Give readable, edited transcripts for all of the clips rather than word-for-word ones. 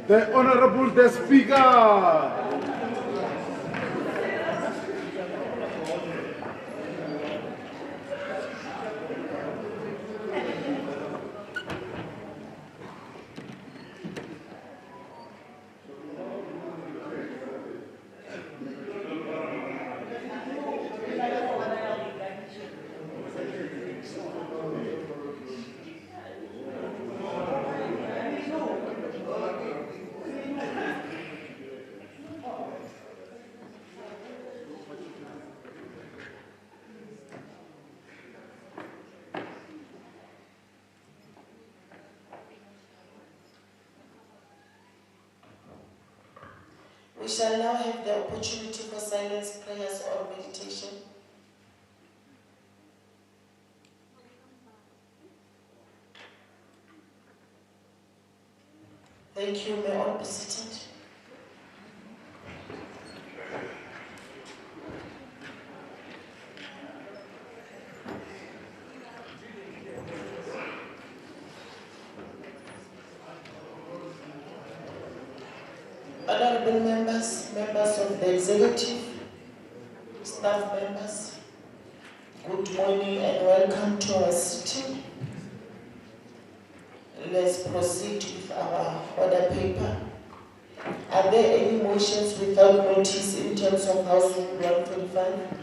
The Honorable the Speaker. We shall now have the opportunity for silence prayers or meditation. Thank you. May all be seated. Honorable members, members of the executive, staff members, good morning and welcome to our sitting. Let's proceed with our order paper. Are there any motions without notice in terms of House Rule 125?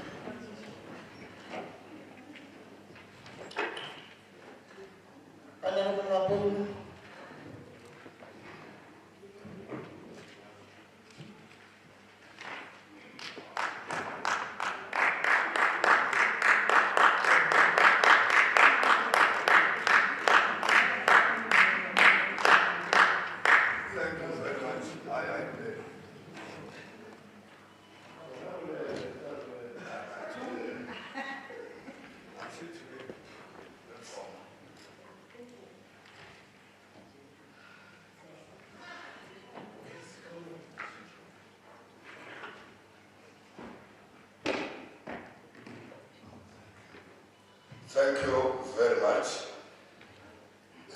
Thank you very much.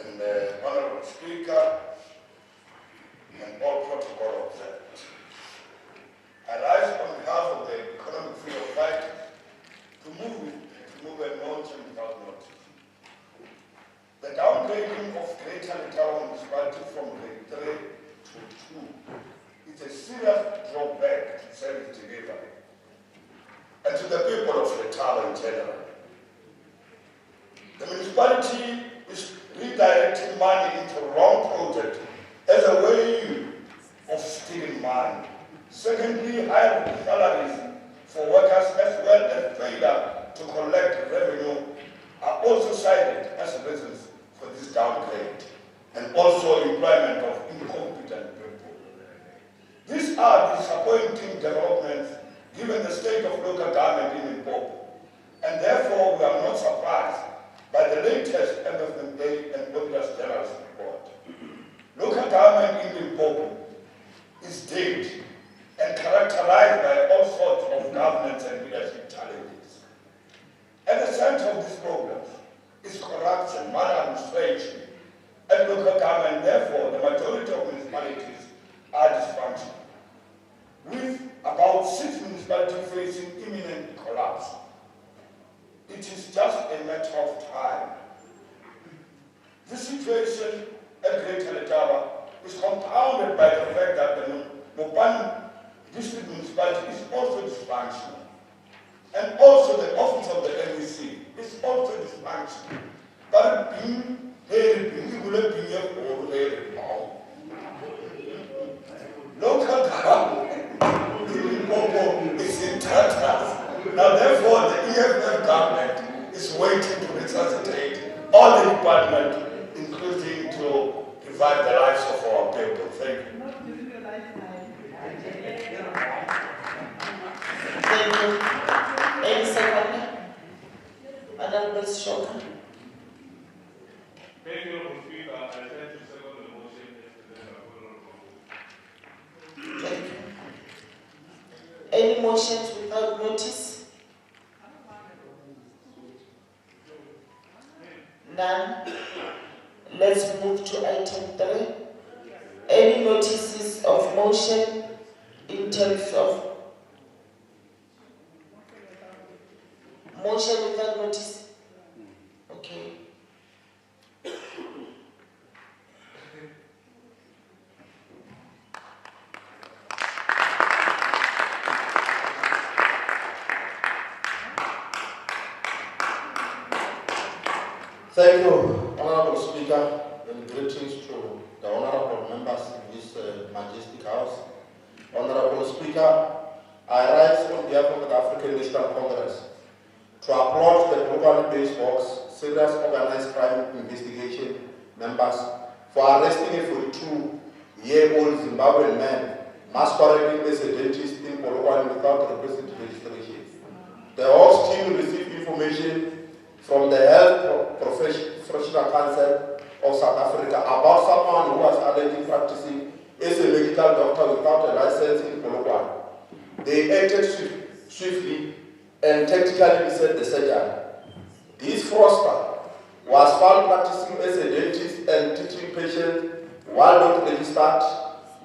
And Honorable Speaker, and all protocol observed. I rise on behalf of the Economic Freedom Fighters to move a motion without notice. The downgrading of Greater Limpopo municipality from grade 3 to 2 is a serious drawback to service delivery and to the people of Limpopo in general. The municipality is redirecting money into wrong project as a way of stealing money. Secondly, higher salaries for workers as well as failure to collect revenue are also cited as reasons for this downgrade, and also employment of incompetent people. These are disappointing developments given the state of local government in Limpopo, and therefore we are not surprised by the latest MFMA and Auditor General's report. Local government in Limpopo is dead and characterized by all sorts of governance and leadership challenges. At the center of these problems is corruption, maladministration, and local government. Therefore, the majority of municipalities are dysfunctional, with about 6 municipalities facing imminent collapse. It is just a matter of time. The situation at Greater Limpopo is compounded by the fact that the Mopani district municipality is also dysfunctional. And also the office of the MEC is also dysfunctional. But being local government in Limpopo is in tatters. Now therefore the EFF government is waiting to resuscitate all the departments, including to revive the lives of our people. Thank you. Thank you. Any second? Madam Shoka. Thank you, Honorable Speaker. I tend to second the motion as Thank you. Any motions without notice? None. Let's move to item 3. Any notices of motion in terms of motion without notice? Okay. Thank you, Honorable Speaker, and greetings to the honorable members in this majestic house. Honorable Speaker, I rise on behalf of the African National Congress to applaud the globally based box serious organized crime investigation members for arresting a 42-year-old Zimbabwean man masquerading as a dentist in Polokwane without requisite registration. The Hawks team received information from the Health Professional Council of South Africa about someone who was allegedly practicing as a medical doctor without a license in Polokwane. They acted swiftly and tactically beset the surgeon. This fraudster was found practicing as a dentist and treating patients while not registered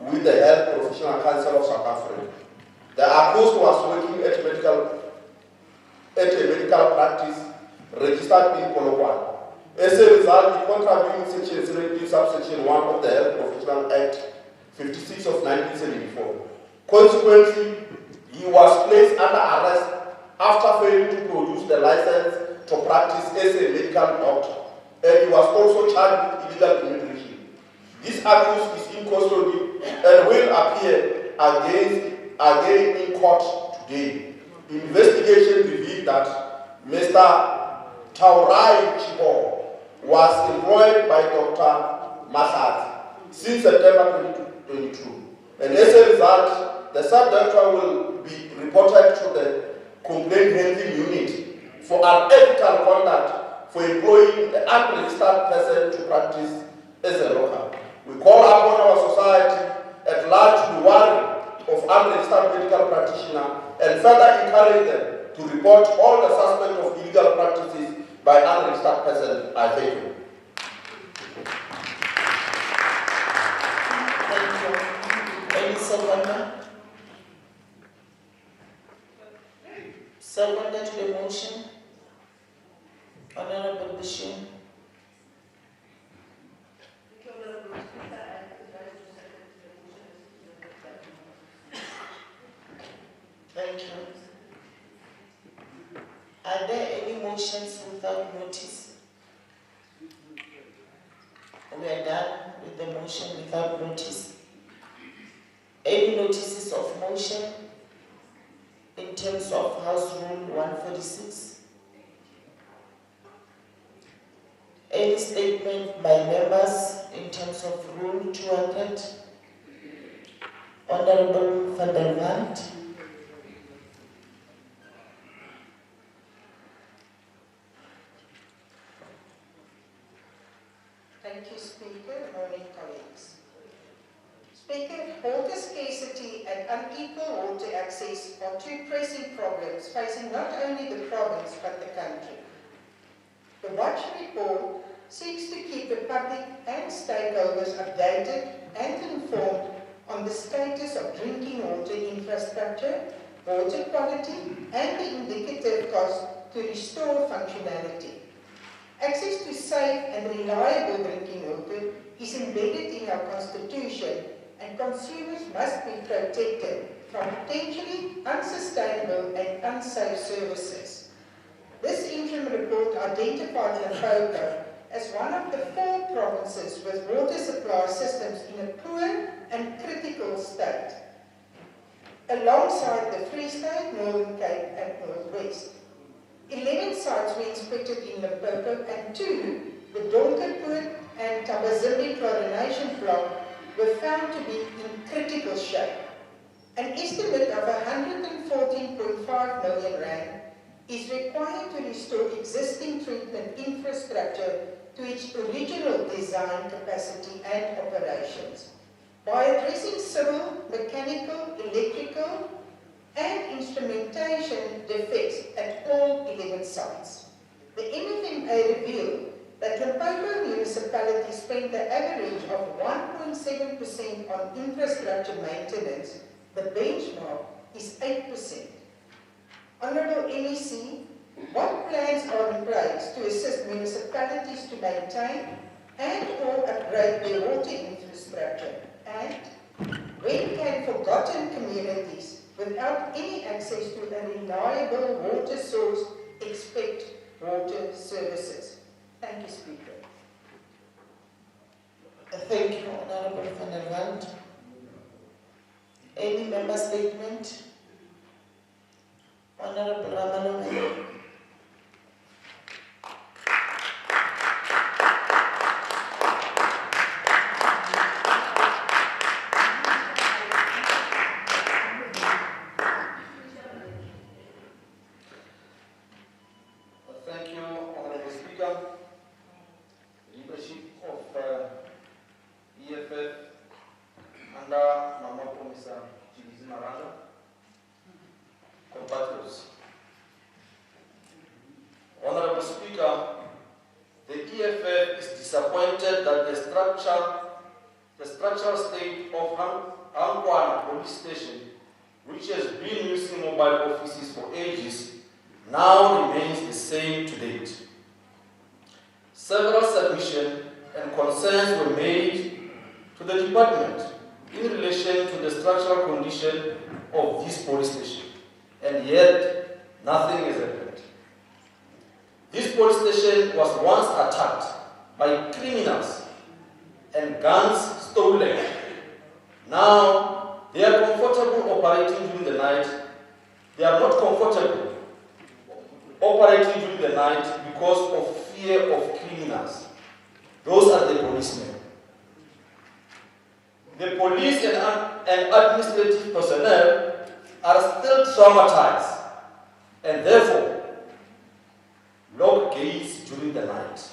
with the Health Professional Council of South Africa. The accused was working at a medical practice registered in Polokwane. As a result, he contravened Section 17, subsection 1 of the Health Professional Act 56 of 1974. Consequently, he was placed under arrest after failing to produce the license to practice as a medical doctor, and he was also charged with illegal immigration. This accused is in custody and will appear again in court today. Investigation revealed that Mr. Taurai Chibo was employed by Dr. Masad since September 2022, and as a result, the sub-doctor will be reported to the complaint handling unit for unethical conduct for employing an unregistered person to practice as a local. We call upon our society at large to be wary of unregistered medical practitioners and further encourage them to report all the suspects of illegal practices by unregistered person. I thank you. Thank you. Any seconder? Seconder to the motion? Honorable Bashir. Thank you. Are there any motions without notice? We are done with the motion without notice. Any notices of motion in terms of House Rule 146? Any statement by members in terms of Rule 200? Honorable Van der Walt. Thank you, Speaker. Morning, colleagues. Speaker, water scarcity and unequal water access are two pressing problems facing not only the province but the country. The Watch report seeks to keep the public and stakeholders updated and informed on the status of drinking water infrastructure, water quality, and the indicative cost to restore functionality. Access to safe and reliable drinking water is embedded in our Constitution, and consumers must be protected from potentially unsustainable and unsafe services. This interim report identified Limpopo as one of the 4 provinces with water supply systems in a poor and critical state, alongside the Free State, Northern Cape, and North West. 11 sites were inspected in Limpopo, and 2, the Donkerpoort and Tabazimbi chlorination plant, were found to be in critical shape. An estimate of 114.5 million rand is required to restore existing treatment infrastructure to its original design capacity and operations by addressing civil, mechanical, electrical, and instrumentation defects at all 11 sites. The MFMA revealed that Limpopo municipality spent the average of 1.7% on infrastructure maintenance. The benchmark is 8%. Honourable MEC, what plans are in place to assist municipalities to maintain and or upgrade their water infrastructure? And when can forgotten communities without any access to a reliable water source expect water services? Thank you, Speaker. Thank you, Honorable Van der Walt. Any member statement? Honorable Ramalome. Thank you, Honorable Speaker. Leadership of EFF under Mama Commissar Chilizi Maranda, compatriots. Honorable Speaker, the EFF is disappointed that the structural state of Ankwana Police Station, which has been using mobile offices for ages, now remains the same to date. Several submissions and concerns were made to the department in relation to the structural condition of this police station, and yet nothing is happened. This police station was once attacked by criminals and guns stolen. Now they are comfortable operating during the night. They are not comfortable operating during the night because of fear of criminals. Those are the policemen. The police and administrative personnel are still traumatized and therefore lock gates during the night.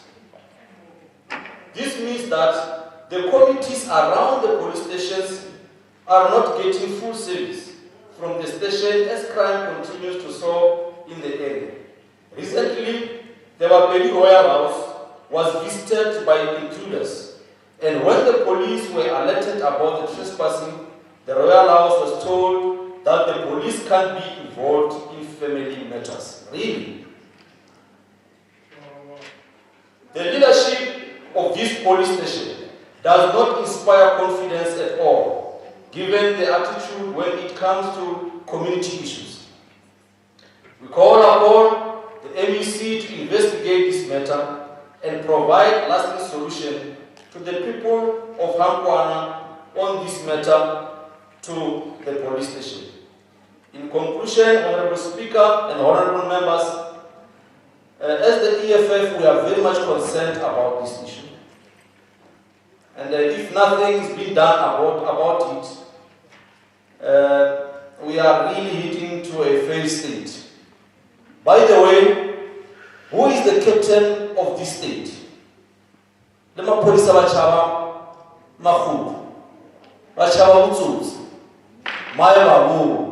This means that the committees around the police stations are not getting full service from the station as crime continues to soar in the area. Recently, the Bapedi Royal House was visited by intruders, and when the police were alerted about the trespassing, the Royal House was told that the police can't be involved in family matters. Really? The leadership of this police station does not inspire confidence at all, given the attitude when it comes to community issues. We call upon the MEC to investigate this matter and provide lasting solution to the people of Hampwana on this matter to the police station. In conclusion, Honorable Speaker and Honorable Members, as the EFF, we are very much concerned about this issue. And if nothing is being done about it, we are really heading to a failed state. By the way, who is the captain of this state? The Mapolisa Bachava Mahu, Bachava Mutsuz, Maya Babu.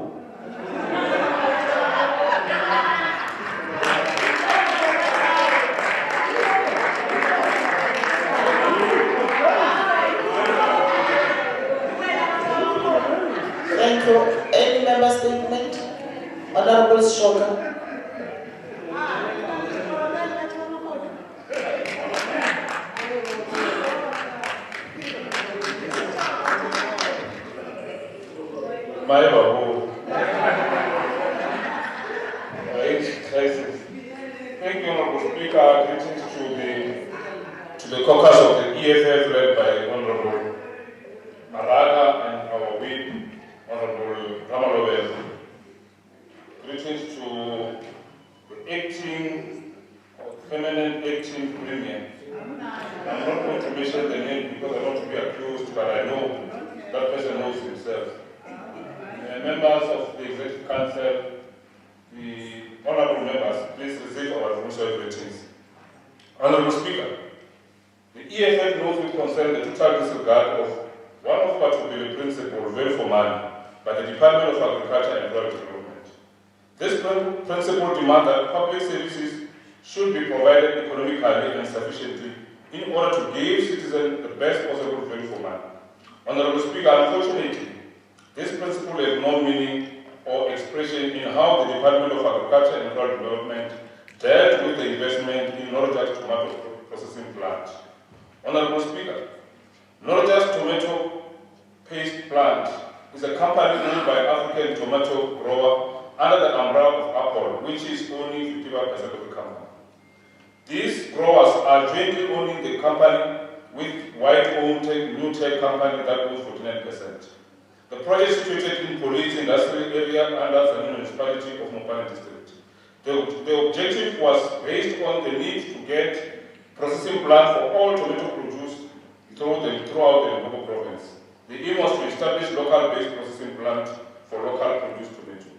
Thank you. Any member statement? Honorable Shoka. My Babu. Crisis. Thank you, Honorable Speaker. Greetings to the caucus of the EFF led by Honorable Maraga and our whip, Honorable Ramalobel. Greetings to the acting or permanent acting premier. I'm not going to mention the name because I want to be accused, but I know that person knows himself. Members of the Executive Council, the honorable members, please receive our provincial greetings. Honorable Speaker, the EFF knows with concern the total disregard of one of what will be the principle very for money by the Department of Agriculture and Rural Development. This principle demands that public services should be provided economically and sufficiently in order to give citizens the best possible value for money. Honorable Speaker, unfortunately, this principle has no meaning or expression in how the Department of Agriculture and Rural Development dealt with the investment in Norja's tomato processing plant. Honorable Speaker, Norja's tomato paste plant is a company owned by African tomato grower under the umbrella of Apple, which is owning 51% of the company. These growers are jointly owning the company with white-owned new tech company that owns 49%. The project is situated in police industrial area under the municipality of Mopane district. The objective was based on the need to get processing plant for all tomato produce throughout the Limpopo province. The aim was to establish local-based processing plant for local produced tomato.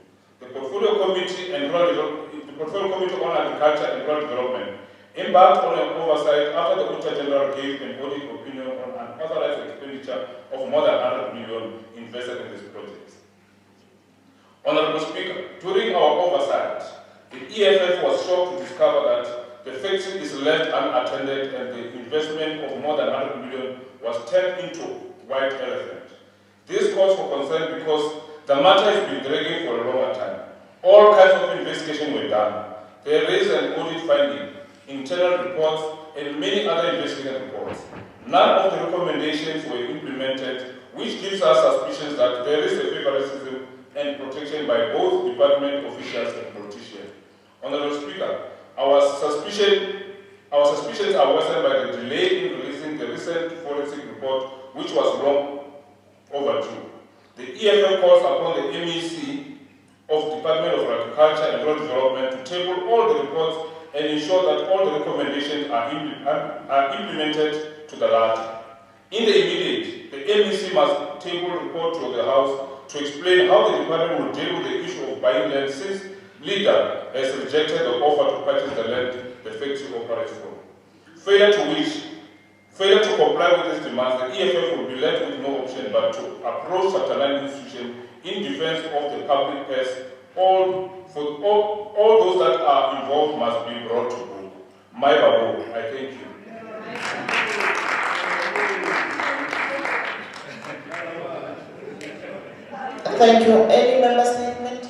The Portfolio Committee on Agriculture and Rural Development embarked on an oversight after the Auditor General gave an audit opinion on an authorized expenditure of more than 100 million invested in this project. Honorable Speaker, during our oversight, the EFF was shocked to discover that the factory is left unattended and the investment of more than 100 million was turned into white elephant. This calls for concern because the matter has been dragging for a longer time. All kinds of investigation were done. There is an audit finding, internal reports, and many other investigative reports. None of the recommendations were implemented, which gives us suspicions that there is a favoritism and protection by both department officials and politicians. Honorable Speaker, our suspicions are worsened by the delay in releasing the recent forensic report, which was long overdue. The EFF calls upon the MEC of Department of Agriculture and Rural Development to table all the reports and ensure that all the recommendations are implemented to the letter. In the immediate, the MEC must table a report to the House to explain how the department will deal with the issue of buying land since leader has rejected the offer to purchase the land the factory operates for. Failure to comply with these demands, the EFF will be left with no option but to approach Chapter 9 institution in defense of the public purse. All those that are involved must be brought to book. My Babu, I thank you. Thank you. Any member statement?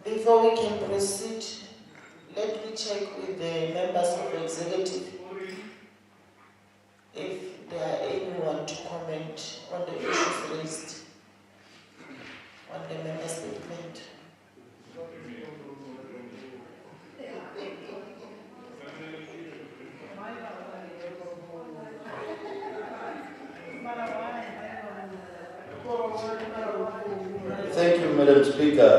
Before we can proceed, let me check with the members of the executive if there are anyone to comment on the issues raised on the member statement. Thank you, Madam Speaker.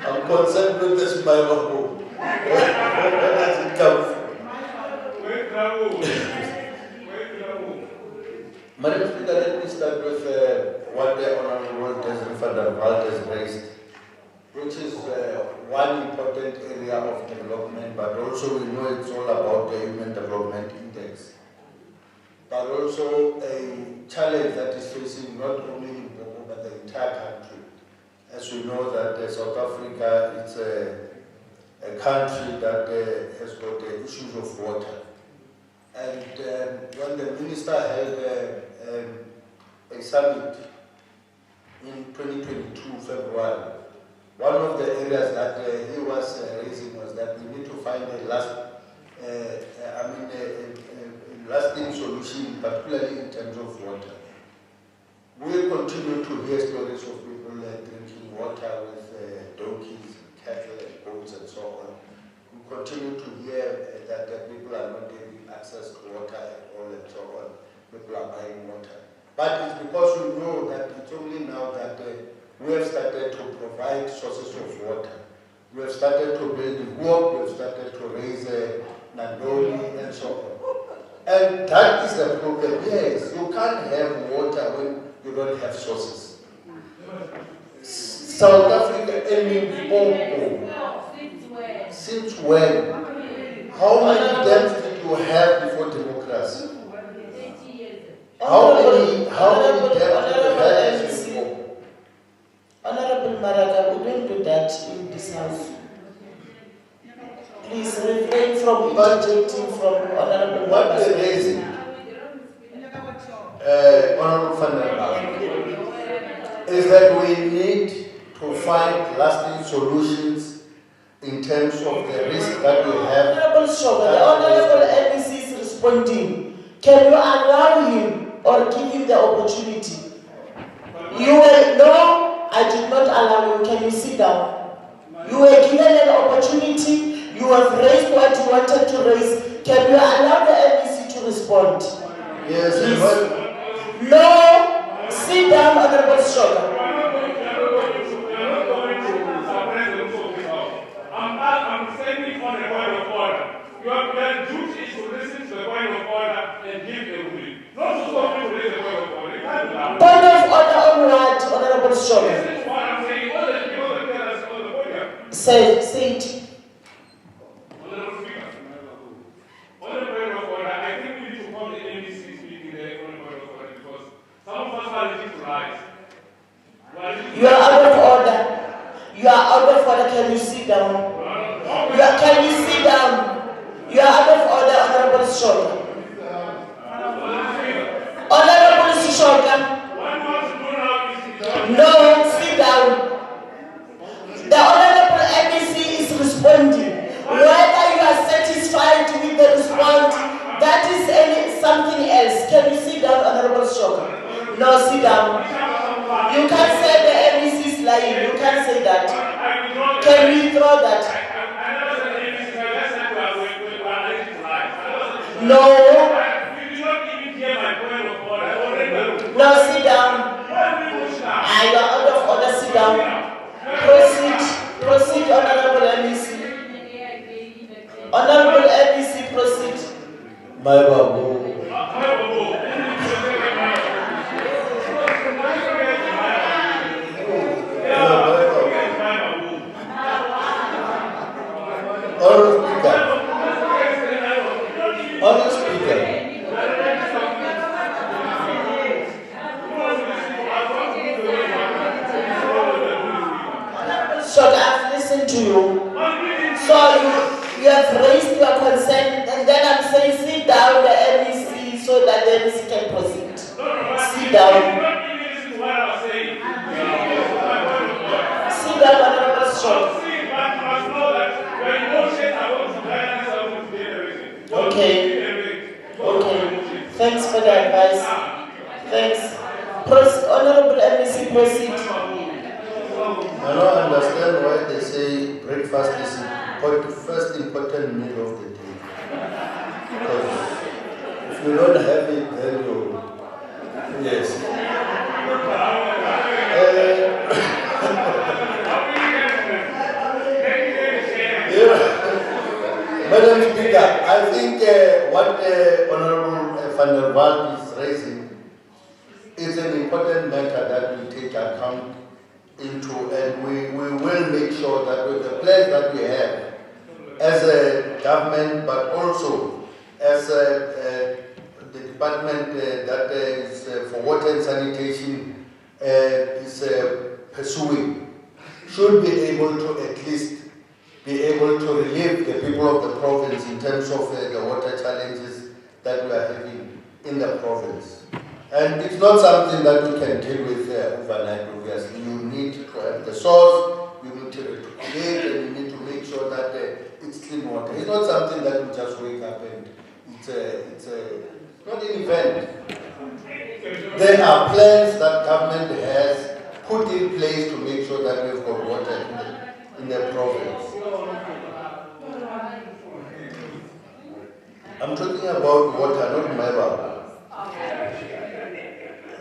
I'm concerned with this Bible. Where does it come from? Madam Speaker, let me start with what the Honourable Desiree van der Walt has raised, which is one important area of development, but also we know it's all about the Human Development Index, but also a challenge that is facing not only Limpopo but the entire country. As we know that South Africa is a country that has got the issues of water. And when the minister held a summit in 2022 February, one of the areas that he was raising was that we need to find a lasting solution, particularly in terms of water. We continue to hear stories of people drinking water with donkeys, cattle, and boats, and so on. We continue to hear that people are not getting access to water at all, and so on. People are buying water. But it's because we know that it's only now that we have started to provide sources of water. We have started to build the work, we have started to raise Nandoli, and so on. And that is the problem. Yes, you can't have water when you don't have sources. South Africa and Limpopo. Since when? How many dams did you have before democracy? How many dams did you have in Limpopo? Honorable Maraga, we don't do that in this house. Please refrain from interjecting from Honorable What members. they're raising, Honorable van der Walt, is that we need to find lasting solutions in terms of the risk that we have. Honorable Shoga, the Honorable MEC is responding. Can you allow him or give him the opportunity? You were, no, I did not allow you. Can you sit down? You were given an opportunity. You have raised what you wanted to raise. Can you allow the MEC to respond? Yes, please. No, sit down, Honorable Shoga. I'm standing on the point of order. Your duty is to listen to the point of order and give a ruling. Not to stop you to raise the point of order. You can't do that. Point of order on what, Honorable Shoga? This is what I'm saying. All the people that tell us on the podium. Say it. Honorable Speaker, on the point of order, I think we need to call the NBC speaking there on the point of order because some of us are ready to rise. You are out of order. You are out of order. Can you sit down? Can you sit down? You are out of order, Honorable Shoga. Honorable Shoga. No, sit down. The Honorable MEC is responding. Whether you are satisfied with the response, that is something else. Can you sit down, Honorable Shoga? No, sit down. You can't say the MEC is lying. You can't say that. Can we throw that? No. No, sit down. You are out of order, sit down. Proceed, Honorable MEC. Honorable MEC, proceed. My Babu. Honourable Speaker. Short, I've listened to you. So you have raised your concern, and then I'm saying sit down the MEC so that the MEC can proceed. Sit down. Sit down, Honorable Short. Okay. Okay. Thanks for the advice. Thanks. Honorable MEC, proceed. I don't understand why they say breakfast is the first important meal of the day. Because if you don't have it, then you... Yes. Madam Speaker, I think what Honorable Van der Waal is raising is an important matter that we take account into, and we will make sure that with the plans that we have as a government, but also as the department that is for water and sanitation is pursuing, should be able to at least be able to relieve the people of the province in terms of the water challenges that we are having in the province. And it's not something that we can deal with overnight, obviously. You need to have the source, you need to recreate, and you need to make sure that it's clean water. It's not something that you just wake up and it's not an event. There are plans that government has put in place to make sure that we've got water in the province. I'm talking about water, not my Bible.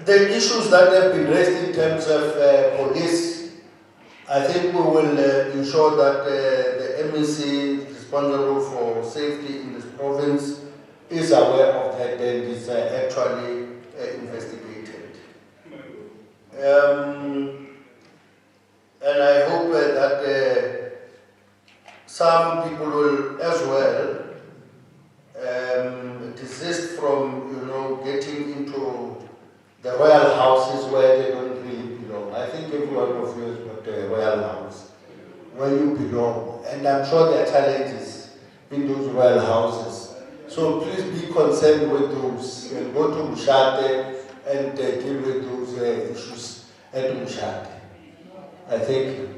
The issues that have been raised in terms of police, I think we will ensure that the MEC responsible for safety in this province is aware of that and is actually investigated. And I hope that some people will as well desist from, getting into the royal houses where they don't really belong. I think every one of you has got a royal house where you belong, and I'm sure there are challenges in those royal houses. So please be concerned with those. Go to Mshate and deal with those issues at Mshate. I thank you.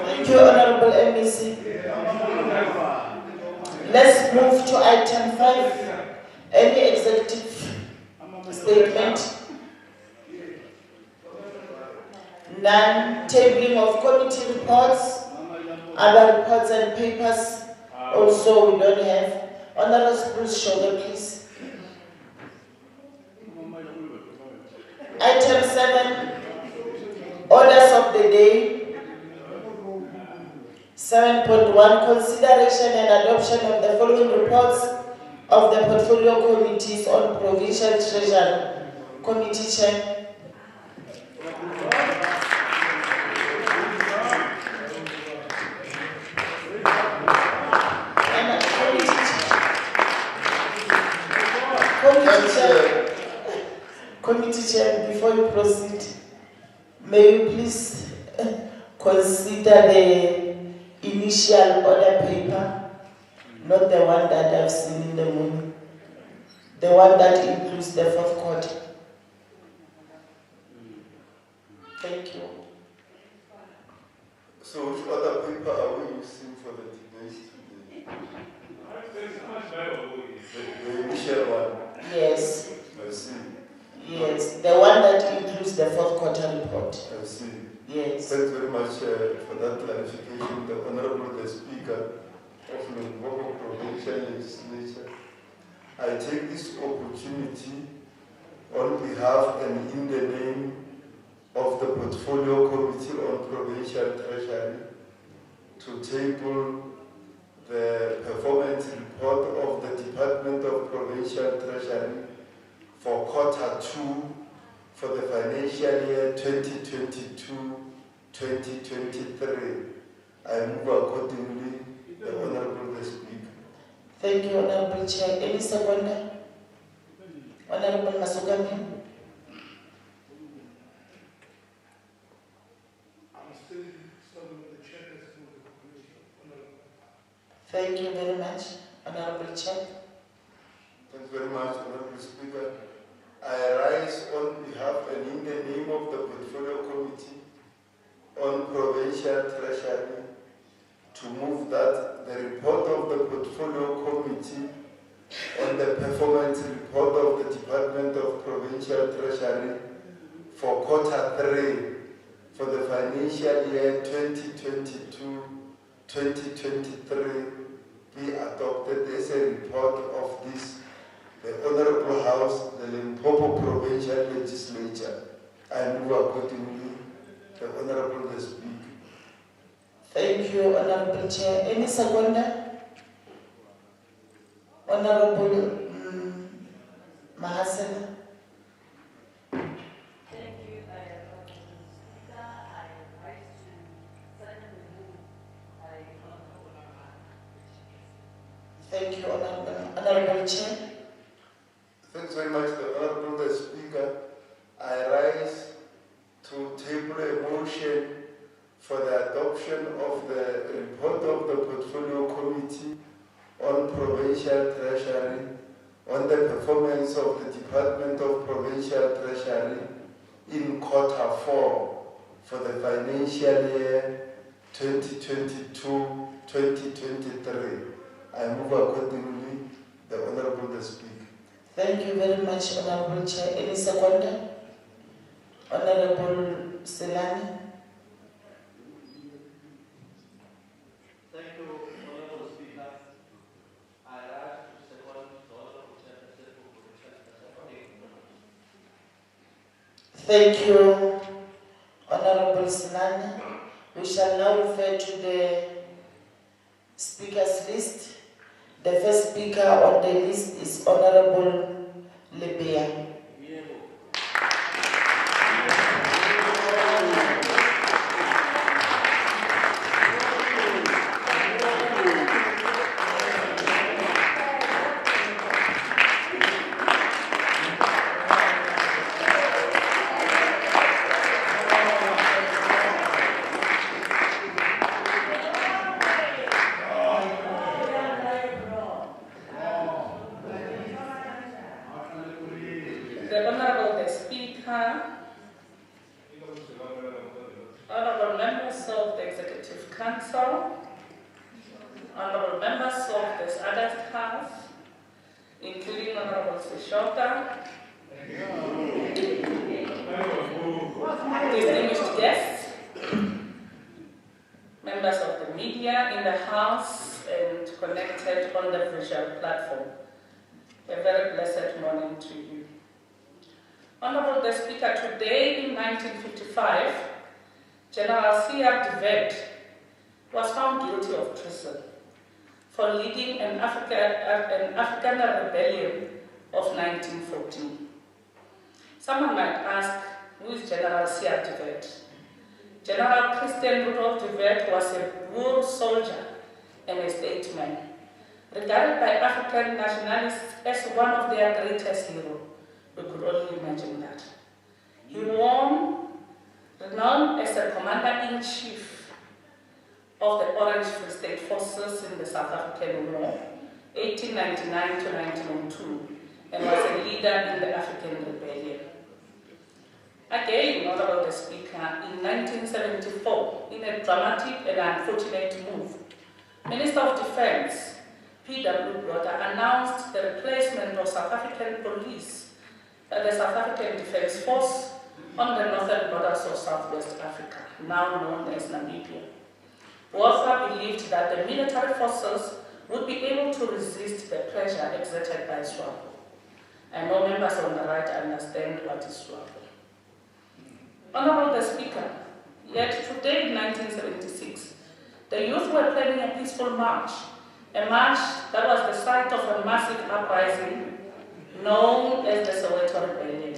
Thank you, Honorable MEC. Let's move to item 5. Any executive statement? None. Tabling of committee reports, other reports and papers. Also, we don't have. Honorable Bruce Sugar, please. Item 7. Orders of the day. 7.1. Consideration and adoption of the following reports of the portfolio committees on Provincial Treasury. Committee Chair. Committee Chair, before you proceed, may you please consider the initial order paper, not the one that I've seen in the morning, the one that includes the 4th quarter. Thank you. So which other paper are we using for the debate today? The initial one? Yes. I see. Yes, the one that includes the 4th quarter report. I see. Yes. Thanks very much for that clarification. The Honorable Speaker of Limpopo Provincial Legislature, I take this opportunity on behalf and in the name of the Portfolio Committee on Provincial Treasury to table the performance report of the Department of Provincial Treasury for Q2 for the financial year 2022-2023. I move accordingly, the Honorable Speaker. Thank you, Honorable Chair. Any seconder? Honorable Masukami. I'm still serving the chair as to the committee. Thank you very much, Honorable Chair. Thank you very much, Honorable Speaker. I rise on behalf and in the name of the Portfolio Committee on Provincial Treasury to move that the report of the Portfolio Committee on the performance report of the Department of Provincial Treasury for Q3 for the financial year 2022-2023 be adopted as a report of this, the Honorable House, the Limpopo Provincial Legislature. I move accordingly, the Honorable the Speaker. Thank you, Honorable Chair. Any seconder? Honorable Mahasana. Thank you, Honorable Speaker. I rise to second the move by Honorable. Thank you, Honorable Chair. Thanks very much, the Honorable the Speaker. I rise to table a motion for the adoption of the report of the Portfolio Committee on Provincial Treasury on the performance of the Department of Provincial Treasury in Q4 for the financial year 2022-2023. I move accordingly, the Honorable the Speaker. Thank you very much, Honorable Chair. Any seconder? Honorable Selani. Thank you, Honorable Speaker. I rise to second the Honorable Chairperson for Provincial Treasury. Thank you, Honorable Selani. We shall now refer to the speakers list. The first speaker on the list is Honorable Lebea. The Honorable Speaker, Honorable members of the Executive Council, Honorable members of this other House, including Honorable Sishota, distinguished guests, members of the media in the House and connected on the visual platform. A very blessed morning to you. Honorable the Speaker, today in 1955, General C.R. de Wet was found guilty of treason for leading an African rebellion of 1914. Someone might ask, who is General C.R. de Wet? General Christian Rudolph de Wet was a Boer soldier and a statesman, regarded by African nationalists as one of their greatest heroes. We could only imagine that. He won renowned as a commander-in-chief of the Orange Free State Forces in the South African War, 1899 to 1902, and was a leader in the African Rebellion. Again, Honorable the Speaker, in 1974, in a dramatic and unfortunate move, Minister of Defense, P.W. Brother, announced the replacement of South African police by the South African Defence Force on the northern borders of Southwest Africa, now known as Namibia. Walter believed that the military forces would be able to resist the pressure exerted by SWAPO. I know members on the right understand what is SWAPO. Honorable the Speaker, yet today in 1976, the youth were planning a peaceful march, a march that was the site of a massive uprising known as the Soweto Rebellion,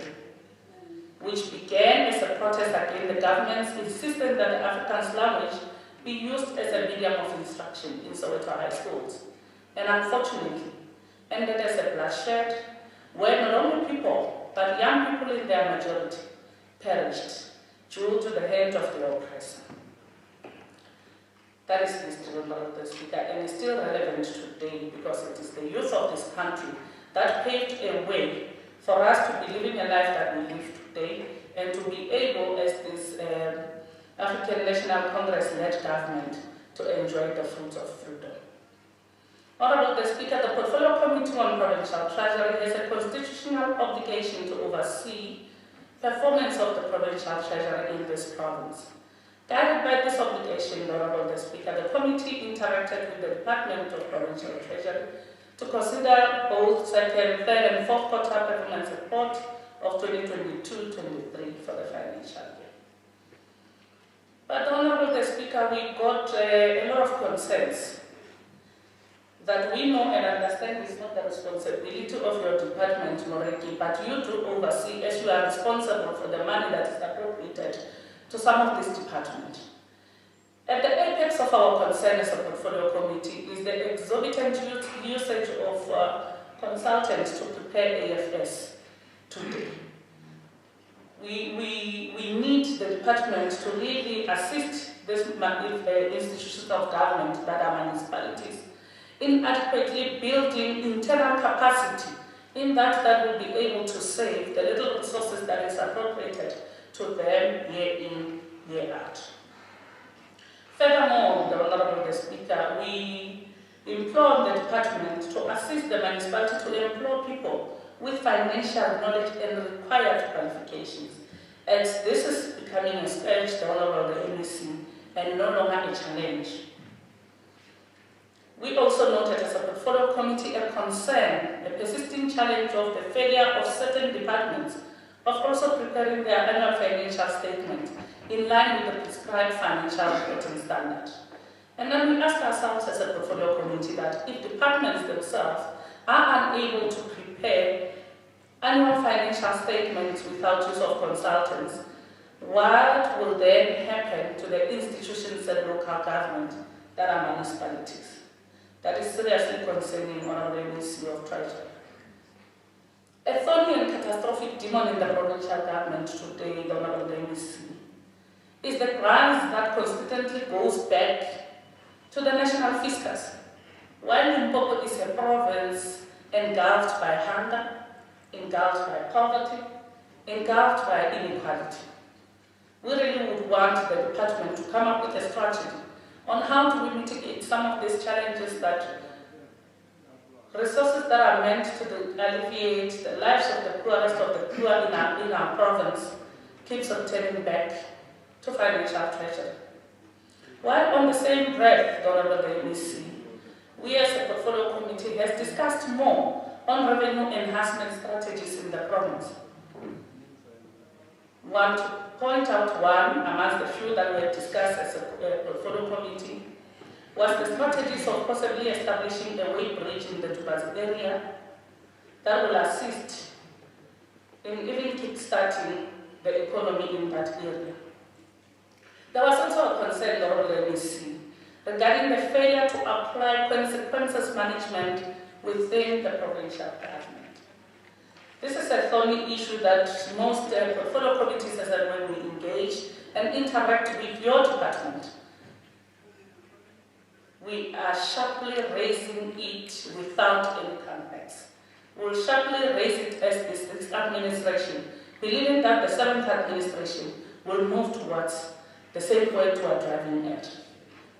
which began as a protest against the government's insistence that the Afrikaans language be used as a medium of instruction in Soweto high schools, and unfortunately ended as a bloodshed, where not only people, but young people in their majority perished due to the hand of the oppressor. That is history, Honorable Speaker, and is still relevant today because it is the youth of this country that paved a way for us to be living a life that we live today and to be able, as this African National Congress-led government, to enjoy the fruits of freedom. Honorable Speaker, the Portfolio Committee on Provincial Treasury has a constitutional obligation to oversee performance of the Provincial Treasury in this province. Guided by this obligation, Honorable Speaker, the committee interacted with the Department of Provincial Treasury to consider both second, third, and fourth quarter performance report of 2022-23 for the financial year. But Honorable Speaker, we got a lot of concerns that we know and understand is not the responsibility of your department, Moreki, but you to oversee as you are responsible for the money that is appropriated to some of this department. At the apex of our concern as a portfolio committee is the exorbitant usage of consultants to prepare AFS today. We need the department to really assist these institutions of government that are municipalities in adequately building internal capacity in that will be able to save the little resources that is appropriated to them year in, year out. Furthermore, the Honorable Speaker, we implore the department to assist the municipality to employ people with financial knowledge and required qualifications, as this is becoming a scourge, the Honorable MEC, and no longer a challenge. We also noted as a portfolio committee a concern, a persisting challenge of the failure of certain departments of also preparing their annual financial statement in line with the prescribed financial reporting standard. And then we asked ourselves as a portfolio committee that if departments themselves are unable to prepare annual financial statements without use of consultants, what will then happen to the institutions and local government that are municipalities? That is seriously concerning one of the Ministry of Treasury. A thorny and catastrophic demon in the provincial government today, the Honorable MEC, is the grants that consistently goes back to the national fiscus. While Limpopo is a province engulfed by hunger, engulfed by poverty, engulfed by inequality, we really would want the department to come up with a strategy on how do we mitigate some of these challenges that resources that are meant to alleviate the lives of the poorest of the poor in our province keeps on turning back to financial treasury. While on the same breath, the Honorable MEC, we as a portfolio committee has discussed more on revenue enhancement strategies in the province. We want to point out one amongst the few that we have discussed as a portfolio committee was the strategies of possibly establishing a weight bridge in the Dubai area that will assist in even kickstarting the economy in that area. There was also a concern, Honorable MEC, regarding the failure to apply consequences management within the provincial government. This is a thorny issue that most portfolio committees, as and when we engage and interact with your department, we are sharply raising it without any complaints. We will sharply raise it as this administration, believing that the 7th administration will move towards the same way to our driving at.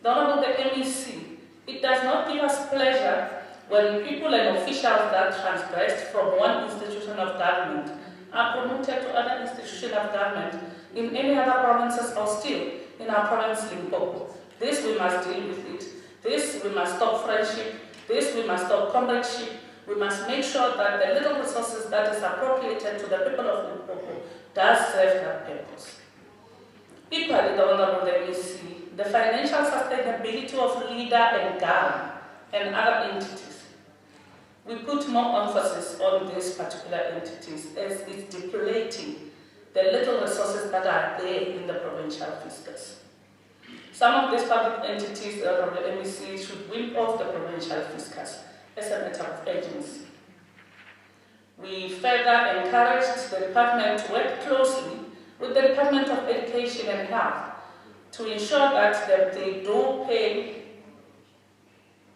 The Honorable MEC, it does not give us pleasure when people and officials that transgressed from one institution of government are promoted to other institutions of government in any other provinces or still in our province Limpopo. This we must deal with it. This we must stop friendship. This we must stop comradeship. We must make sure that the little resources that is appropriated to the people of Limpopo does serve that purpose. Equally, the Honorable MEC, the financial sustainability of LEADER and GAM and other entities. We put more emphasis on these particular entities as it's depleting the little resources that are there in the provincial fiscus. Some of these public entities, the MEC, should win off the provincial fiscus as a matter of urgency. We further encouraged the department to work closely with the Department of Education and Health to ensure that they do pay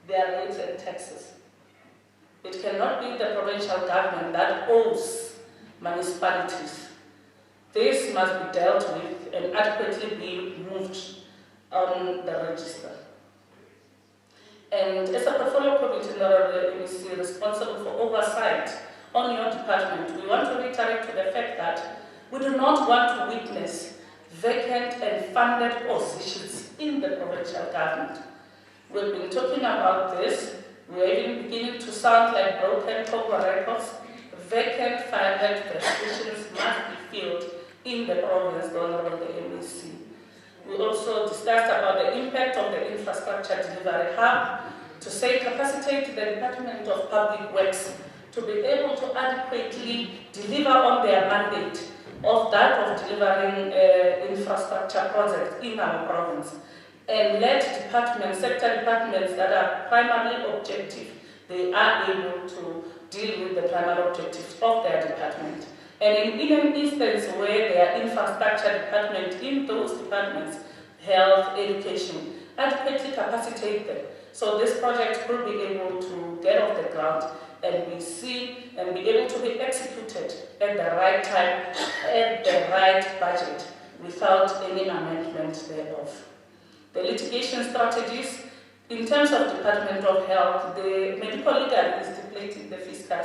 their rates and taxes. It cannot be the provincial government that owes municipalities. This must be dealt with and adequately be moved on the register. And as a portfolio committee in the MEC responsible for oversight on your department, we want to reiterate to the fact that we do not want to witness vacant and funded positions in the provincial government. We've been talking about this. We're even beginning to sound like broken copper records. Vacant funded positions must be filled in the province, the Honorable MEC. We also discussed about the impact of the infrastructure delivery hub to say capacitate the Department of Public Works to be able to adequately deliver on their mandate of that of delivering infrastructure projects in our province. And let departments, sector departments that are primarily objective, they are able to deal with the primary objectives of their department. And in an instance where their infrastructure department, in those departments, health, education, adequately capacitate them. So this project will be able to get off the ground and be seen and be able to be executed at the right time, at the right budget, without any amendment thereof. The litigation strategies, in terms of Department of Health, the medical legal is depleting the fiscal,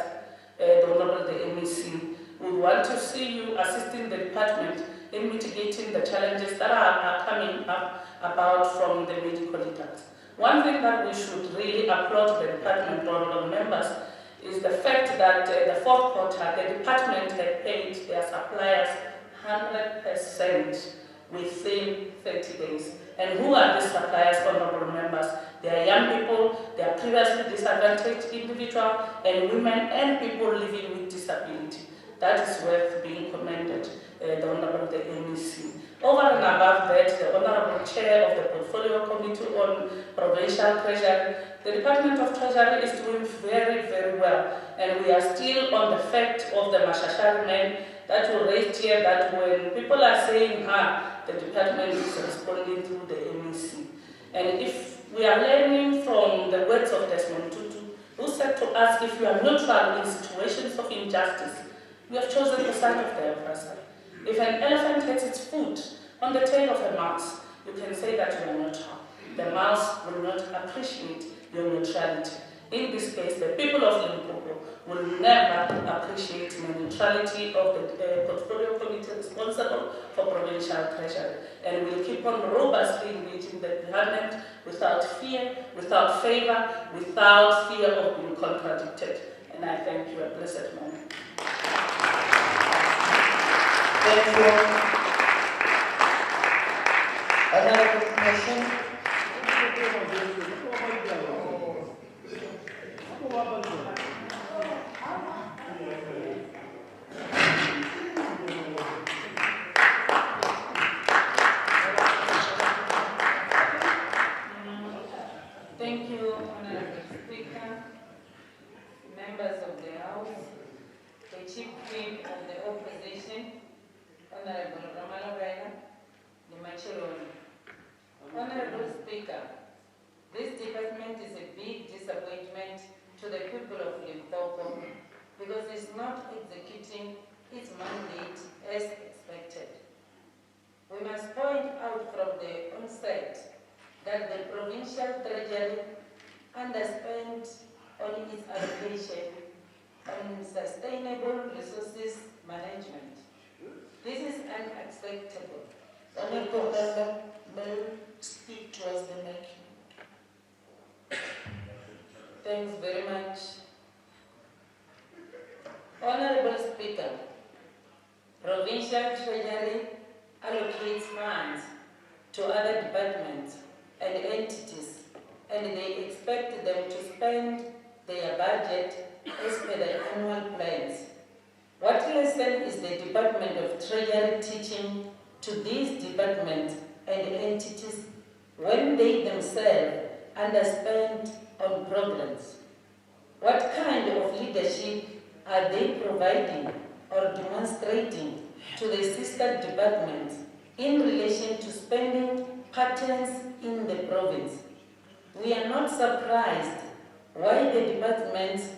the Honorable the MEC. We want to see you assisting the department in mitigating the challenges that are coming up about from the medical legals. One thing that we should really applaud the department, honorable members, is the fact that the fourth quarter, the department had paid their suppliers 100% within 30 days. And who are these suppliers, honorable members? They are young people, they are previously disadvantaged individuals, and women and people living with disability. That is worth being commended, the Honorable the MEC. Over and above that, the Honorable Chair of the Portfolio Committee on Provincial Treasury, the Department of Treasury is doing very, very well. And we are still on the fact of the Mashashari man that we raised here, that when people are saying, the department is responding through the MEC. And if we are learning from the words of Desmond Tutu, who said to us, if you are neutral in situations of injustice, you have chosen the side of the oppressor. If an elephant has its foot on the tail of a mouse, you can say that you are neutral. The mouse will not appreciate your neutrality. In this case, the people of Limpopo will never appreciate the neutrality of the Portfolio Committee responsible for Provincial Treasury. And we'll keep on robustly engaging the department without fear, without favor, without fear of being contradicted. And I thank you. A blessed moment. Thank you. Another question? Thank you, Honorable Speaker, members of the House, the Chief Whip of the Opposition, Honorable Ramalo Rena, the Machironi. Honorable Speaker, this department is a big disappointment to the people of Limpopo because it's not executing its mandate as expected. We must point out from the onset that the Provincial Treasury underspent on its allocation on sustainable resources management. This is unacceptable. Honorable Member, may you speak towards the mic? Thanks very much. Honorable Speaker, Provincial Treasury allocates funds to other departments and entities, and they expect them to spend their budget as per the annual plans. What lesson is the Department of Treasury teaching to these departments and entities when they themselves underspend on programs? What kind of leadership are they providing or demonstrating to the sister departments in relation to spending patterns in the province? We are not surprised why the departments,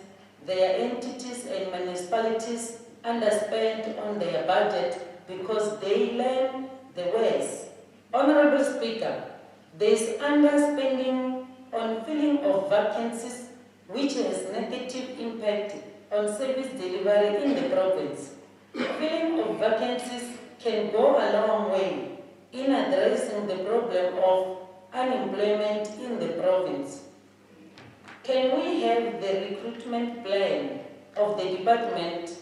their entities and municipalities underspend on their budget because they learn the ways. Honorable Speaker, there is underspending on filling of vacancies which has negative impact on service delivery in the province. Filling of vacancies can go a long way in addressing the problem of unemployment in the province. Can we have the recruitment plan of the department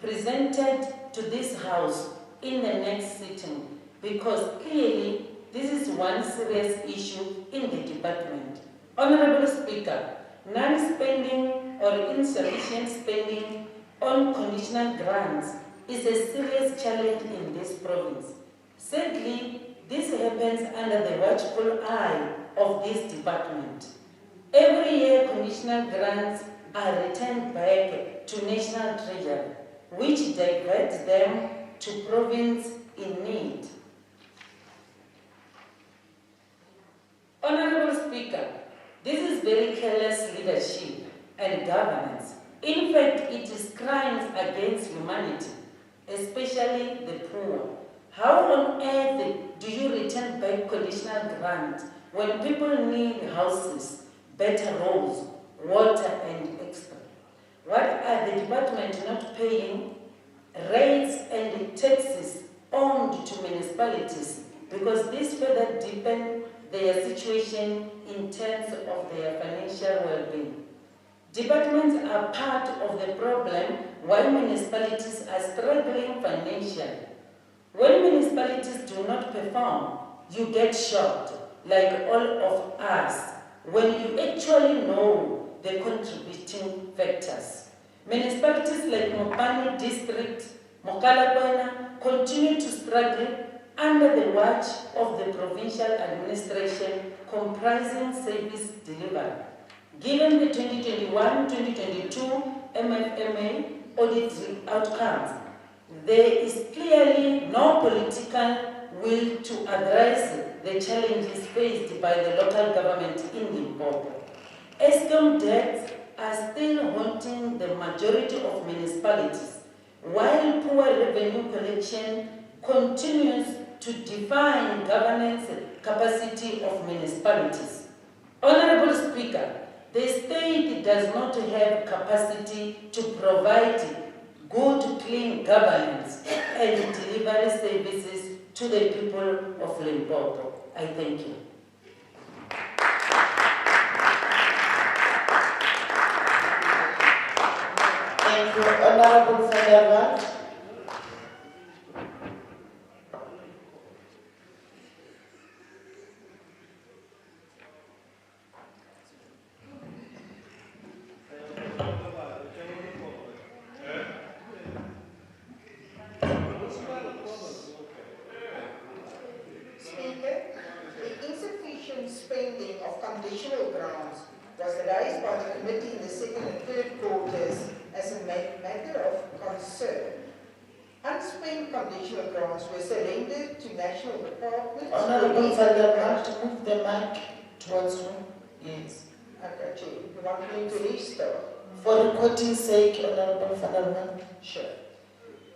presented to this House in the next sitting? Because clearly this is one serious issue in the department. Honorable Speaker, non-spending or insufficient spending on conditional grants is a serious challenge in this province. Sadly, this happens under the watchful eye of this department. Every year, conditional grants are returned back to National Treasury, which diverts them to province in need. Honorable Speaker, this is very careless leadership and governance. In fact, it is crimes against humanity, especially the poor. How on earth do you return back conditional grants when people need houses, better roads, water and extra? What are the department not paying? Rates and taxes owed to municipalities, because this further deepen their situation in terms of their financial well-being. Departments are part of the problem while municipalities are struggling financially. When municipalities do not perform, you get shocked, like all of us, when you actually know the contributing factors. Municipalities like Mopani District, Mokalakwena continue to struggle under the watch of the provincial administration comprising service delivery. Given the 2021-2022 MFMA audit outcomes, there is clearly no political will to address the challenges faced by the local government in Limpopo. Eskom debts are still haunting the majority of municipalities, while poor revenue collection continues to define governance capacity of municipalities. Honorable Speaker, the state does not have capacity to provide good, clean governance and delivery services to the people of Limpopo. I thank you. Thank you, Honorable Federal. Conditional grants was raised by the committee in the second and third quarters as a matter of concern. Unspent conditional grants were surrendered to national departments. Honorable Federal, to move the mic towards you. Yes. Okay, Chair. You want me to restart? For recording's sake, Honorable Federal. Sure.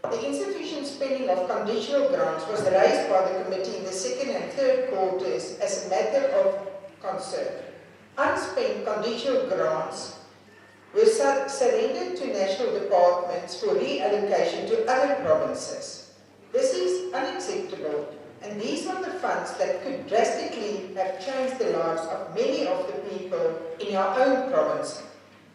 The insufficient spending of conditional grants was raised by the committee in the second and third quarters as a matter of concern. Unspent conditional grants were surrendered to national departments for reallocation to other provinces. This is unacceptable, and these are the funds that could drastically have changed the lives of many of the people in our own province.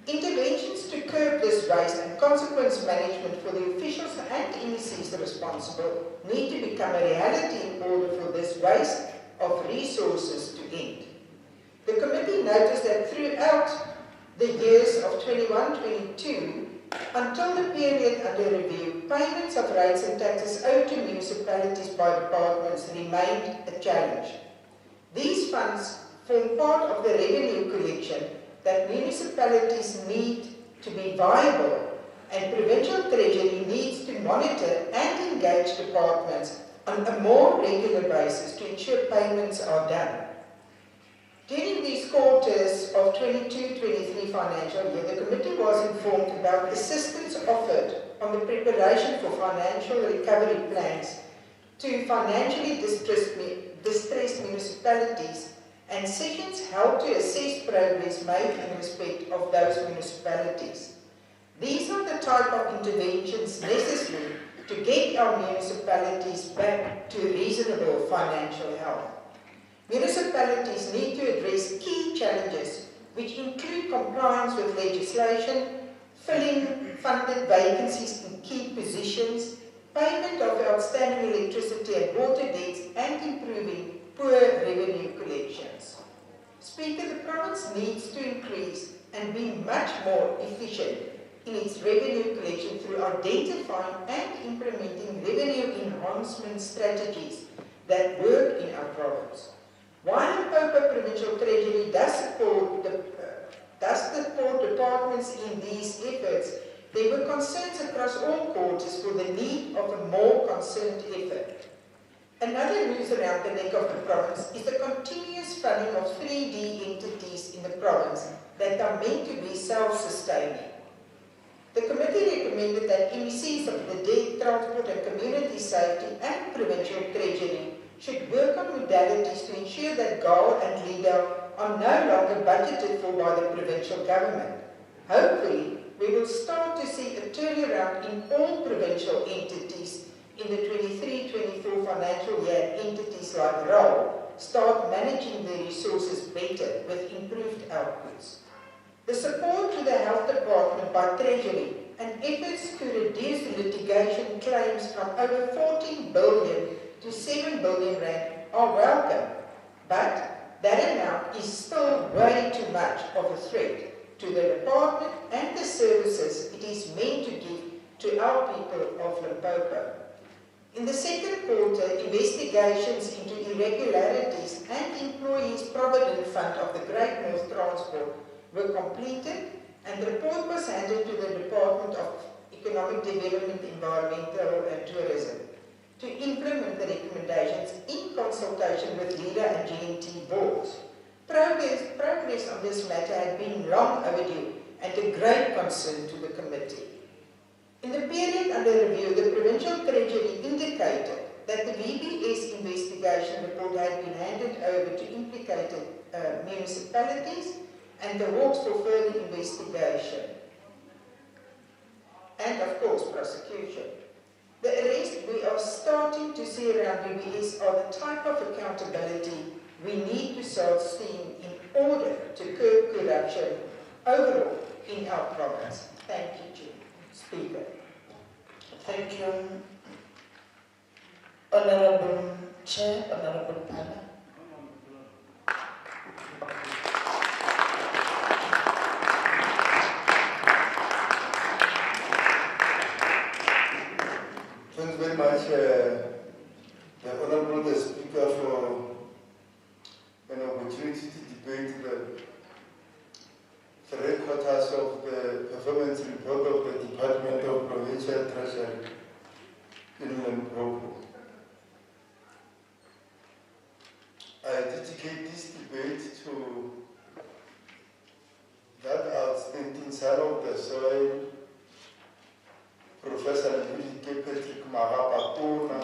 Interventions to curb this waste and consequence management for the officials and MECs responsible need to become a reality in order for this waste of resources to end. The committee noticed that throughout the years of 21-22, until the period under review, payments of rates and taxes owed to municipalities by departments remained a challenge. These funds form part of the revenue collection that municipalities need to be viable and Provincial Treasury needs to monitor and engage departments on a more regular basis to ensure payments are done. During these quarters of 22-23 financial year, the committee was informed about assistance offered on the preparation for financial recovery plans to financially distressed municipalities and sessions held to assess progress made in respect of those municipalities. These are the type of interventions necessary to get our municipalities back to reasonable financial health. Municipalities need to address key challenges which include compliance with legislation, filling funded vacancies in key positions, payment of outstanding electricity and water debts, and improving poor revenue collections. Speaker, the province needs to increase and be much more efficient in its revenue collection through identifying and implementing revenue enhancement strategies that work in our province. While Limpopo Provincial Treasury does support departments in these efforts, there were concerns across all quarters for the need of a more concerned effort. Another news around the neck of the province is the continuous funding of 3D entities in the province that are meant to be self-sustaining. The committee recommended that MECs of the Debt, Transport and Community Safety and Provincial Treasury should work on modalities to ensure that GAL and LEDA are no longer budgeted for by the provincial government. Hopefully, we will start to see a turnaround in all provincial entities in the 23-24 financial year. Entities like RAL start managing their resources better with improved outputs. The support to the Health Department by Treasury and efforts to reduce litigation claims from over 14 billion to 7 billion rand are welcome, but that amount is still way too much of a threat to the department and the services it is meant to give to our people of Limpopo. In the second quarter, investigations into irregularities and employees' provident fund of the Great North Transport were completed, and the report was handed to the Department of Economic Development, Environmental and Tourism to implement the recommendations in consultation with LEDA and GNT boards. Progress on this matter had been long overdue and a great concern to the committee. In the period under review, the Provincial Treasury indicated that the VBS investigation report had been handed over to implicated municipalities and the Hawks for further investigation and, of course, prosecution. The arrests we are starting to see around VBS are the type of accountability we need to start seeing in order to curb corruption overall in our province. Thank you, Speaker. Thank you. Honorable Chair, Honorable Pana. Thanks very much, the Honorable Speaker, for an opportunity to debate the 3/4 of the performance report of the Department of Provincial Treasury in Limpopo. I dedicate this debate to that outstanding son of the soil, Professor Patrick Magapatona,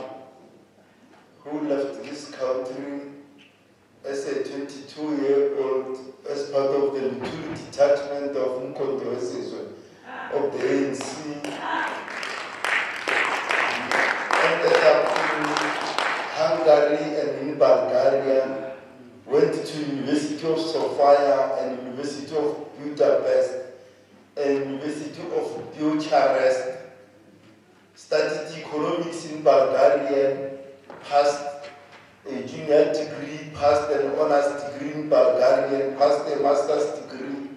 who left this country as a 22-year-old as part of the Lutuli detachment of Mkondo of the ANC, ended up in Hungary and in Bulgaria, went to University of Sofia and University of Budapest and University of Bucharest, studied economics in Bulgaria, passed a junior degree, passed an honors degree in Bulgaria, passed a master's degree,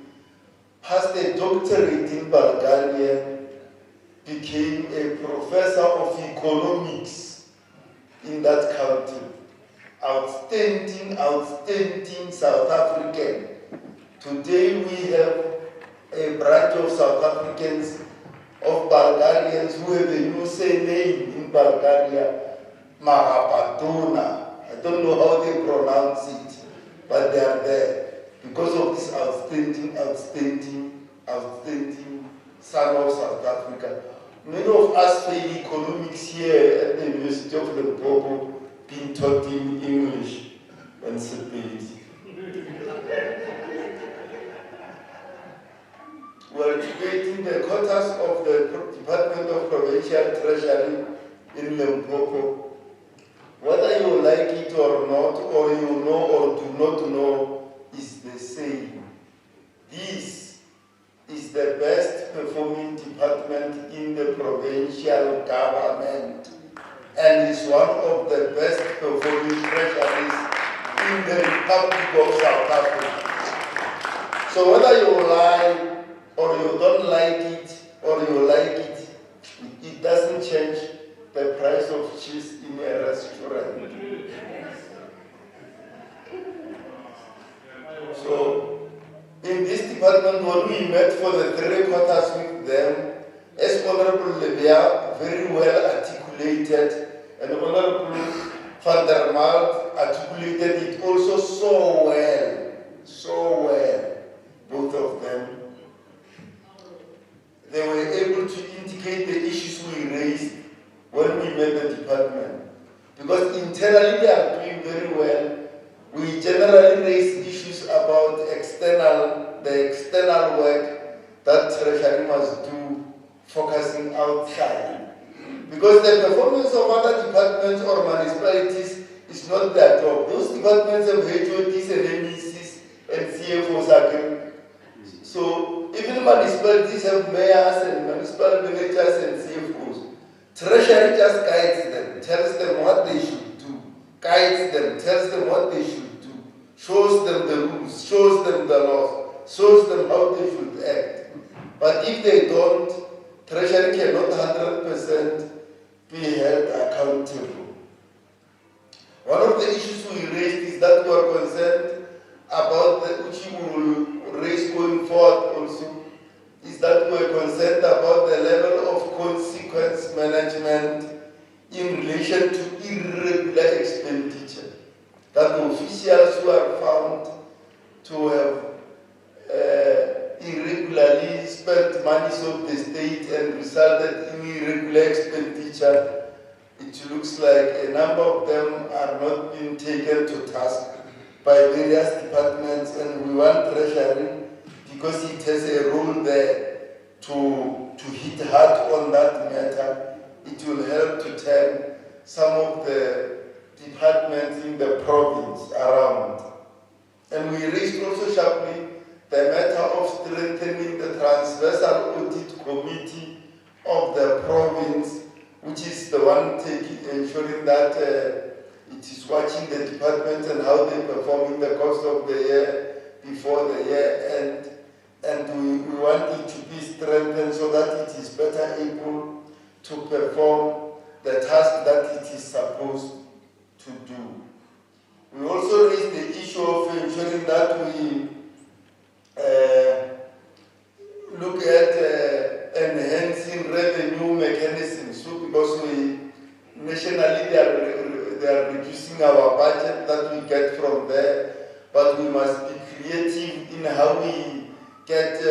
passed a doctorate in Bulgaria, became a professor of economics in that country. Outstanding South African. Today we have a branch of South Africans of Bulgarians who have a new surname in Bulgaria, Magapatona. I don't know how they pronounce it, but they are there because of this outstanding son of South Africa. Many of us study economics here at the University of Limpopo, being taught in English and stupidity. We're debating the quotas of the Department of Provincial Treasury in Limpopo. Whether you like it or not, or you know or do not know, is the same. This is the best performing department in the provincial government and is one of the best performing treasuries in the Republic of South Africa. So whether you like or you don't like it, or you like it, it doesn't change the price of cheese in a restaurant. So, in this department, when we met for the 3 quarters with them, as Honorable Lebia very well articulated, and Honorable Van der Maalt articulated it also so well, both of them. They were able to indicate the issues we raised when we met the department. Because internally they are doing very well. We generally raise issues about the external work that Treasury must do, focusing outside. Because the performance of other departments or municipalities is not their job. Those departments have HODs and MECs and CFOs agree. So even municipalities have mayors and municipal managers and CFOs. Treasury just guides them, tells them what they should do, guides them, tells them what they should do, shows them the rules, shows them the laws, shows them how they should act. But if they don't, Treasury cannot 100% be held accountable. One of the issues we raised is that we are concerned about which we will raise going forward also, is that we are concerned about the level of consequence management in relation to irregular expenditure. That officials who are found to have irregularly spent monies of the state and resulted in irregular expenditure, it looks like a number of them are not being taken to task by various departments, and we want Treasury, because it has a role there to hit hard on that matter. It will help to turn some of the departments in the province around. And we raised also sharply the matter of strengthening the transversal audit committee of the province, which is the one ensuring that it is watching the departments and how they perform in the course of the year before the year end. And we want it to be strengthened so that it is better able to perform the task that it is supposed to do. We also raised the issue of ensuring that we look at enhancing revenue mechanisms. So because nationally they are reducing our budget that we get from there, but we must be creative in how we get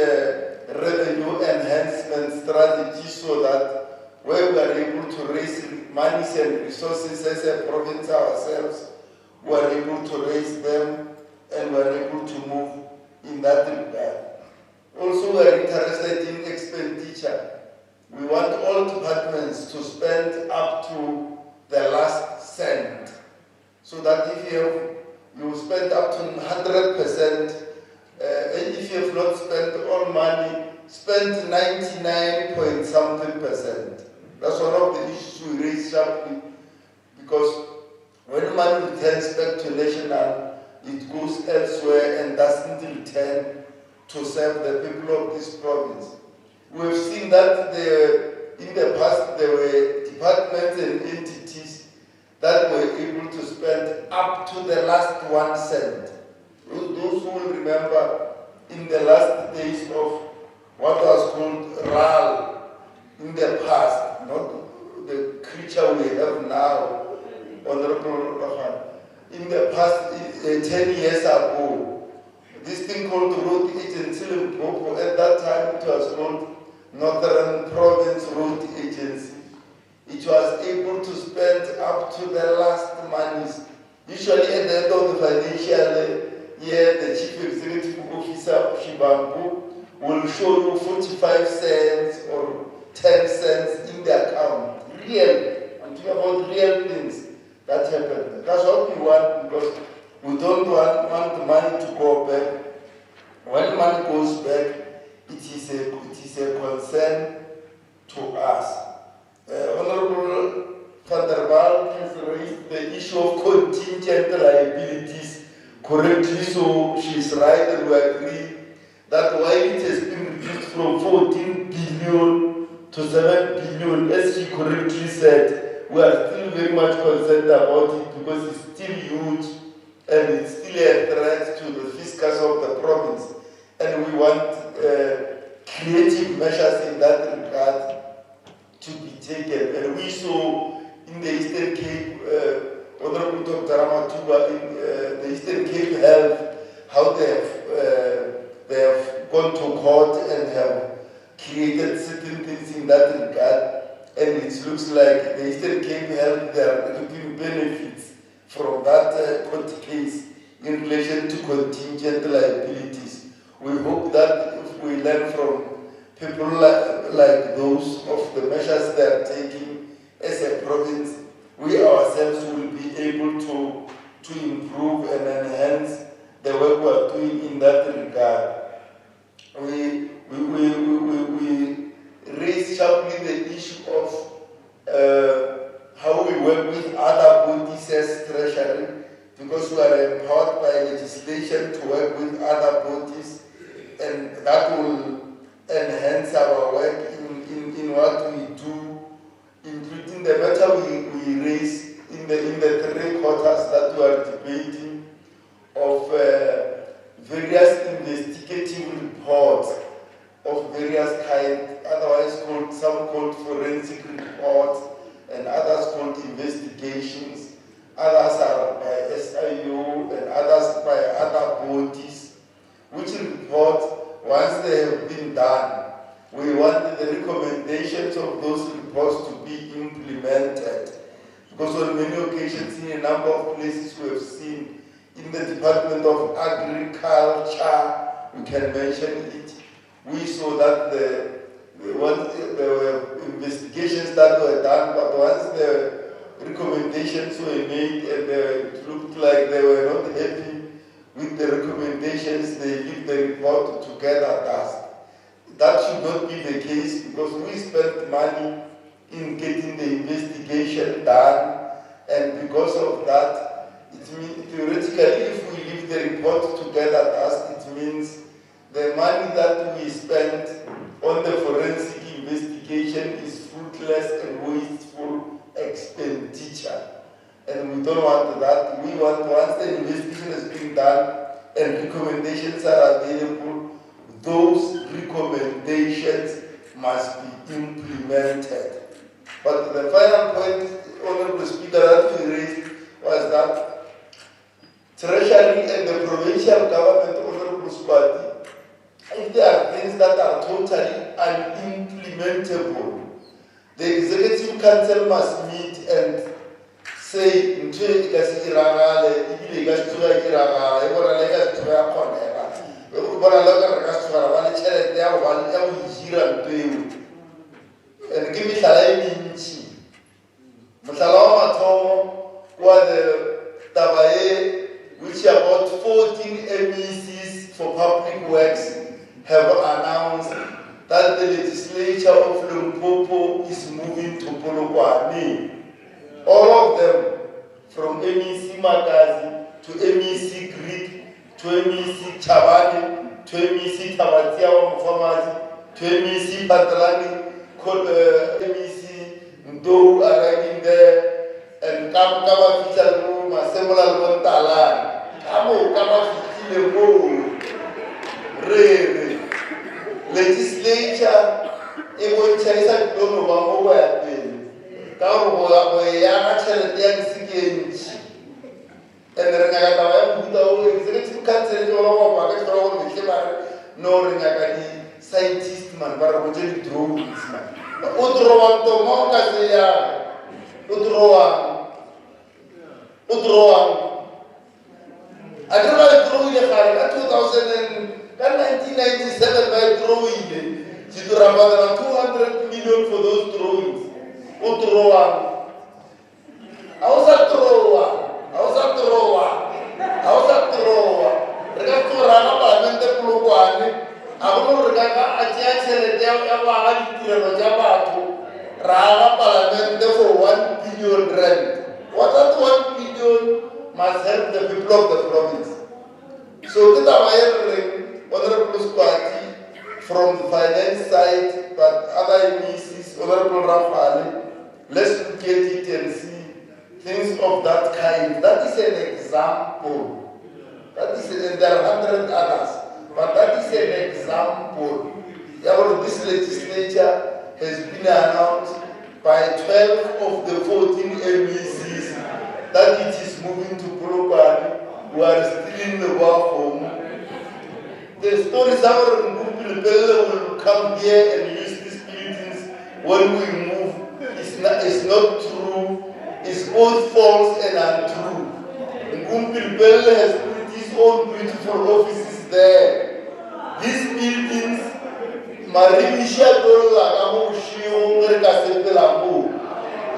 revenue enhancement strategies so that where we are able to raise monies and resources as a province ourselves, we are able to raise them and we are able to move in that regard. Also, we are interested in expenditure. We want all departments to spend up to the last cent, so that if you spend up to 100%, and if you have not spent all money, spend 99 point something percent. That's one of the issues we raise sharply, because when money returns back to national, it goes elsewhere and doesn't return to serve the people of this province. We have seen that in the past there were departments and entities that were able to spend up to the last 1 cent. Those who will remember in the last days of what was called RAL, we have now, Honorable Rahan. In the past 10 years ago, this thing called Road Agency Limpopo, at that time it was called Northern Province Road Agency. It was able to spend up to the last monies. Usually at the end of the financial year, the Chief Executive Officer of Shibambu will show you 45 cents or 10 cents in the account. Real. I'm talking about real things that happen. That's what we want, because we don't want the money to go back. When money goes back, it is a concern to us. Honorable Van der Waal has raised the issue of contingent liabilities correctly, so she's right, and we agree that while it has been reduced from 14 billion to 7 billion, as she correctly said, we are still very much concerned about it because it's still huge and it's still a threat to the fiscus of the province. And we want creative measures in that regard to be taken. And we saw in the Eastern Cape, Honorable Dr. Ramatuba, in the Eastern Cape Health, how they have gone to court and have created certain things in that regard. And it looks like the Eastern Cape Health, they are reaping benefits from that court case in relation to contingent liabilities. We hope that if we learn from people like those of the measures they are taking as a province, we ourselves will be able to improve and enhance the work we are doing in that regard. We raise sharply the issue of how we work with other bodies as Treasury, because we are empowered by legislation to work with other bodies, and that will enhance our work in what we do, including the matter we raise in the 3 quarters that we are debating of various investigative reports of various kinds, otherwise called, some called forensic reports and others called investigations. Others are by SIU and others by other bodies, which report, once they have been done, we want the recommendations of those reports to be implemented. Because on many occasions, in a number of places we have seen, in the Department of Agriculture, we can mention it, we saw that there were investigations that were done, but once the recommendations were made and it looked like they were not happy with the recommendations, they leave the report to gather dust. That should not be the case, because we spent money in getting the investigation done, and because of that, it means theoretically, if we leave the report to gather dust, it means the money that we spent on the forensic investigation is fruitless and wasteful expenditure. And we don't want that. We want, once the investigation has been done and recommendations are available, those recommendations must be implemented. But the final point, Honorable Speaker, that we raised was that Treasury and the provincial government, Honorable Speaker, if there are things that are totally unimplementable, the Executive Council must meet and say, and give me which about 14 MECs for public works have announced that the legislature of Limpopo is moving to Polokwane. All of them, from MEC Magazi to MEC Greek to MEC Chabani to MEC Tabatia Mufamazi to MEC Patalani, MEC Ndo arriving there, and Kama Fichal Room, Assemble Al Montalan, Kama Fichile Mo, Re, legislature, Evo Chaisa Dono Wamo, ka gore go ya ga tšhelete ya disekentši and re nyaka taba ya mohuta o executive council e tlola go opa ka tšhola gore metlhe ba re no re nyaka di-scientist man ba re botse di-drawings man o drowang toma o ka se yage o drowang a ke ba e drowile gare ka 1997 ba e drowile she do about 200 million for those drawings o drowang a o sa trowa re ka tsora ga palamente polokwane a golo re ka a tšea tšhelete ya go aga ditirelo tša batho ra aga palamente for 1 billion rand. What that 1 billion must help the people of the province. So ke taba e re reng Honorable Squati from the finance side, but other MECs, Honorable Rafale, let's look at it and see things of that kind. That is an example. And there are 100 others, but that is an example. This legislature has been announced by 12 of the 14 MECs that it is moving to Polokwane, who are still in the war home. The stories our people will come here and use these buildings when we move. It's not true. It's both false and untrue. Ngumpilpele has put his own beautiful offices there. These buildings, Marimisha Dola Gamushio Mercasepelambo.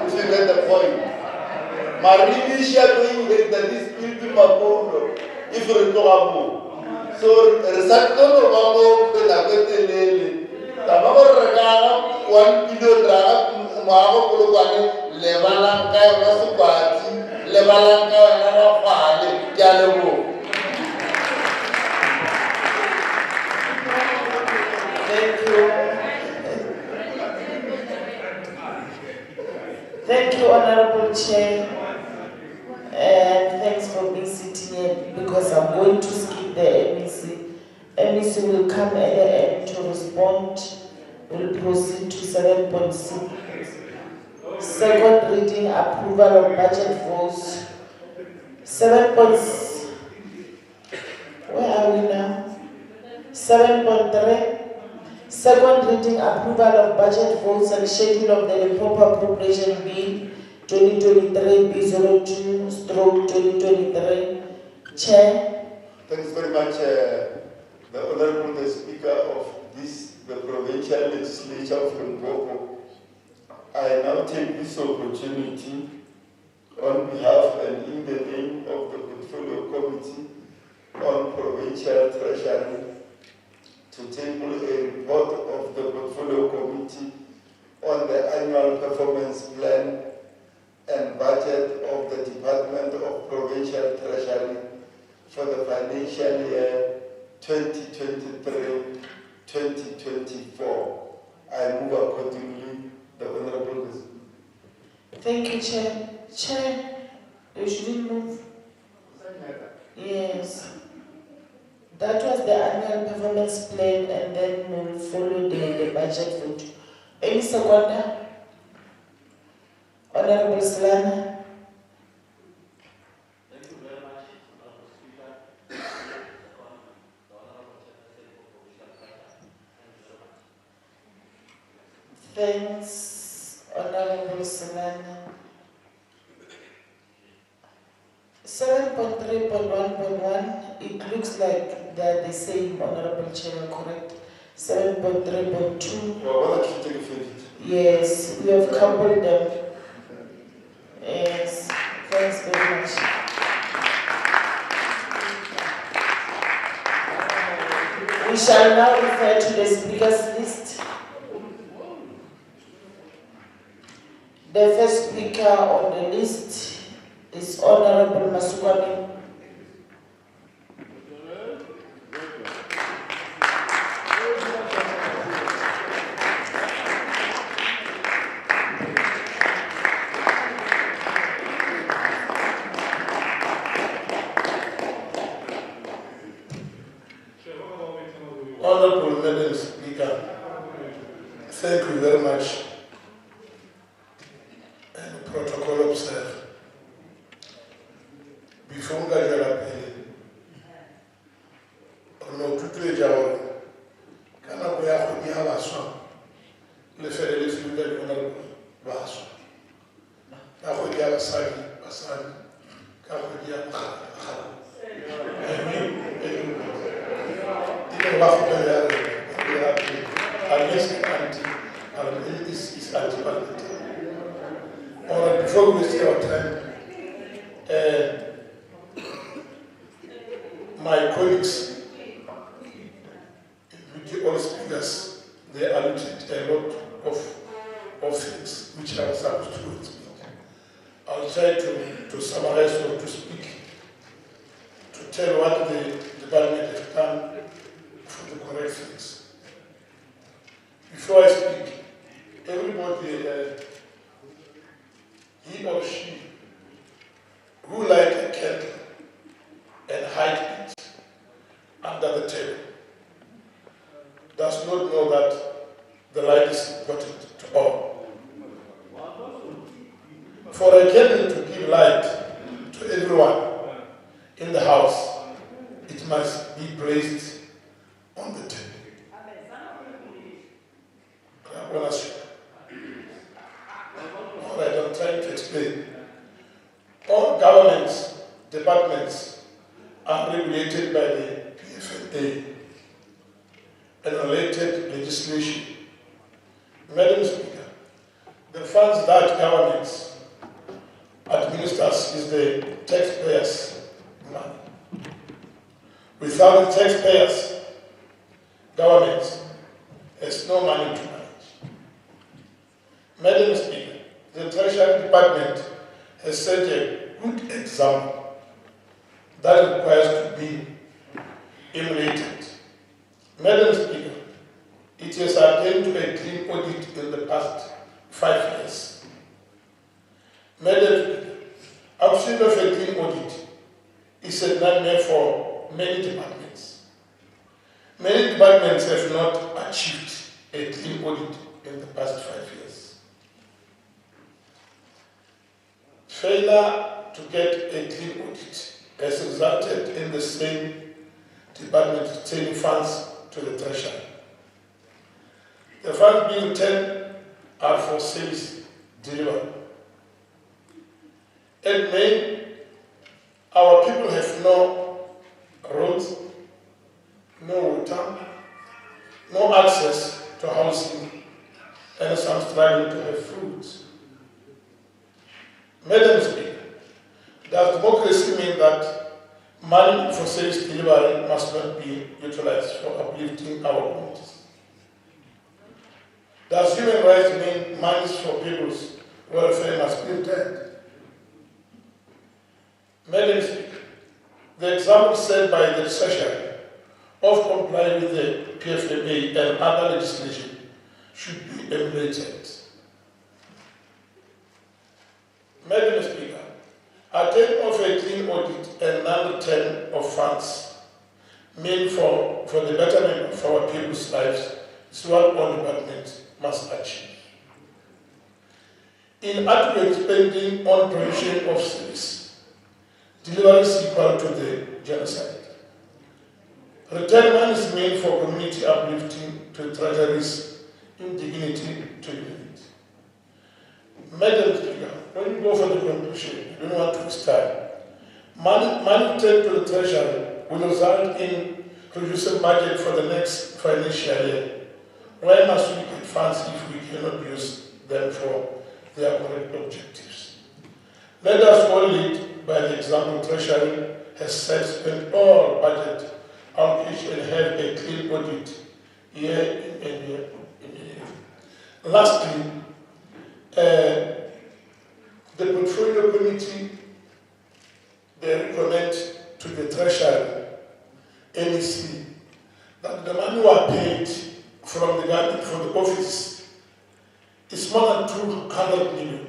If you get the point. Marimisha doing that this building Mapuno, if you recall. So, Resacto Mambo, Penabetelele, Tamama Regala, 1 billion Raga, Mama Polokane, Levalanka, Masupati, Levalanka, and Pale, Galemo. Thank you, Honorable Chair. And thanks for being sitting here because I'm going to skip the MEC. MEC will come at the end to respond. We'll proceed to 7.6. Second reading, approval of budget votes. 7. Where are we now? 7.3. Second reading, approval of budget votes and schedule of the Limpopo Appropriation Bill 2023 B02/2023. Chair. Thanks very much, the Honorable Speaker of the Provincial Legislature of Limpopo. I now take this opportunity on behalf and in the name of the Portfolio Committee on Provincial Treasury to table a report of the Portfolio Committee on the annual performance plan and budget of the Department of Provincial Treasury for the financial year 2023-2024. I move accordingly. The Honorable President. Thank you, Chair. Chair, you shouldn't move. Yes. That was the annual performance plan, and then we'll follow the budget vote. Any seconder? Honorable Slana. Thank you very much, Honorable Speaker. Thanks, Honorable Slana. 7.3.1.1, it looks like they're the same, Honorable Chair, correct? 7.3.2. Yes, we have coupled them. Yes, thanks very much. We shall now refer to the speaker's list. The first speaker on the list is Honorable Masukami. Honorable Madam Speaker, thank you very much. with the Honorable Basu. Kahodia Basani, Kahodia is anti-parliamentary. All right, before we waste our time, my colleagues, all speakers, they alluded a lot of things which I was supposed to speak. I'll try to summarize or to speak, to tell what the department has done for the correct things. Before I speak, everybody, he or she, who light a candle and hide it under the table, does not know that the light is important to all. For a candle to give light to everyone in the house, it must be placed on the table. All right, I'm trying to explain. All governments, departments are regulated by the PFMA and related legislation. Madam Speaker, the funds that governments administers is the taxpayers' money. Without the taxpayers, government has no money to manage. Madam Speaker, the Treasury Department has set a good example that requires to be emulated. Madam Speaker, it has attained to a clean audit in the past 5 years. Madam Speaker, absence of a clean audit is a nightmare for many departments. Many departments have not achieved a clean audit in the past 5 years. Failure to get a clean audit has resulted in the same department retaining funds to the Treasury. The funds being returned are for service delivery. At Maine, our people have no roads, no water, no access to housing, and some struggling to have food. Madam Speaker, does democracy mean that money for service delivery must not be utilized for uplifting our communities? Does human rights mean money for people's welfare must be returned? Madam Speaker, the example set by the Treasury of complying with the PFMA and other legislation should be emulated. Madam Speaker, attain of a clean audit and non-return of funds meant for the betterment of our people's lives is what all departments must achieve. Inadequate spending on provision of service, delivery is equal to the genocide. Return money is meant for community uplifting to treasuries, indignity to unity. Madam Speaker, when you go for the conclusion, you don't want to waste time. Money returned to the Treasury will result in reducing budget for the next financial year. Why must we get funds if we cannot use them for their correct objectives? Let us all lead by the example. Treasury has said spend all budget allocation and have a clean audit year in and year in year. Lastly, the Portfolio Committee, they recommend to the Treasury, NEC, that the money were paid from the government, from the office, is more than 200 million.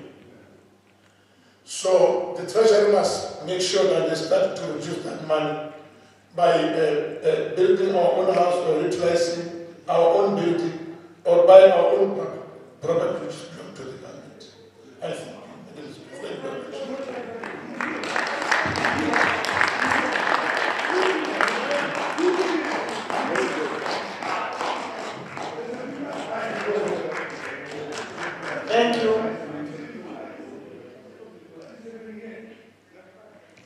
So the Treasury must make sure that they start to reduce that money by building our own house or utilizing our own building or buying our own property which belong to the government. I think it is very good. Thank you.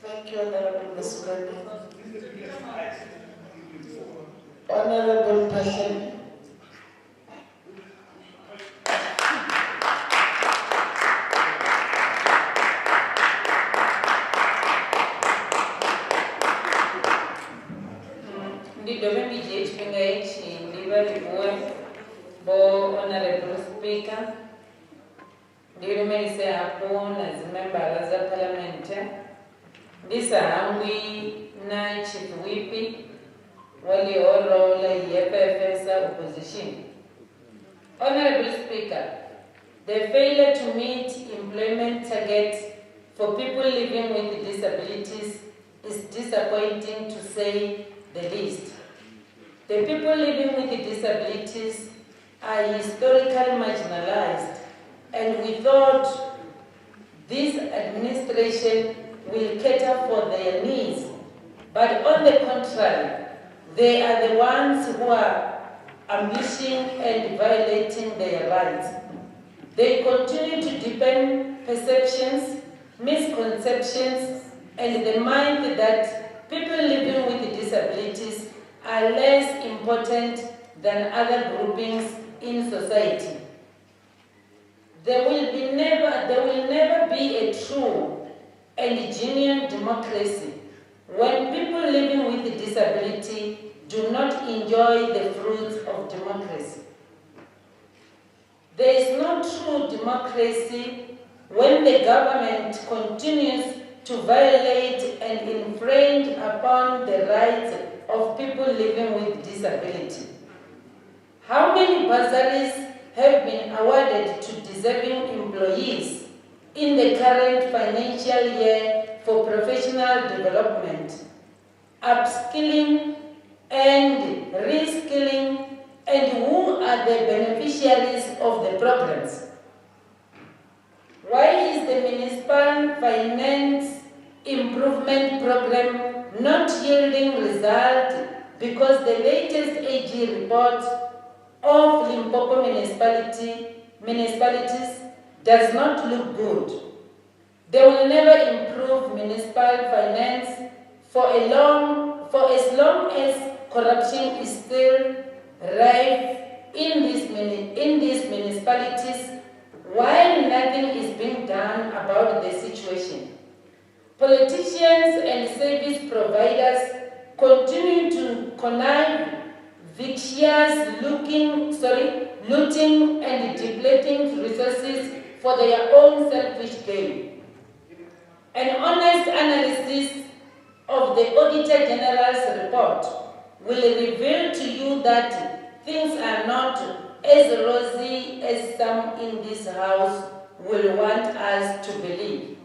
Thank you, Honorable Mr. Honorable Passion. Honorable Speaker, ndirimese hapo na zimembara za parliament ndisahambi na chief whip wali orola EFF opposition. Honorable Speaker, the failure to meet employment targets for people living with disabilities is disappointing to say the least. The people living with disabilities are historically marginalized, and we thought this administration will cater for their needs. But on the contrary, they are the ones who are ambushing and violating their rights. They continue to deepen perceptions, misconceptions, and the mind that people living with disabilities are less important than other groupings in society. There will never be a true and genuine democracy when people living with disability do not enjoy the fruits of democracy. There is no true democracy when the government continues to violate and infringe upon the rights of people living with disability. How many bursaries have been awarded to deserving employees in the current financial year for professional development, upskilling and reskilling, and who are the beneficiaries of the programs? Why is the Municipal Finance Improvement Program not yielding results? Because the latest AG report of Limpopo municipalities does not look good. They will never improve municipal finance for as long as corruption is still rife in these municipalities, while nothing is being done about the situation. Politicians and service providers continue to connive vicious looting and depleting resources for their own selfish gain. An honest analysis of the Auditor General's report will reveal to you that things are not as rosy as some in this House will want us to believe.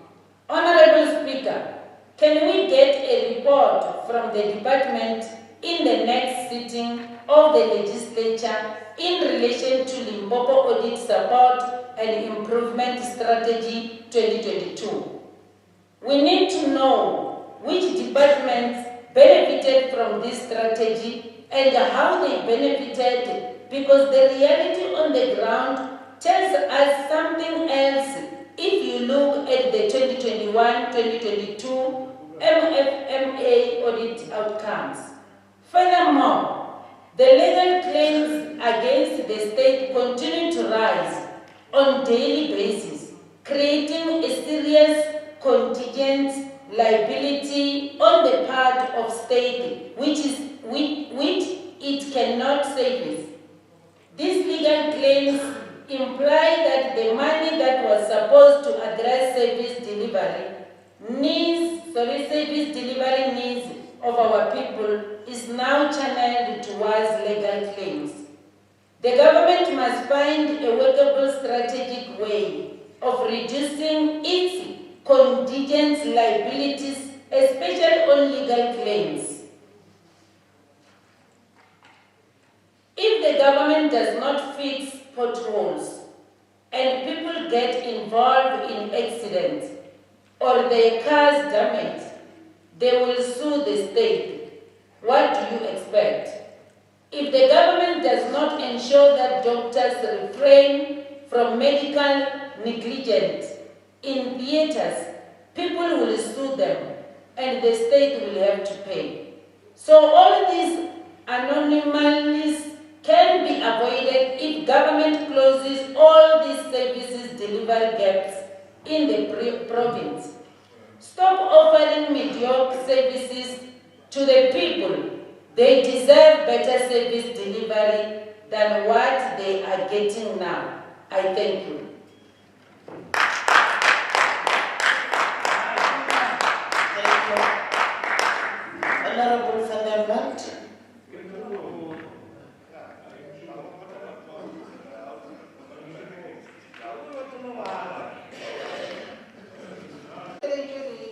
Honorable Speaker, can we get a report from the department in the next sitting of the legislature in relation to Limpopo Audit Support and Improvement Strategy 2022? We need to know which departments benefited from this strategy and how they benefited, because the reality on the ground tells us something else if you look at the 2021-2022 MFMA audit outcomes. Furthermore, the legal claims against the state continue to rise on a daily basis, creating a serious contingent liability on the part of state which it cannot service. These legal claims imply that the money that was supposed to address service delivery needs of our people is now channeled towards legal claims. The government must find a workable strategic way of reducing its contingent liabilities, especially on legal claims. If the government does not fix potholes and people get involved in accidents or their cars damaged, they will sue the state. What do you expect? If the government does not ensure that doctors refrain from medical negligence. In theaters, people will sue them and the state will have to pay. So all these anomalies can be avoided if government closes all these services delivery gaps in the province. Stop offering mediocre services to the people. They deserve better service delivery than what they are getting now. I thank you. Thank you. Honorable Van der Belt. Treasury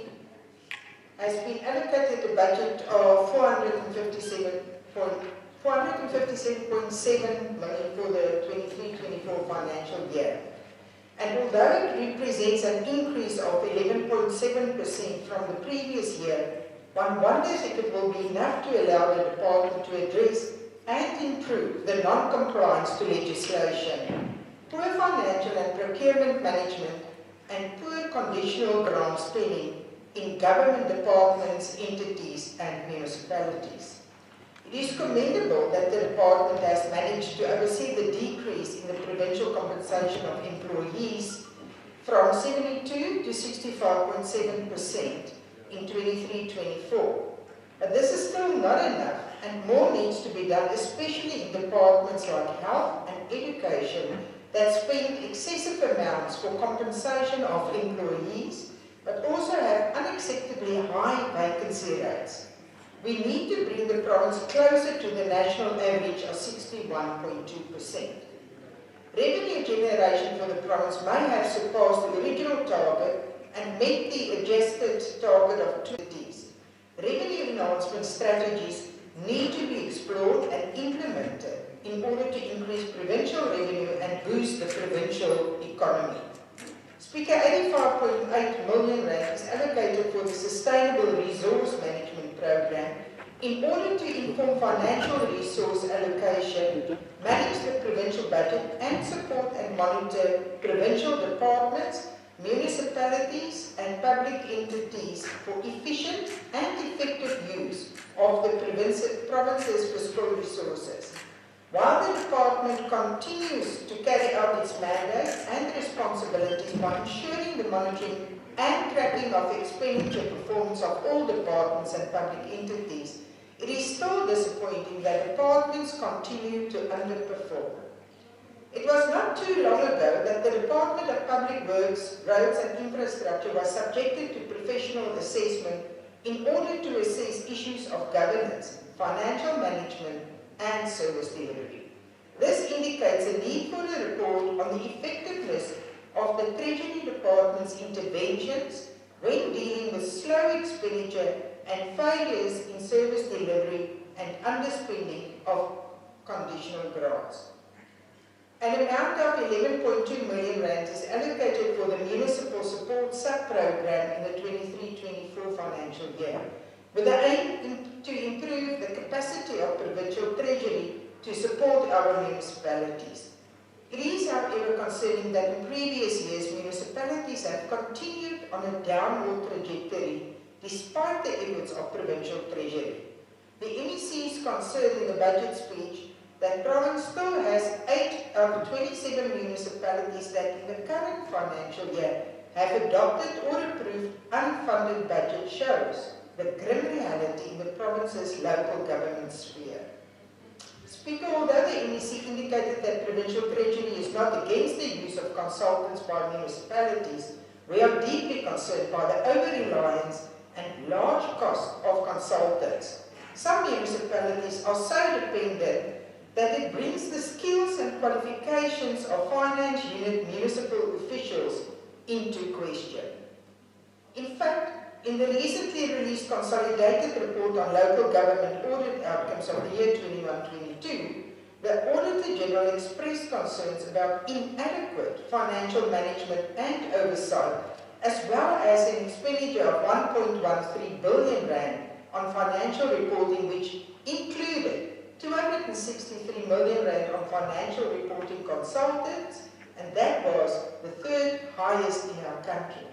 has been allocated a budget of 457.7 million for the 23-24 financial year. And although it represents an increase of 11.7% from the previous year, one wonders if it will be enough to allow the department to address and improve the non-compliance to legislation, poor financial and procurement management, and poor conditional grant spending in government departments, entities, and municipalities. It is commendable that the department has managed to oversee the decrease in the provincial compensation of employees from 72 to 65.7% in 23-24. But this is still not enough, and more needs to be done, especially in departments like health and education that spend excessive amounts for compensation of employees, but also have unacceptably high vacancy rates. We need to bring the province closer to the national average of 61.2%. Revenue generation for the province may have surpassed the original target and met the adjusted target of 20s. Revenue enhancement strategies need to be explored and implemented in order to increase provincial revenue and boost the provincial economy. Speaker, 85.8 million rand is allocated for the Sustainable Resource Management Program in order to inform financial resource allocation, manage the provincial budget, and support and monitor provincial departments, municipalities, and public entities for efficient and effective use of the province's fiscal resources. While the department continues to carry out its mandate and responsibilities by ensuring the monitoring and tracking of expenditure performance of all departments and public entities, it is still disappointing that departments continue to underperform. It was not too long ago that the Department of Public Works, Roads and Infrastructure was subjected to professional assessment in order to assess issues of governance, financial management, and service delivery. This indicates a need for a report on the effectiveness of the Treasury Department's interventions when dealing with slow expenditure and failures in service delivery and underspending of conditional grants. An amount of 11.2 million rand is allocated for the Municipal Support Sub-Program in the 23-24 financial year, with the aim to improve the capacity of Provincial Treasury to support our municipalities. It is, however, concerning that in previous years, municipalities have continued on a downward trajectory despite the efforts of Provincial Treasury. The MEC is concerned in the budget speech that province still has 8 of 27 municipalities that in the current financial year have adopted or approved unfunded budget shows the grim reality in the province's local government sphere. Speaker, although the MEC indicated that Provincial Treasury is not against the use of consultants by municipalities, we are deeply concerned by the over-reliance and large cost of consultants. Some municipalities are so dependent that it brings the skills and qualifications of finance unit municipal officials into question. In fact, in the recently released consolidated report on local government audit outcomes of the year 21-22, the Auditor General expressed concerns about inadequate financial management and oversight, as well as an expenditure of 1.13 billion rand on financial reporting, which included 263 million rand on financial reporting consultants and that was the third highest in our country.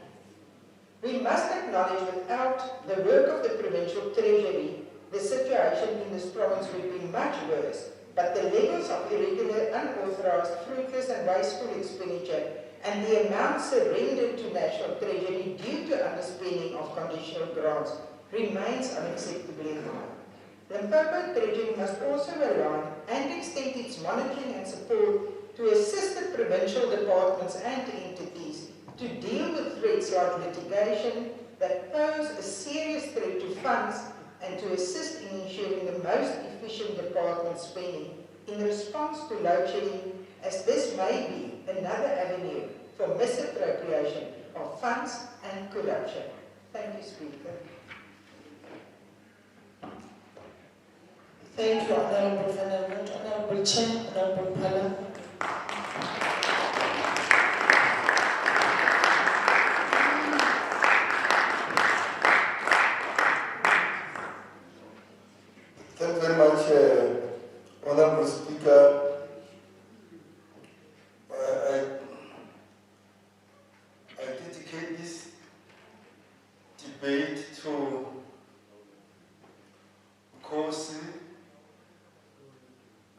We must acknowledge without the work of the Provincial Treasury, the situation in this province would be much worse, but the levels of irregular, unauthorized, fruitless and wasteful expenditure and the amount surrendered to National Treasury due to underspending of conditional grants remains unacceptably high. Limpopo Treasury must also align and extend its monitoring and support to assist the provincial departments and entities to deal with threats like litigation that pose a serious threat to funds and to assist in ensuring the most efficient department spending in response to load shedding, as this may be another avenue for misappropriation of funds and corruption. Thank you, Speaker. Thank you, Honorable Vanderbilt. Honorable Chair, Honorable Pala. Thank you very much, Honorable Speaker. I dedicate this debate to Kosi,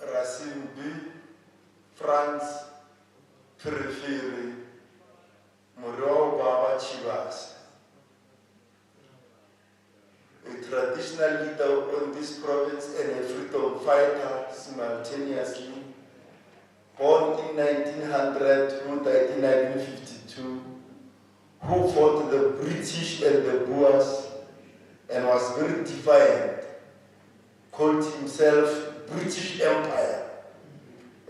Rasimbi, Franz, Periferi, Muro Baba Chivas, a traditional leader on this province and a freedom fighter simultaneously, born in 1900 who died in 1952, who fought the British and the Boers and was very defiant, called himself British Empire,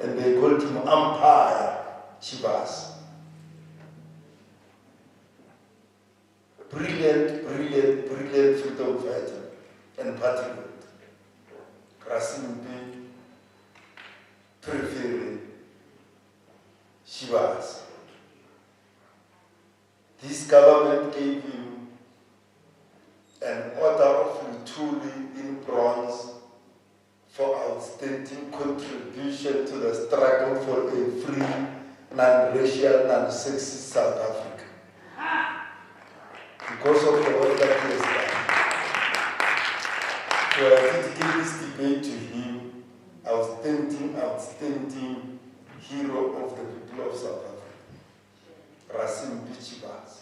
and they called him Empire Chivas. Brilliant, brilliant, brilliant freedom fighter and patriot. Krasimbi, Preferi, Chivas. This government gave him an order of Lutuli in bronze for outstanding contribution to the struggle for a free, non-racial, non-sexist South Africa. Because of the work that he has done. So I dedicate this debate to him, outstanding, outstanding hero of the people of South Africa, Rasim Bichibas.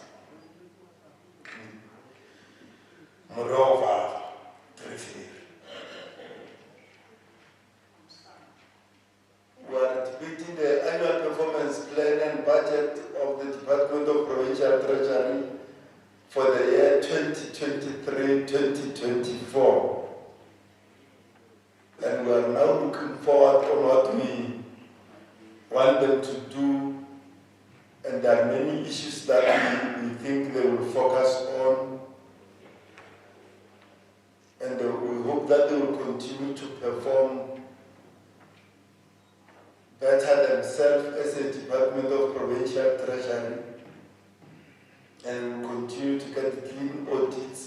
Moreover, we are debating the annual performance plan and budget of the Department of Provincial Treasury for the year 2023-2024. And we are now looking forward on what we want them to do, and there are many issues that we think they will focus on, and we hope that they will continue to perform better themselves as a Department of Provincial Treasury, and continue to get clean audits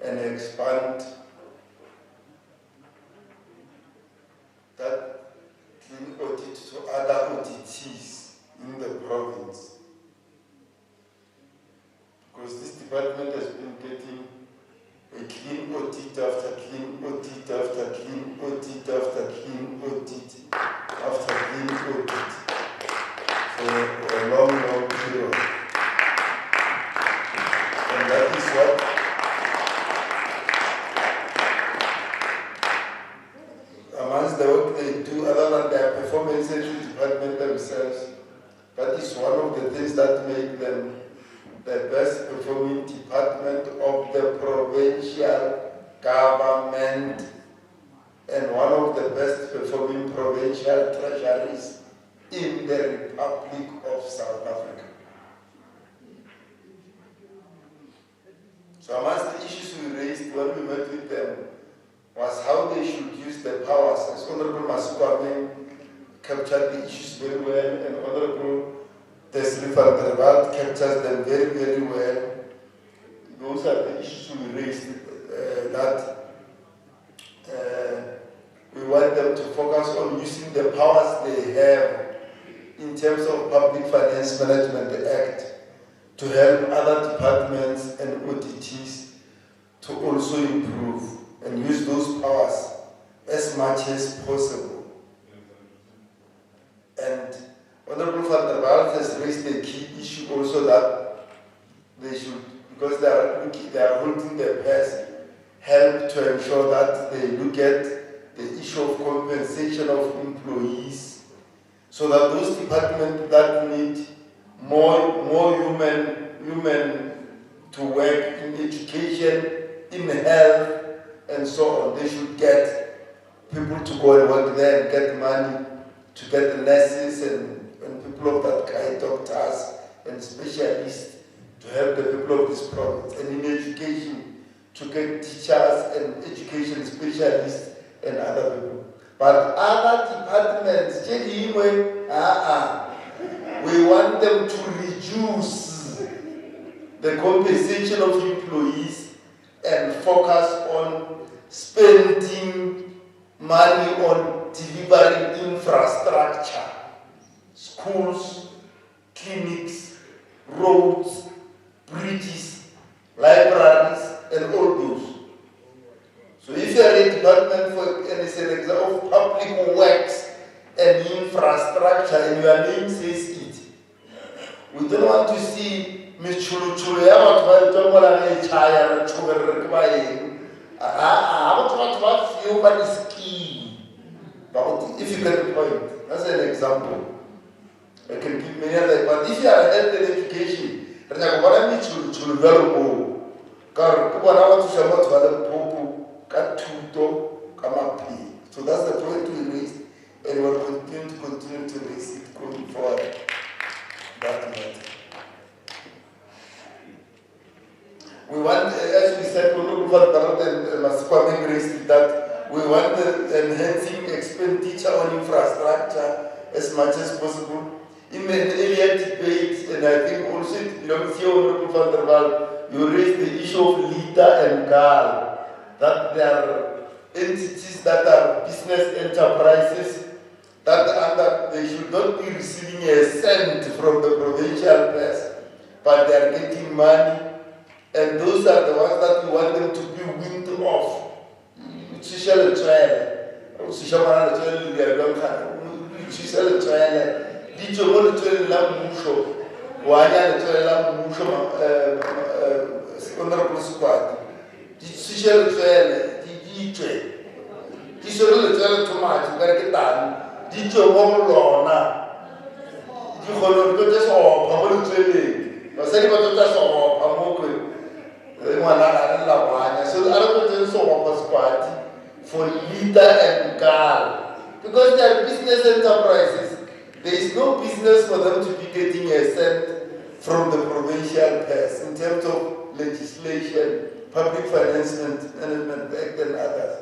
and expand that clean audit to other auditees in the province. Because this department has been getting a clean audit after clean audit after clean audit after clean audit after clean audit for a long, long period. And that is what amongst the work they do, other than their performance in the department themselves, that is one of the things that make them the best performing department of the provincial government and one of the best performing provincial treasuries in the Republic of South Africa. So amongst the issues we raised when we met with them was how they should use their powers. As Honorable Masukwame captured the issues very well, and Honorable Tesli van der Walt captures them very, very well. Those are the issues we raised that we want them to focus on using the powers they have in terms of Public Finance Management Act to help other departments and ODTs to also improve and use those powers as much as possible. And Honorable Van der Waal has raised a key issue also that they should, because they are holding their purse, help to ensure that they look at the issue of compensation of employees, so that those departments that need more human to work in education, in health, and so on, they should get people to go and work there and get money to get the nurses and people of that kind, doctors and specialists, to help the people of this province. And in education, to get teachers and education specialists and other people. But other departments, we want them to reduce the compensation of employees and focus on spending money on delivering infrastructure, schools, clinics, roads, bridges, libraries, and all those. So if you are a department for an example of public works and infrastructure and your name says it, we don't want to see Michuluchulu if you get the point. That's an example. I can give many others, but if you are health and education, so that's the point we raised, and we'll continue to raise it going forward. That matter. We want, as we said, that we want the enhancing expenditure on infrastructure as much as possible. In the earlier debate, and I think also it belongs here, Honorable Van der Waal, you raised the issue of LITA and GAL, that there are entities that are business enterprises that they should not be receiving a cent from the provincial purse, but they are getting money, and those are the ones that we want them to be weaned off. For leader and girl, because they are business enterprises, there is no business for them to be getting a cent from the provincial purse in terms of legislation, Public Finance Management Act and others.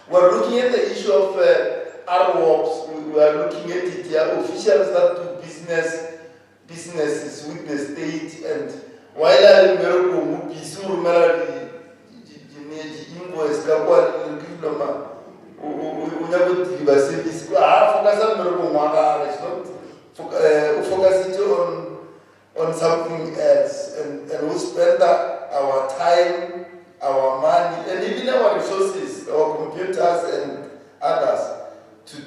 We're looking at the issue of RWOPs. We are looking at it here, officials that do businesses with the state, and while I remember invoice focus on something else, and we spend our time, our money, and even our resources, our computers and others, to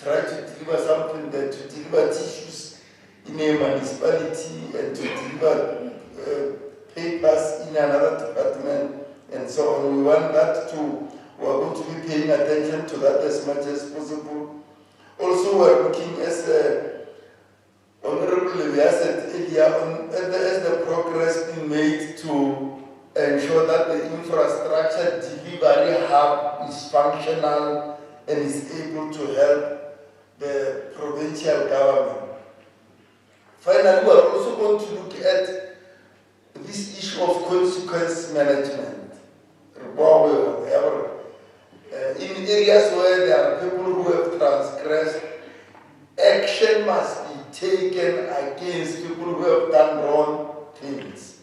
try to deliver something, that to deliver tissues in a municipality and to deliver papers in another department, and so on. We want that to, we are going to be paying attention to that as much as possible. Also, we are looking, as Honorable Levy said earlier, as the progress being made to ensure that the infrastructure delivery hub is functional and is able to help the provincial government. Finally, we are also going to look at this issue of consequence management. In areas where there are people who have transgressed, action must be taken against people who have done wrong things.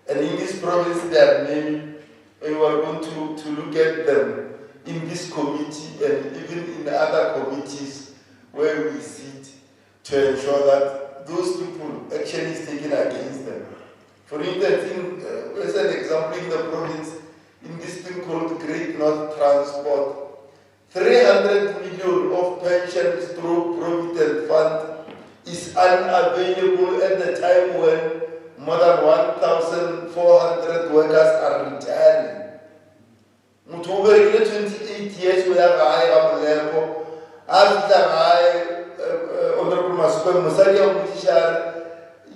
And in this province there are many, and we are going to look at them in this committee and even in other committees where we sit, to ensure that those people action is taken against them. For instance, as an example in the province, in this thing called Great North Transport, 300 million of pension through Provident Fund is unavailable at the time when more than 1,400 workers are retiring. Muthu o berekile 28 years o ya gae ga boleko a fitla gae honorable Masupe mosadi ya motšiša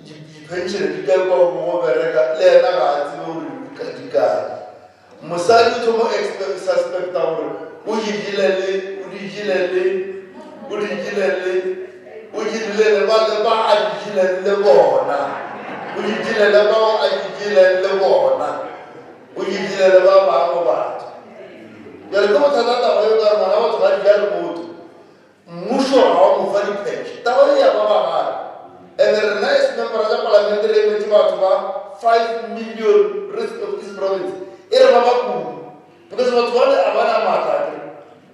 di-pension di ka kwa go bereka le ena ga a tsebe gore di kae. Mosadi o thomo suspecta gore o dirile le ba a di le bona, o dirile bao a di le bona, o dirile le ba bangwe batho. Jale ke bothata taba yo ka re ngwana batho ba dia le motho mmuso ga wa mo fa di-pension taba e ya ba bagare and rena as membera tsa palamente le emetse batho ba 5 million rest of this province e re ba ba kudu because batho bale a bana maatla ke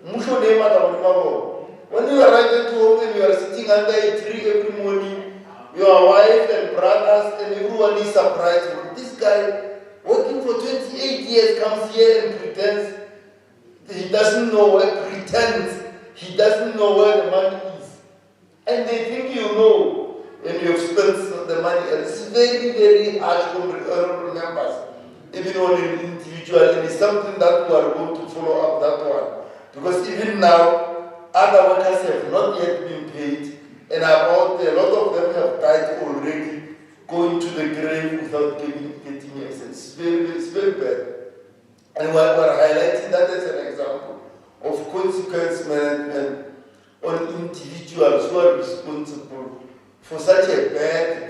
mmuso ne e matla godimo bona. When you arrive at home and you are sitting under a tree every morning, your wife and brothers and everyone is surprised. This guy working for 28 years comes here and pretends he doesn't know where he doesn't know where the money is. And they think you know and you have spent the money. And it's very, very harsh for honorable members, even on an individual, and it's something that we are going to follow up that one. Because even now, other workers have not yet been paid, and a lot of them have died already, going to the grave without getting access. It's very bad. And we're highlighting that as an example of consequence management on individuals who are responsible for such a bad,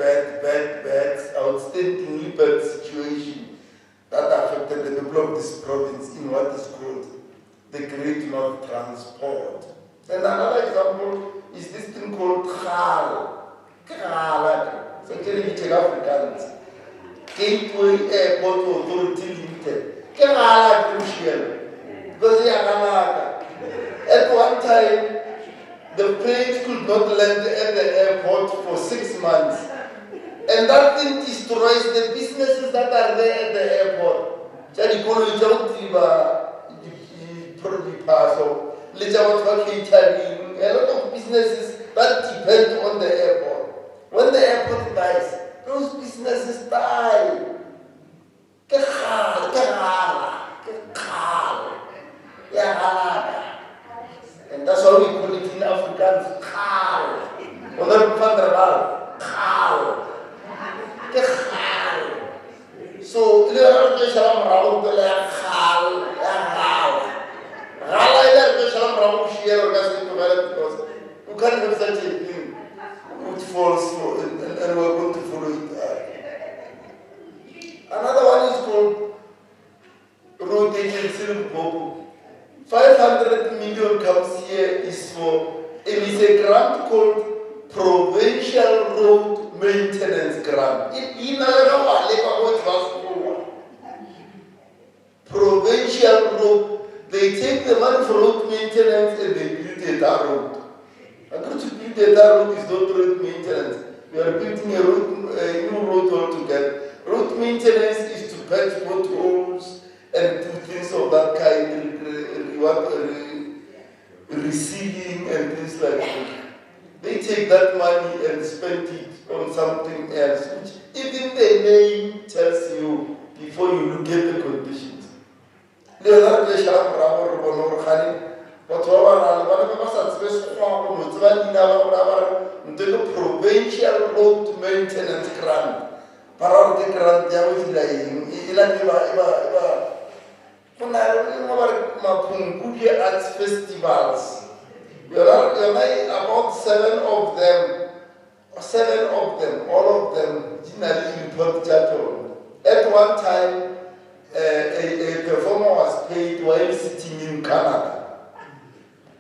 outstandingly bad situation that affected the people of this province in what is called the Great North Transport. And another example is this thing called KAL. It's actually Afrikaans. Gateway Airport Authority Limited. Crucial. Because at one time, the planes could not land at the airport for 6 months. And that thing destroys the businesses that are there at the airport. A lot of businesses that depend on the airport. When the airport dies, those businesses die. And that's why we call it in Afrikaans khal. So, because you can't have such a thing which falls for, and we're going to follow it up. Another one is called road agency Limpopo. 500 million comes here is for, it is a grant called Provincial Road Maintenance Grant. Provincial Road. They take the money for road maintenance and they build a tar road. I'm going to build a tar road is not road maintenance. We are building a new road altogether. Road maintenance is to patch potholes and do things of that kind, receiving and things like that. They take that money and spend it on something else, which even the name tells you before you look at the conditions. Leonardo de Shalam Bonor Khani, but the Provincial Road Maintenance Grant. Parade grant arts festivals. There are about 7 of them, all of them, at one time, a performer was paid while sitting in Canada.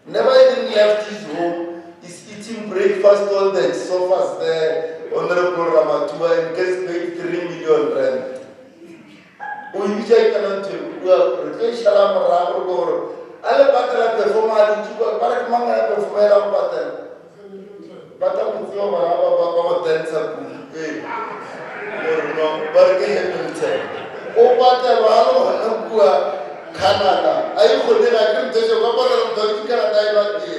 Never even left his home. He's eating breakfast on the sofas there, Honorable Ramatua, and gets paid 3 million rand. Bata mutio ba dance ku. No, barke Hamilton. O bata lo hana ku Canada. Ai khone ga ke ntse go ba re ntse Canada I ba ke.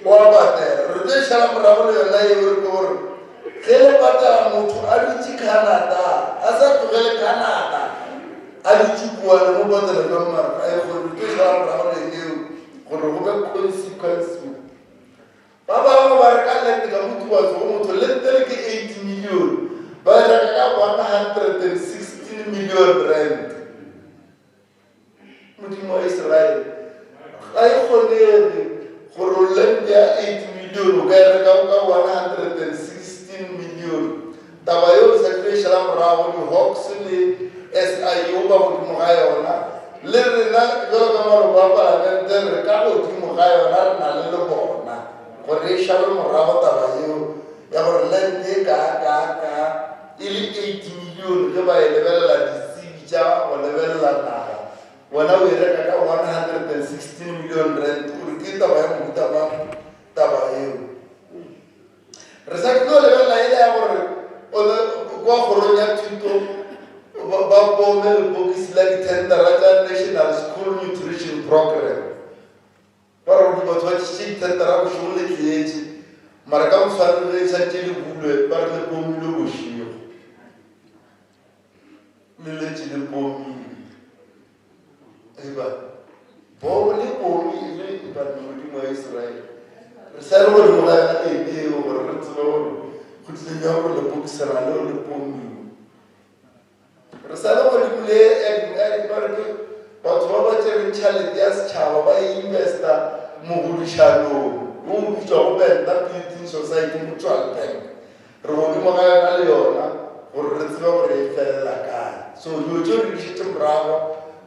Wa bata re tse shala moramo le yona e re go re. Gele bata motho a ditse Canada. Asa tlogele Canada. A ditse bua le mo bata le ba mara. Ai khone tse shala moramo le eo gore go be consequence. Baba ba re ka lente ka motho wa go motho lente le ke 8 million. Ba re ka 116 million rand. Modimo wa Israel. Ai khone gore lente ya 8 million o ka re ka 116 million. Taba yo se tlo shela morago di Hawks le SIO ba go mo ga yona. Le rena go ka maro ba parlamente re ka go di mo ga yona re na le bona. Gore shalo morago taba yo ya gore lente ka ili 8 million ke ba e lebelela di tsa o lebelela naga wona o reka ka 116 million rand o re taba ya mo taba yo re sa tlo lebelela ile ya gore o go go ya thuto ba bomel bokisi la ditendera tsa National School Nutrition Program para go ba tswa tshi tendera go shole tletse mara ka moswane le sa tshele bulwe ba re bomile go shiyo le tshele bomile eba bo le bomi le ba Modimo wa Israel re sa re go mo ga e go re tsebe go tlenya go le bokisana le bomi re sa le go le ba re batho ba ba tsere challenge ya setšhaba ba investa mo godishanong o bitšwa go benda building society mutual bank re godimo ga yona le yona gore re tsebe gore e felela kae so dilo tse re dišitse morago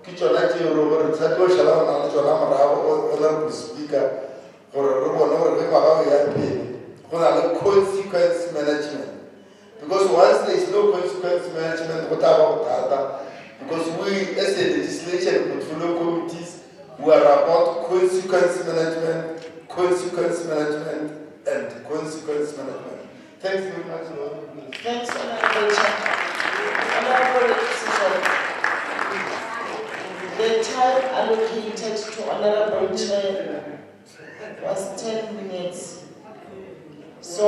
ke tsona tseo re gore sa tlo šala gona le tsona morago honorable speaker gore re bone gore ge ngwaga ya pele go na le consequence management because once there is no consequence management go tla ba bothata because we as a legislature and portfolio committees we are about consequence management and consequence management. Thanks very much. Thanks, Honorable Chair. Honorable Chair. The time allocated to Honorable Chair was 10 minutes. So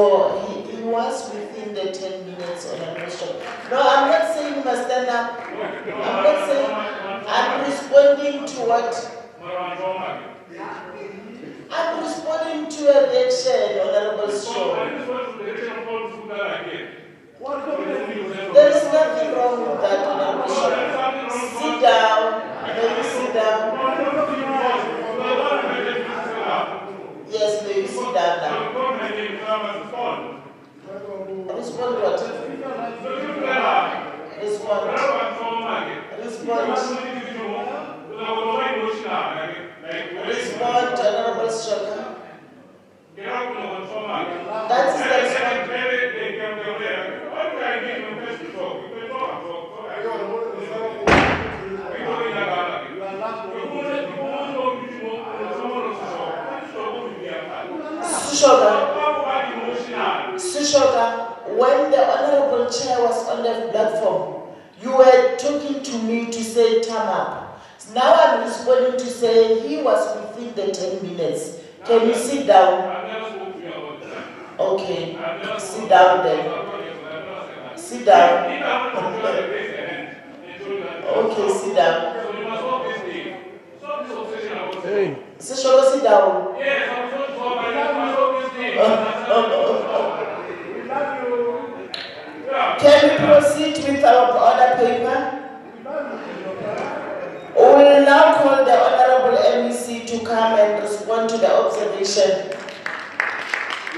he was within the 10 minutes, Honorable Chair. No, I'm not saying you must stand up. I'm not saying, I'm responding to what? I'm responding to a reaction, Honorable Chair. There is nothing wrong with that, Honorable Chair. Sit down. May you sit down? Yes, may you sit down now. Respond what? Respond, Honorable Shoka. That is the response. Sushoka, when the Honorable Chair was on the platform, you were talking to me to say time up. Now I'm responding to say he was within the 10 minutes. Can you sit down? Okay, sit down then. Sit down. Okay, sit down. Sushoka, sit down. Can we proceed with our order paper? We will now call the Honorable MEC to come and respond to the observation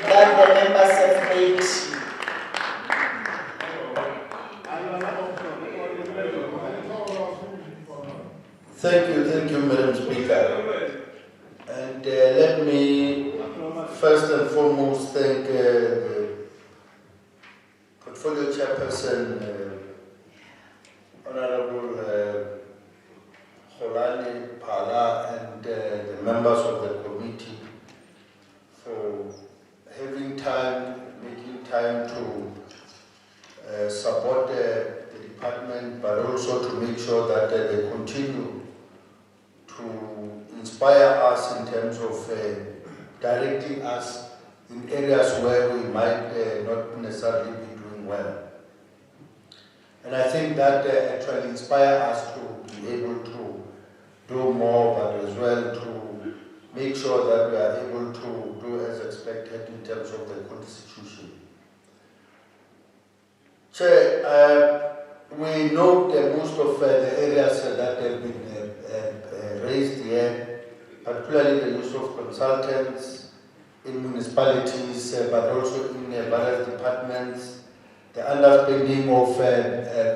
that the members have made. Thank you, Madam Speaker. And let me first and foremost thank the Portfolio Chairperson, Honorable Kholane Phala, and the members of the committee for having time also to make sure that they continue to inspire us in terms of directing us in areas where we might not necessarily be doing well. And I think that actually inspires us to be able to do more, but as well to make sure that we are able to do as expected in terms of the constitution. Chair, we note most of the areas that have been raised here, particularly the use of consultants in municipalities, but also in various departments, the underspending of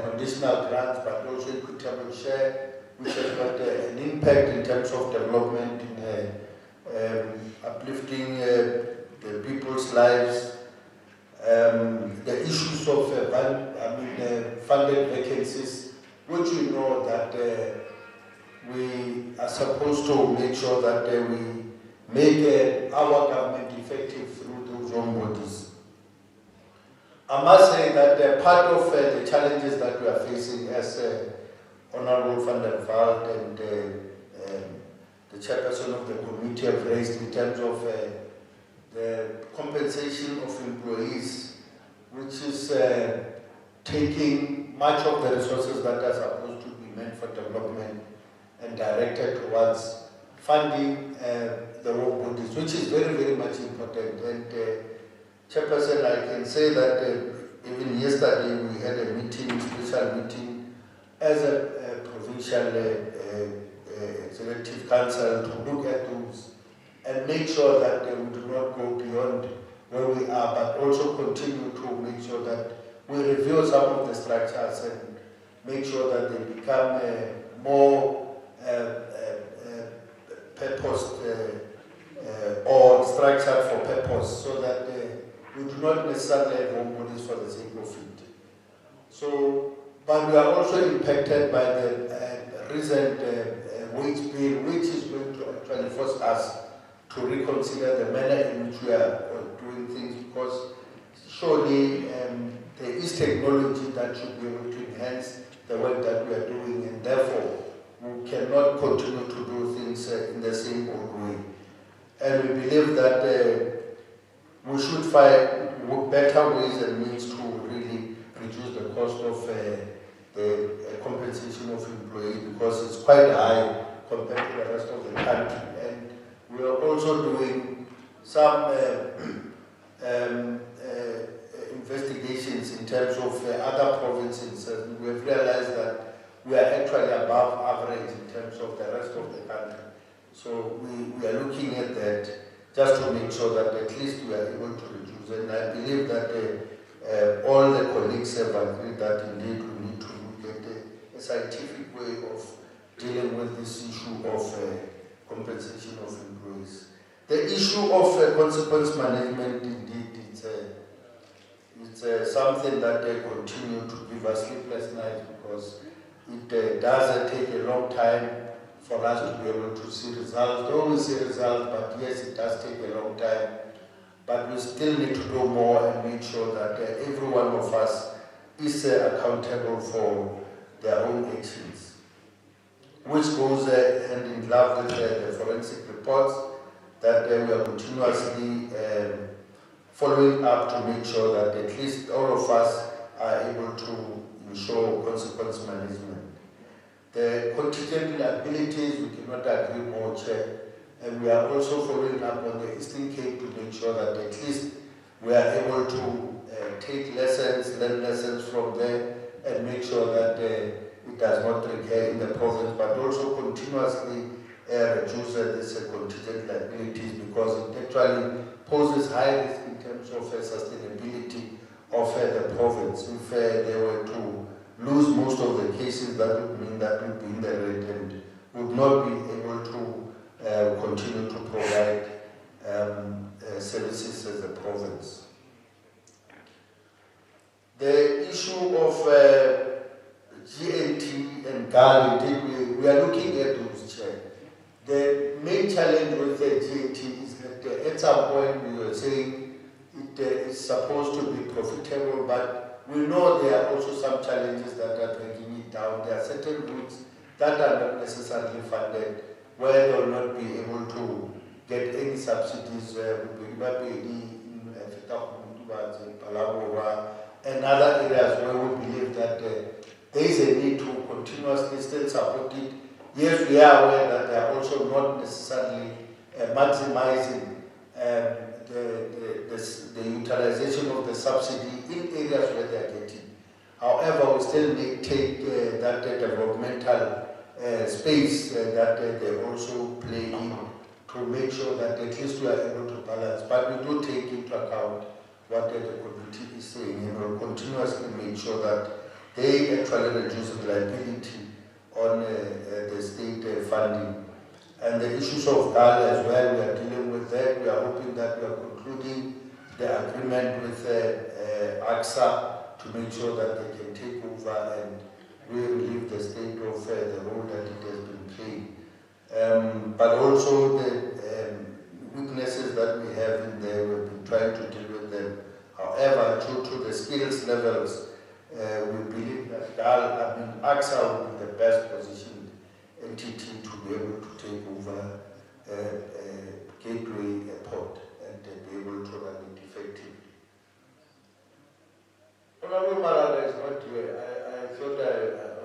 conditional grants, but also equitable share, which has got an impact in terms of development in uplifting the people's lives. The issues of funded vacancies, which we know that we are supposed to make sure that we make our government effective through those own bodies. I must say that part of the challenges that we are facing as Honorable Van der Walt and the chairperson of the committee have raised in terms of the compensation of employees, which is taking much of the resources that are supposed to be meant for development and directed towards funding the work bodies, which is very, very much important. And Chairperson, I can say that even yesterday we had a meeting, special meeting, as a provincial executive council to look at those and make sure that we do not go beyond where we are, but also continue to make sure that we review some of the structures and make sure that they become more purposed or structured for purpose, so that we do not necessarily have home bodies for the sake of it. So, but we are also impacted by the recent wage bill, which is going to actually force us to reconsider the manner in which we are doing things, because surely there is technology that should be able to enhance the work that we are doing, and therefore we cannot continue to do things in the same old way. And we believe that we should find better ways and means to really reduce the cost of the compensation of employees, because it's quite high compared to the rest of the country. And we are also doing some investigations in terms of other provinces, and we have realized that we are actually above average in terms of the rest of the country. So we are looking at that just to make sure that at least we are able to reduce. And I believe that all the colleagues have agreed that indeed we need to look at a scientific way of dealing with this issue of compensation of employees. The issue of consequence management, indeed, it's something that they continue to give us sleepless nights, because it does take a long time for us to be able to see results. Though we see results, but yes, it does take a long time. But we still need to do more and make sure that every one of us is accountable for their own actions, which goes hand in glove with the forensic reports that we are continuously following up to make sure that at least all of us are able to ensure consequence management. The contingent liabilities, we cannot agree more, Chair, and we are also following up on the Eastern Cape to make sure that at least we are able to take lessons, learn lessons from there, and make sure that it does not recur in the province, but also continuously reduce this contingent liabilities, because it actually poses high risk in terms of sustainability of the province. If they were to lose most of the cases, that would mean that would be in the red and would not be able to continue to provide services as a province. The issue of GNT and GAL, indeed, we are looking at those, Chair. The main challenge with the GNT is that at some point we were saying it is supposed to be profitable, but we know there are also some challenges that are dragging it down. There are certain routes that are not necessarily funded, where they will not be able to get any subsidies, and other areas where we believe that there is a need to continuously still support it. Yes, we are aware that they are also not necessarily maximizing the utilization of the subsidy in areas where they are getting. However, we still need to take that developmental space that they also play in to make sure that at least we are able to balance. But we do take into account what the community is saying, and we'll continuously make sure that they actually reduce the liability on the state funding. And the issues of GAL as well, we are dealing with that. We are hoping that we are concluding the agreement with AXA to make sure that they can take over and we relieve the state of the role that it has been playing. But also the weaknesses that we have in there, we've been trying to deal with them. However, due to the skills levels, we believe that AXA will be the best positioned entity to be able to take over Gateway Airport and be able to run it effectively. Honorable Marala is not here. I thought I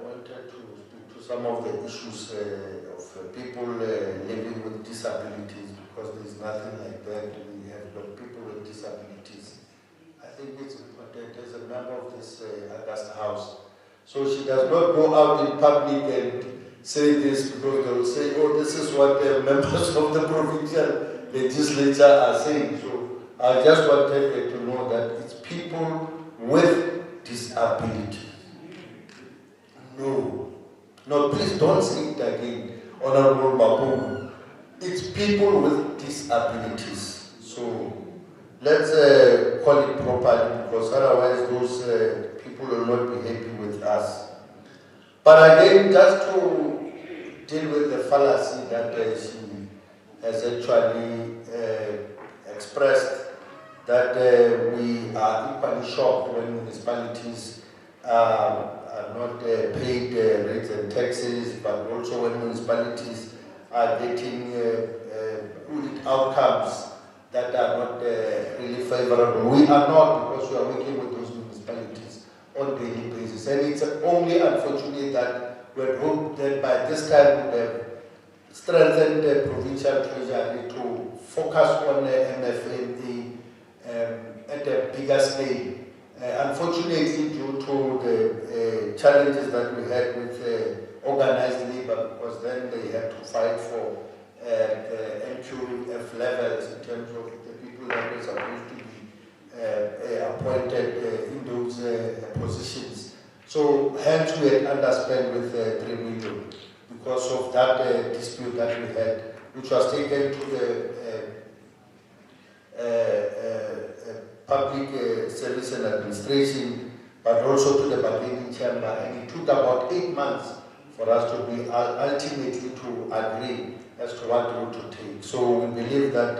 wanted to speak to some of the issues of people living with disabilities, because there's nothing like that. We have got people with disabilities. I think it's important as a member of this August House. So she does not go out in public and say this, because they will say, oh, this is what the members of the provincial legislature are saying. So I just wanted to know that it's people with disability. No, please don't say it again, Honorable Mapu. It's people with disabilities. So let's call it properly, because otherwise those people will not be happy with us. But again, just to deal with the fallacy that she has actually expressed, that we are equally shocked when municipalities are not paid rates and taxes, but also when municipalities are getting audit outcomes that are not really favorable. We are not, because we are working with those municipalities on a daily basis. And it's only unfortunate that we had hoped that by this time we would have strengthened the Provincial Treasury to focus on MFMA at a bigger scale. Unfortunately, due to the challenges that we had with organized labor, because then they had to fight for NQF levels in terms of the people that were supposed to be appointed in those positions. So hence we had underspent with 3 million because of that dispute that we had, which was taken to the Public Service and Administration, but also to the bargaining chamber, and it took about 8 months for us to be ultimately to agree as to what route to take. So we believe that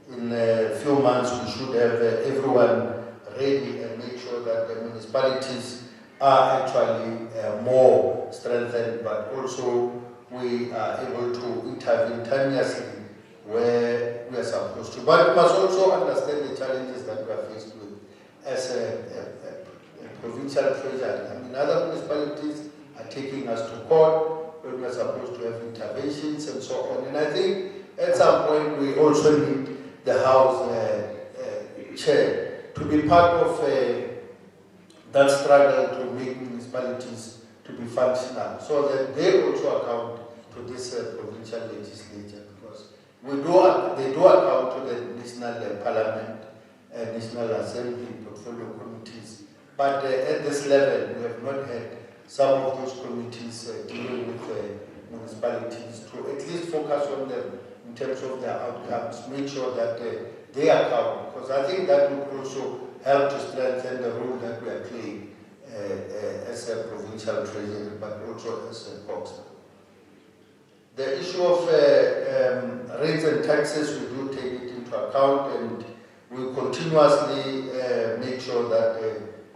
in a few months we should have everyone ready and make sure that the municipalities are actually more strengthened, but also we are able to intervene timeously where we are supposed to. But we must also understand the challenges that we are faced with as a provincial treasury. I mean, other municipalities are taking us to court when we are supposed to have interventions and so on. And I think at some point we also need the House Chair to be part of that struggle to make municipalities to be functional, so that they also account to this provincial legislature, because they do account to the National Parliament and National Assembly portfolio committees. But at this level, we have not had some of those committees dealing with municipalities to at least focus on them in terms of their outcomes, make sure that they account, because I think that would also help to strengthen the role that we are playing as a provincial treasury, but also as a COX. The issue of rates and taxes, we do take it into account, and we continuously make sure that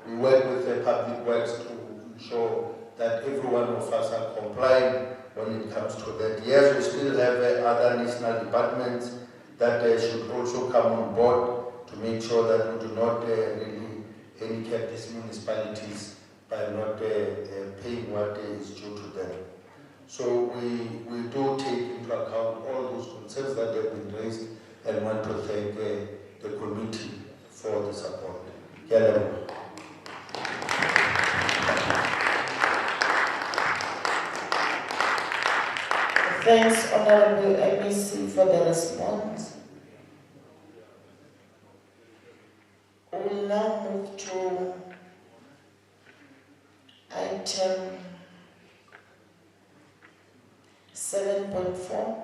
we work with public works to ensure that every one of us are complying when it comes to that. Yes, we still have other national departments that should also come on board to make sure that we do not really handicap these municipalities by not paying what is due to them. So we do take into account all those concerns that have been raised and want to thank the committee for the support. Hello. Thanks, Honorable MEC, for the response. We will now move to item 7.4,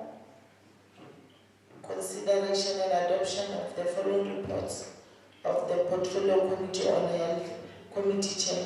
consideration and adoption of the following reports of the Portfolio Committee on Health Committee Chair.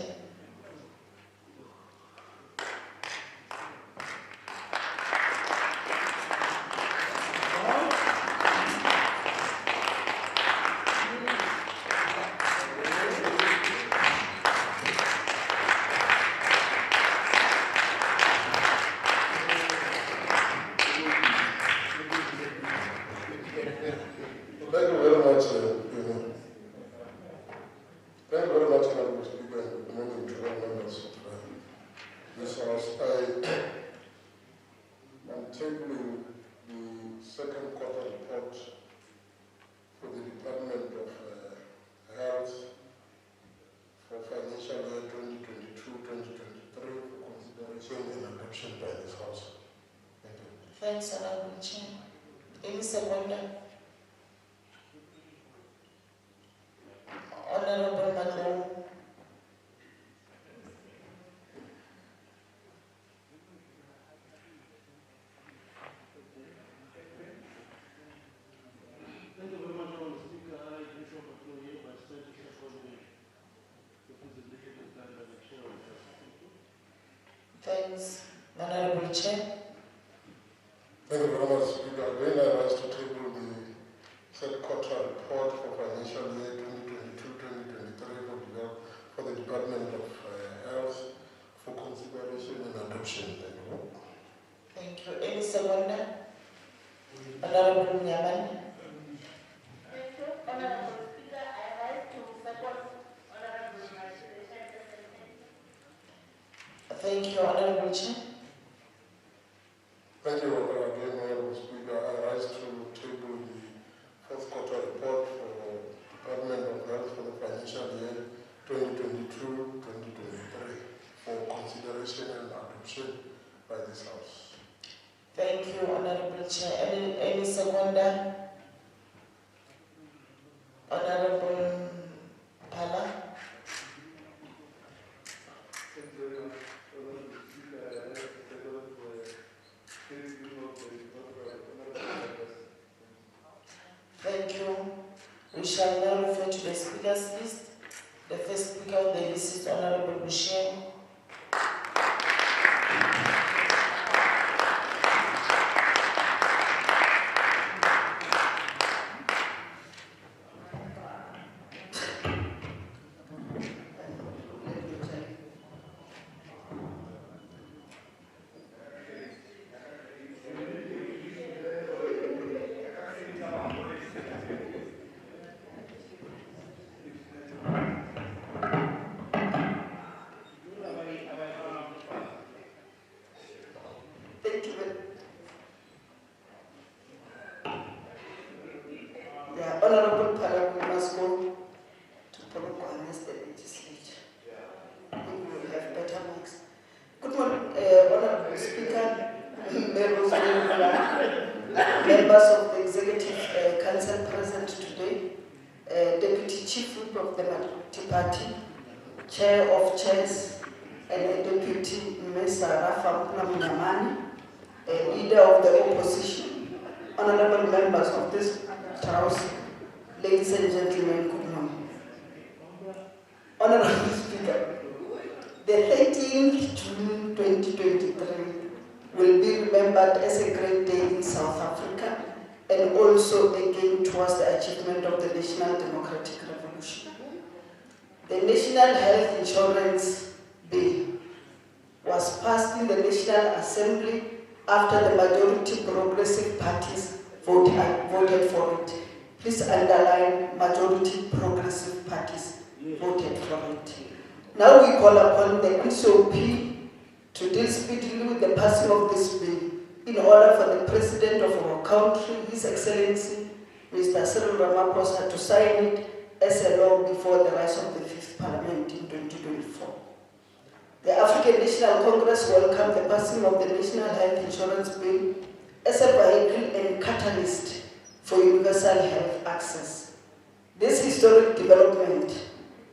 Thanks, Honorable Chair. Any seconder? Honorable Madam. Thank you very much, Honorable Speaker. I wish to conclude by stating the following. The feasibility is done by the Chair of the House. Thanks, Honorable Chair. Thank you very much, Speaker. Again, I rise to table the third quarter report for financial year 2022-2023 for the Department of Health for consideration and adoption. Thank you. Thank you. Any seconder? Honorable Nyamani. Thank you, Honorable Speaker. I rise to support Honorable Marshall. Thank you, Honorable Chair. Thank you again, Honorable Speaker. I rise to table the fourth quarter report for Department of Health for the financial year 2022-2023 for consideration and adoption by this House. Thank you, Honorable Chair. Any seconder? Honorable Pala. Thank you very much, Honorable Speaker. I rise to support Thank you. We shall now refer to the speakers list. The first speaker on the list is Honorable Boucher. Honorable Pala, we must go to Polokwane as the legislature. We will have better marks. Good morning, Honorable Speaker, members of the Executive Council present today, Deputy Chief Whip of the Minority Party, Chair of Chairs, and Deputy Mesa Rafa Mnamani, Leader of the Opposition, honorable members of this House, ladies and gentlemen, good morning. Honorable Speaker, the 13th June 2023 will be remembered as a great day in South Africa and also again towards the achievement of the National Democratic Revolution. The National Health Insurance Bill was passed in the National Assembly after the majority progressive parties voted for it. Please underline majority progressive parties voted for it. Now we call upon the NCOP to deal speedily with the passing of this bill in order for the President of our country, His Excellency, Mr. Cyril Ramaphosa, to sign it as a law before the rise of the 5th Parliament in 2024. The African National Congress welcomed the passing of the National Health Insurance Bill as a vehicle and catalyst for universal health access. This historic development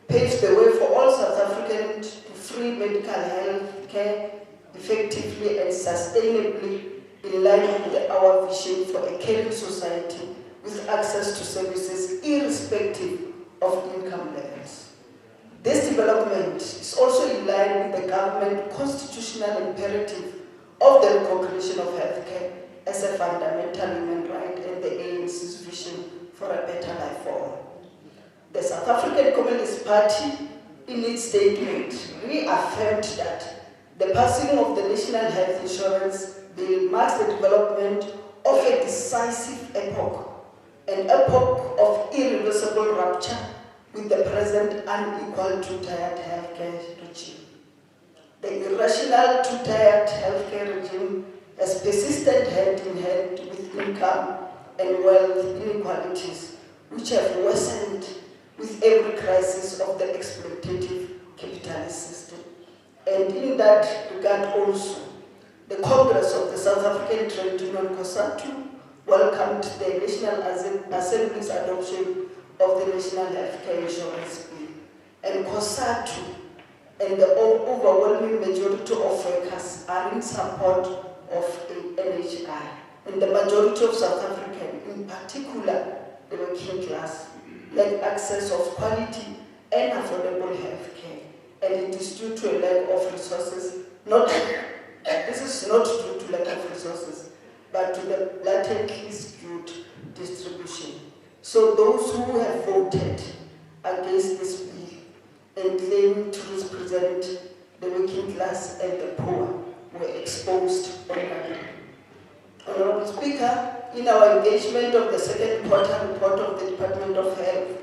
paves the way for all South Africans to free medical health care effectively and sustainably in line with our vision for a caring society with access to services irrespective of income levels. This development is also in line with the government constitutional imperative of the recognition of healthcare as a fundamental human right and the ANC's vision for a better life for all. The South African Communist Party, in its statement, reaffirmed that the passing of the National Health Insurance Bill marks the development of a decisive epoch, an epoch of irreversible rupture with the present unequal two-tiered healthcare regime. The irrational two-tiered healthcare regime has persisted hand-in-hand with income and wealth inequalities, which have worsened with every crisis of the exploitative capitalist system. And in that regard also, the Congress of the South African Trade Union, COSATU, welcomed the National Assembly's adoption of the National Healthcare Insurance Bill. And COSATU and the overwhelming majority of workers are in support of the NHI. And the majority of South Africans, in particular the working class, lack access of quality and affordable health care. And it is due to a lack of resources. This is not due to lack of resources, but to the blatantly skewed distribution. So those who have voted against this bill and claim to represent the working class and the poor were exposed online. Honorable Speaker, in our engagement of the second quarter report of the Department of Health,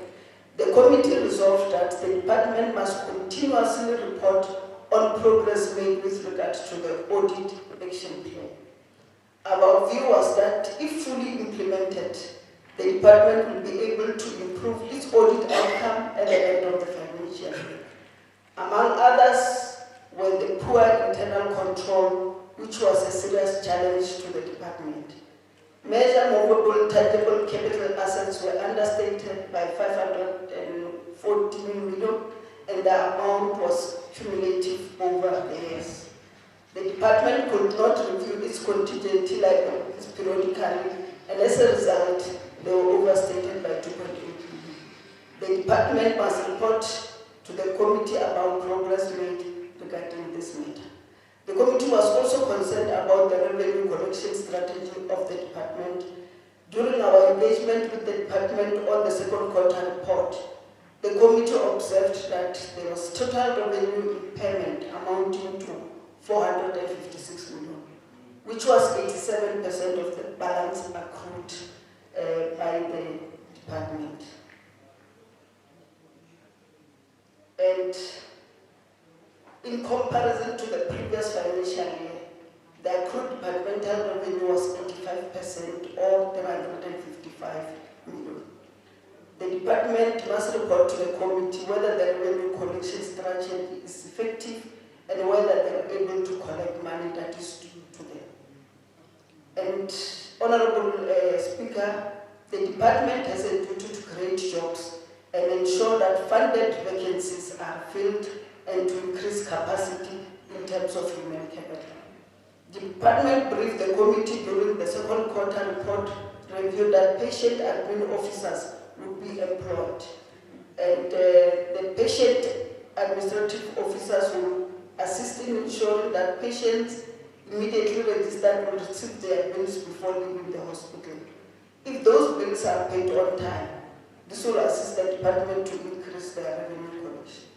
the committee resolved that the department must continuously report on progress made with regard to the audit action plan. Our view was that if fully implemented, the department will be able to improve its audit outcome at the end of the financial year. Among others were the poor internal control, which was a serious challenge to the department. Major movable tangible capital assets were understated by 514 million, and the amount was cumulative over the years. The department could not review its contingency liabilities periodically, and as a result, they were overstated by 2.8 billion. The department must report to the committee about progress made regarding this matter. The committee was also concerned about the revenue collection strategy of the department. During our engagement with the department on the second quarter report, the committee observed that there was total revenue impairment amounting to 456 million, which was 87% of the balance accrued by the department. And in comparison to the previous financial year, the accrued departmental revenue was 85% or 355 million. The department must report to the committee whether the revenue collection strategy is effective and whether they are able to collect money that is due to them. And Honorable Speaker, the department has a duty to create jobs and ensure that funded vacancies are filled and to increase capacity in terms of human capital. The department briefed the committee during the second quarter report review that patient admin officers would be employed, and the patient administrative officers will assist in ensuring that patients immediately registered will receive their bills before leaving the hospital. If those bills are paid on time, this will assist the department to increase their revenue collection.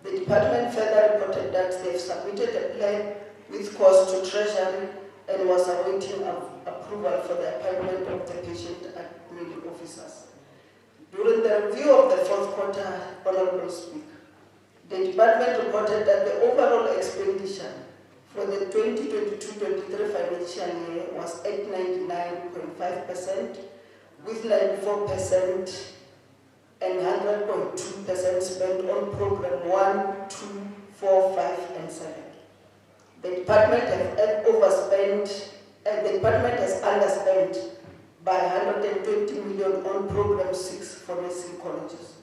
The department further reported that they have submitted a plan with cost to Treasury and was awaiting approval for the appointment of the patient admin officers. During the review of the fourth quarter, Honorable Speaker, the department reported that the overall expenditure for the 2022-23 financial year was 899.5%, with 94% and 100.2% spent on program 1, 2, 4, 5, and 7. The department has overspent, and the department has underspent by 120 million on program 6 for nursing colleges.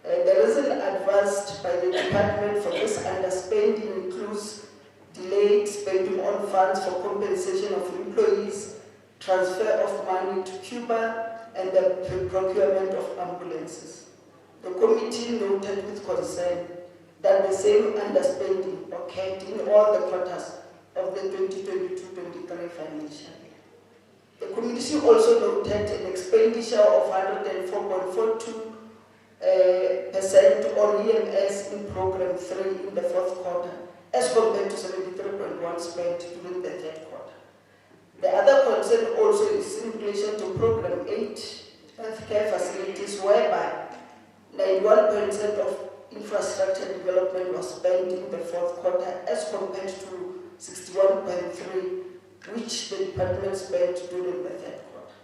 The reason advanced by the department for this underspending includes delayed spending on funds for compensation of employees, transfer of money to Cuba, and the procurement of ambulances. The committee noted with concern that the same underspending occurred in all the quarters of the 2022-23 financial year. The committee also noted an expenditure of 104.42% on EMS in program 3 in the fourth quarter, as compared to 73.1% spent during the third quarter. The other concern also is in relation to program 8, healthcare facilities, whereby 91% of infrastructure development was spent in the fourth quarter, as compared to 61.3%, which the department spent during the third quarter.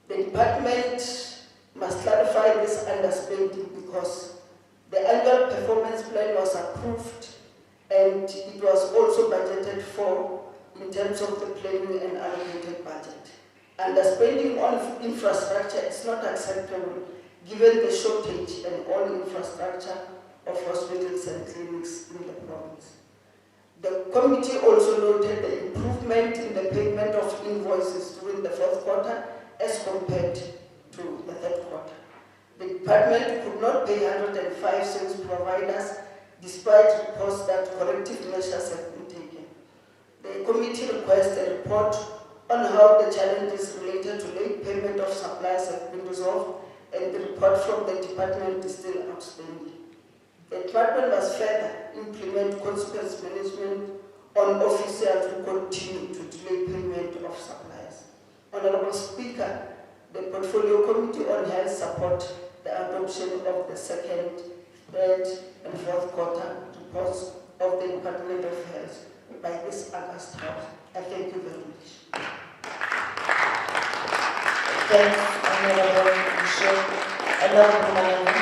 The department must clarify this underspending because the annual performance plan was approved and it was also budgeted for in terms of the planning and allocated budget. Underspending on infrastructure is not acceptable given the shortage and all infrastructure of hospitals and clinics in the province. The committee also noted the improvement in the payment of invoices during the fourth quarter as compared to the third quarter. The department could not pay 105 service providers despite reports that corrective measures have been taken. The committee requests a report on how the challenges related to late payment of supplies have been resolved, and the report from the department is still outstanding. The department must further implement consequence management on officials who continue to delay payment of supplies. Honorable Speaker, the Portfolio Committee on Health support the adoption of the second, third, and fourth quarter reports of the Department of Health by this August House. I thank you very much. Thanks, Honorable Bishop. Honorable Malema.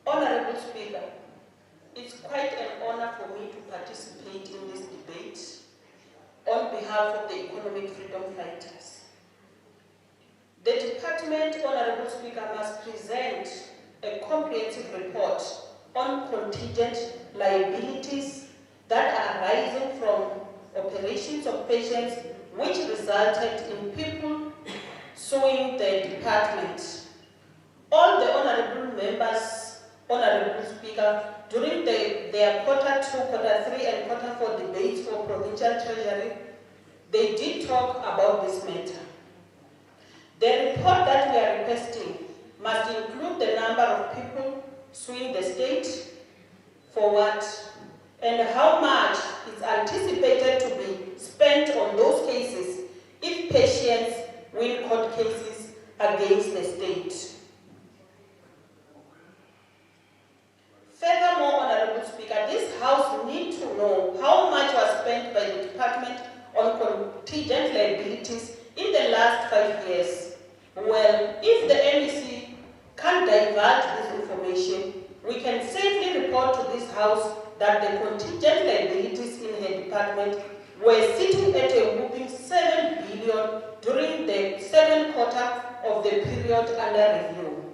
Honorable Speaker, it's quite an honor for me to participate in this debate on behalf of the economic freedom fighters. The department, Honorable Speaker, must present a comprehensive report on contingent liabilities that are arising from operations of patients which resulted in people suing the department. All the honorable members, Honorable Speaker, during their quarter 2, quarter 3, and quarter 4 debates for Provincial Treasury, they did talk about this matter. The report that we are requesting must include the number of people suing the state, for what, and how much is anticipated to be spent on those cases if patients win court cases against the state. this House that the contingent liabilities in her department were sitting at a whopping 7 billion during the second quarter of the period under review.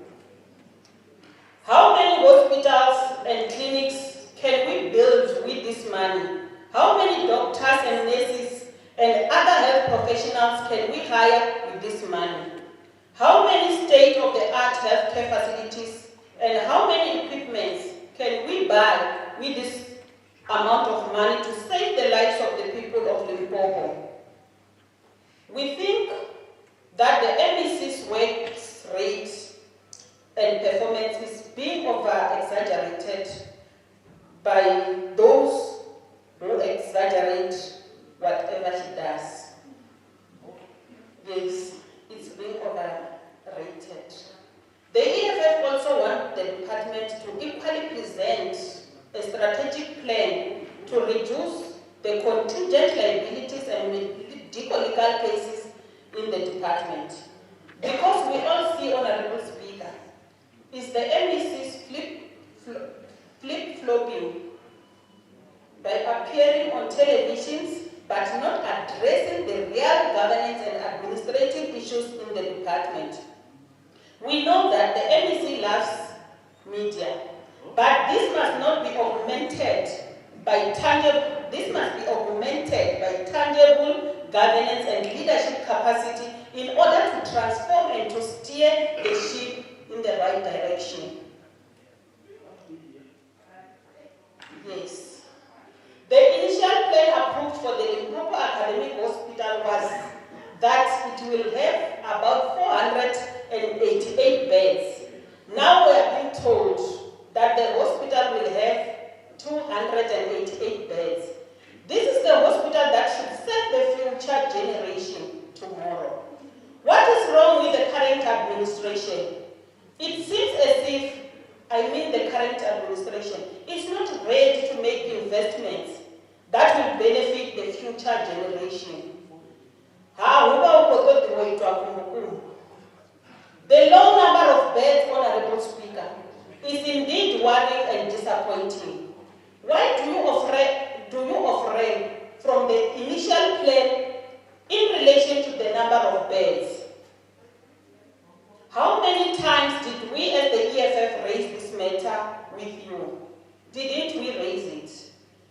How many hospitals and clinics can we build with this money? How many doctors and nurses and other health professionals can we hire with this money? How many state-of-the-art healthcare facilities and how many equipments can we buy with this amount of money to save the lives of the people of Limpopo? We think that the MEC's work rate and performance is being over-exaggerated by those who exaggerate whatever she does. Yes, it's being overrated. The EFF also wants the department to equally present a strategic plan to reduce the contingent liabilities and medical legal cases in the department. Because we all see, Honorable Speaker, is the MEC's flip-flopping by appearing on televisions but not addressing the real governance and administrative issues in the department. We know that the MEC loves media, but this must not be augmented by tangible. This must be augmented by tangible governance and leadership capacity in order to transform and to steer the ship in the right direction. Yes. The initial plan approved for the Limpopo Academic Hospital was that it will have about 488 beds. Now we are being told that the hospital will have 288 beds. This is the hospital that should serve the future generation tomorrow. What is wrong with the current administration? It seems as if, the current administration is not ready to make investments that will benefit the future generation. The low number of beds, Honorable Speaker, is indeed worrying and disappointing. Why do you refrain from the initial plan in relation to the number of beds? How many times did we as the EFF raise this matter with you? Didn't we raise it?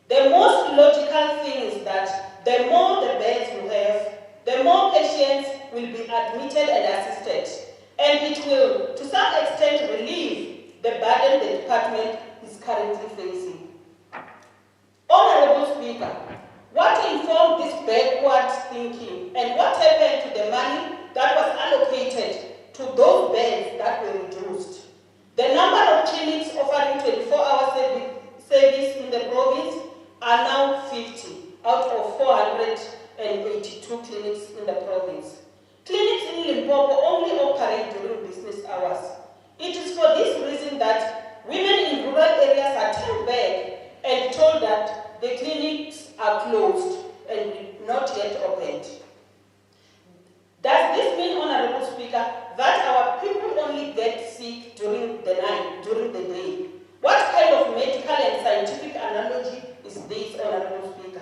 The most logical thing is that the more the beds you have, the more patients will be admitted and assisted, and it will, to some extent, relieve the burden the department is currently facing. Honorable Speaker, what informed this backward thinking, and what happened to the money that was allocated to those beds that were reduced? The number of clinics offering 24-hour service in the province are now 50 out of 482 clinics in the province. Clinics in Limpopo only operate during business hours. It is for this reason that women in rural areas are turned back and told that the clinics are closed and not yet opened. Does this mean, Honorable Speaker, that our people only get sick during the night, during the day? What kind of medical and scientific analogy is this, Honorable Speaker?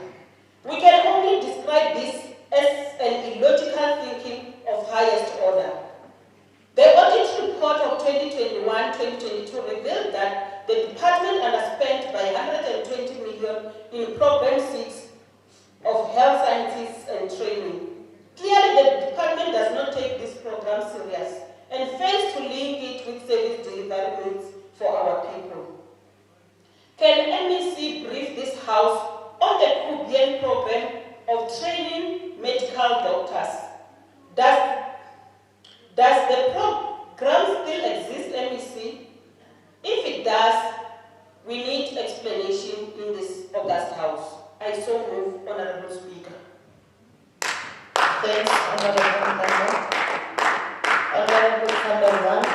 We can only describe this as an illogical thinking of highest order. The audit report of 2021-2022 revealed that the department underspent by 120 million in Program 6 of Health Sciences and Training. Clearly, the department does not take this program serious and fails to link it with service delivery needs for our people. Can MEC brief this House on the Cubian program of training medical doctors? Does the program still exist, MEC? If it does, we need explanation in this august House. I so move, Honorable Speaker. Thanks, Honorable Member. Honorable Thunderbolt.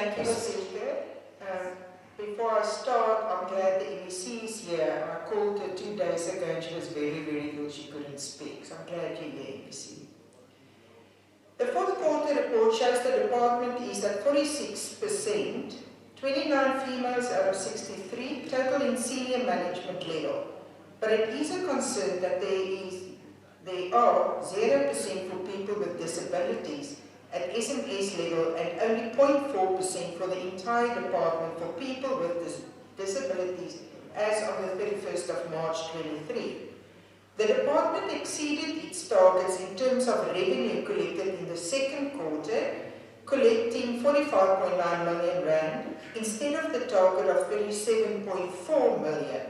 Thank you, Speaker. Before I start, I'm glad the MEC is here. I called her 2 days ago and she was very, very ill. She couldn't speak. So I'm glad you're here, MEC. The fourth quarter report shows the department is at 46%, 29 females out of 63, total in senior management level. But it is a concern that there are 0% for people with disabilities at SMS level and only 0.4% for the entire department for people with disabilities as of the 31st of March 23. The department exceeded its targets in terms of revenue collected in the second quarter, collecting 45.9 million rand instead of the target of 37.4 million.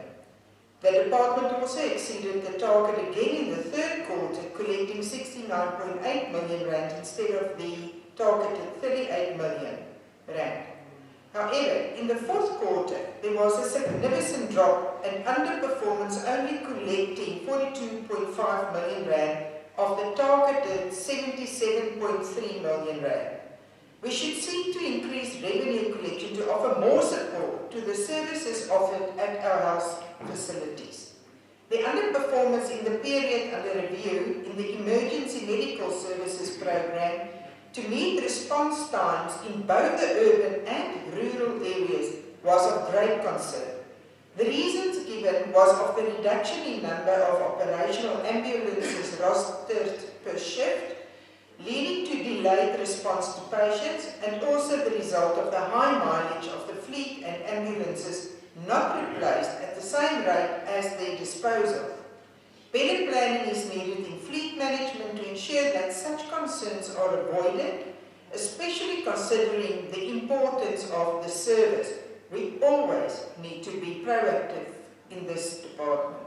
The department also exceeded the target again in the third quarter, collecting 69.8 million rand instead of the targeted 38 million rand. However, in the fourth quarter, there was a significant drop and underperformance, only collecting 42.5 million rand of the targeted 77.3 million rand. We should seek to increase revenue collection to offer more support to the services offered at our health facilities. The underperformance in the period under review in the Emergency Medical Services Program to meet response times in both the urban and rural areas was of great concern. The reasons given was of the reduction in number of operational ambulances rostered per shift, leading to delayed response to patients, and also the result of the high mileage of the fleet and ambulances not replaced at the same rate as their disposal. Better planning is needed in fleet management to ensure that such concerns are avoided, especially considering the importance of the service. We always need to be proactive in this department.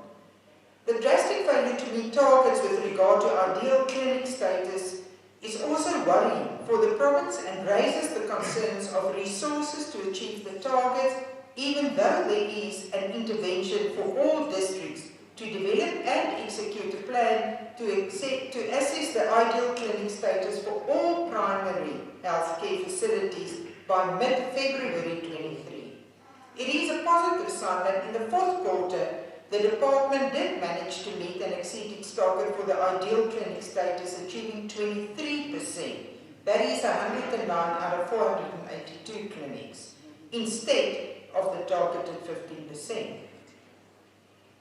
The drastic failure to meet targets with regard to ideal clinic status is also worrying for the province and raises the concerns of resources to achieve the targets, even though there is an intervention for all districts to develop and execute a plan to assess the ideal clinic status for all primary healthcare facilities by mid-February 23. It is a positive sign that in the fourth quarter, the department did manage to meet and exceed its target for the ideal clinic status, achieving 23%. That is 109 out of 482 clinics, instead of the targeted 15%.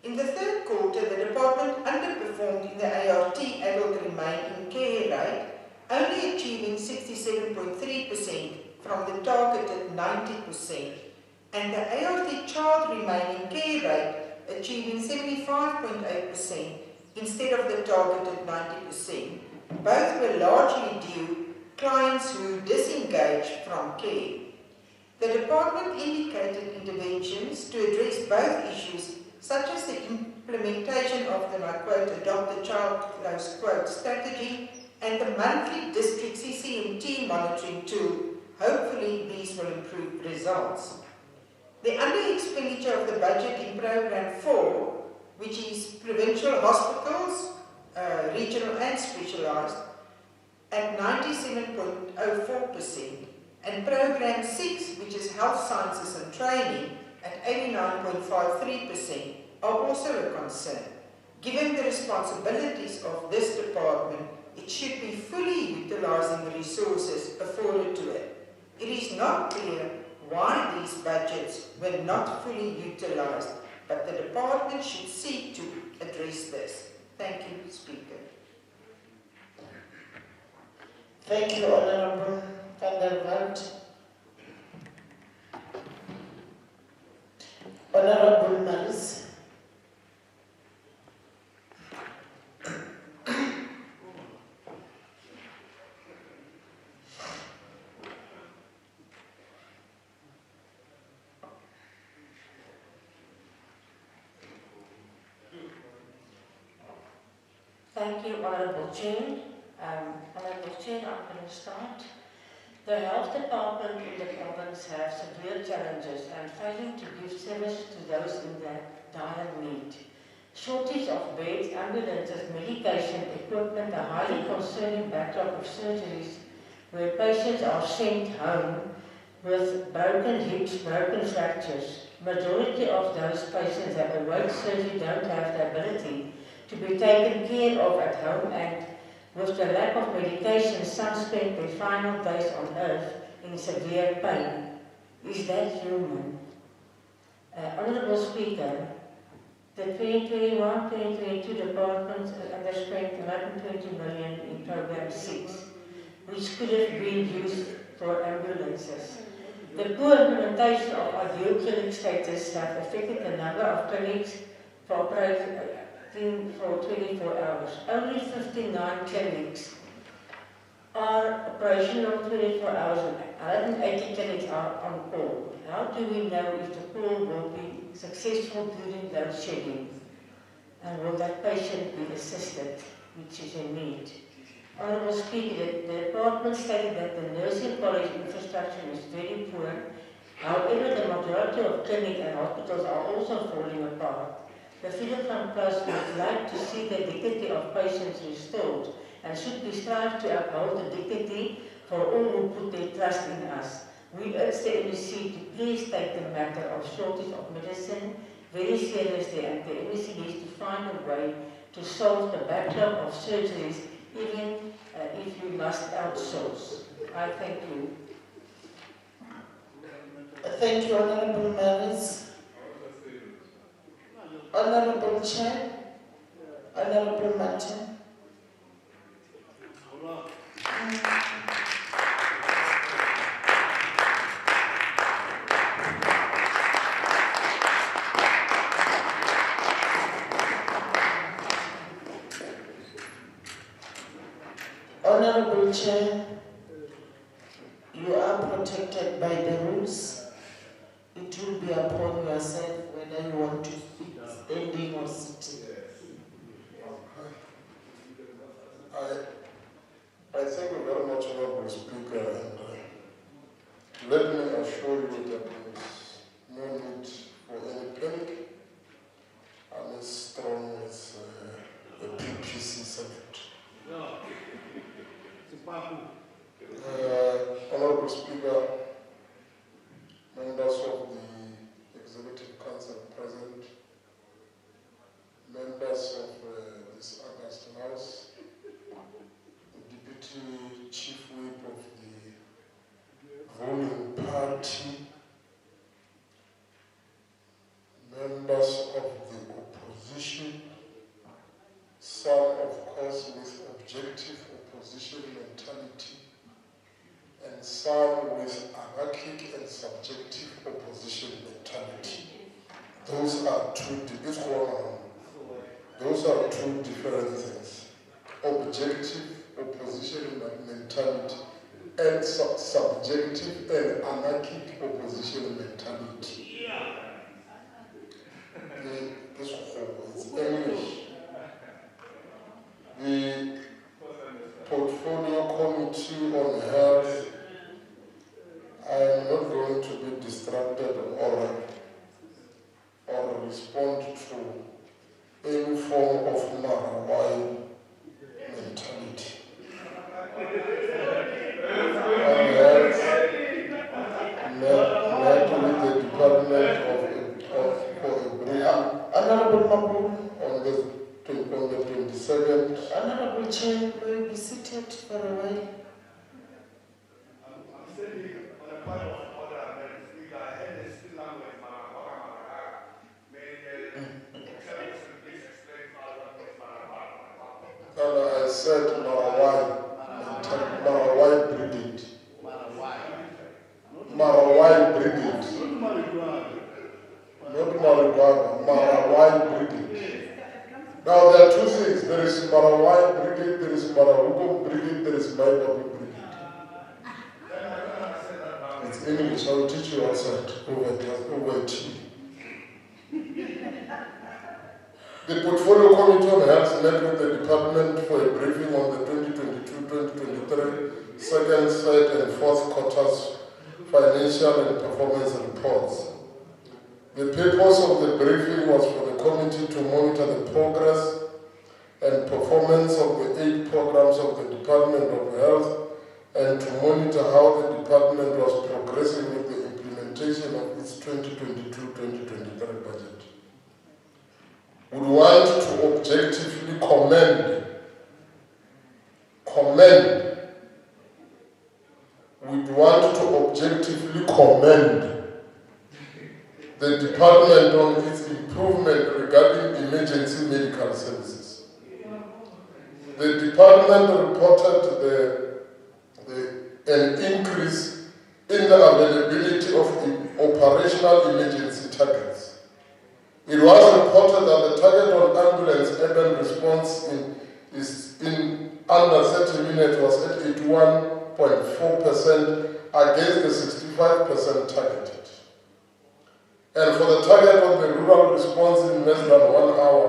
In the third quarter, the department underperformed in the ART adult remain in care rate, only achieving 67.3% from the targeted 90%, and the ART child remain in care rate achieving 75.8% instead of the targeted 90%. Both were largely due clients who disengaged from care. The department indicated interventions to address both issues, such as the implementation of the, and I quote, adopt the child, close quote, strategy and the monthly district CCMT monitoring tool. Hopefully these will improve results. The under-expenditure of the budget in Program 4, which is provincial hospitals, regional and specialised, at 97.04%, and Program 6, which is health sciences and training, at 89.53%, are also a concern. Given the responsibilities of this department, it should be fully utilising the resources afforded to it. It is not clear why these budgets were not fully utilised, but the department should seek to address this. Thank you, Speaker. Thank you, Honourable van der Walt. Honourable Maris. Thank you, Honourable Chair. Honourable Chair, I'm going to start. The health department in the province have severe challenges and failing to give service to those in the dire need. Shortage of beds, ambulances, medication, equipment, a highly concerning backlog of surgeries where patients are sent home, with broken hips, broken fractures. Majority of those patients that await surgery don't have the ability to be taken care of at home, and with the lack of medication, some spend their final days on earth in severe pain. Is that human? Honourable Speaker, the 2021-2022 department underspent 120 million in Program 6, which could have been used for ambulances. The poor implementation of ideal clinic status have affected the number of clinics for operating for 24 hours. Only 59 clinics are operational 24 hours and 180 clinics are on call. How do we know if the call will be successful during load shedding? And will that patient be assisted, which is in need? Honourable Speaker, the department stated that the nursing college infrastructure is very poor. However, the majority of clinics and hospitals are also falling apart. The Freedom Front Plus would like to see the dignity of patients restored, and should we strive to uphold the dignity for all who put their trust in us. We urge the MEC to please take the matter of shortage of medicine very seriously, and the MEC needs to find a way to solve the backlog of surgeries, even if we must outsource. I thank you. Thank you, Honourable Maris. Honourable Chair, Honourable Martin. Honourable Chair, you are protected by the rules. It will be upon yourself whether you want to speak standing or sitting. I thank you very much, Honourable Speaker, and let me assure you that there is no need for any panic. I'm as strong as the PPC Senate. Honourable Speaker, members of the Executive Council present, members of this August House, the Deputy Chief Whip of the ruling party, members of the opposition, some of course with objective opposition mentality, and some with anarchic and subjective opposition mentality. Those are two different things. Objective opposition mentality and subjective and anarchic opposition mentality. This is English. The Portfolio Committee on Health, I am not going to be distracted or respond to any form of Marawai mentality. Met with the Department for a briefing Honourable Mabu. on the 27th. Honourable Chair, will you be seated for a while? I'm standing on a point of order, Madam Speaker. I had this language, please explain what is I said Marawai Brigade. Marawai Brigade. Not Marijuana, Marawai Brigade. Now there are two things. There is Marawai Brigade, there is Marahuko Brigade, there is Maibabu Brigade. It's English, I will teach you outside over tea. The Portfolio Committee on Health met with the Department for a briefing on the 2022-2023 second, third and fourth quarters financial and performance reports. The purpose of the briefing was for the committee to monitor the progress and performance of the 8 programs of the Department of Health and to monitor how the department was progressing with the implementation of its 2022-2023 budget. We want to objectively commend the department on its improvement regarding emergency medical services. The department reported an increase in the availability of operational emergency targets. It was reported that the target on ambulance urban response in under 30 minutes was at 81.4% against the 65% targeted. And for the target of the rural response in less than 1 hour,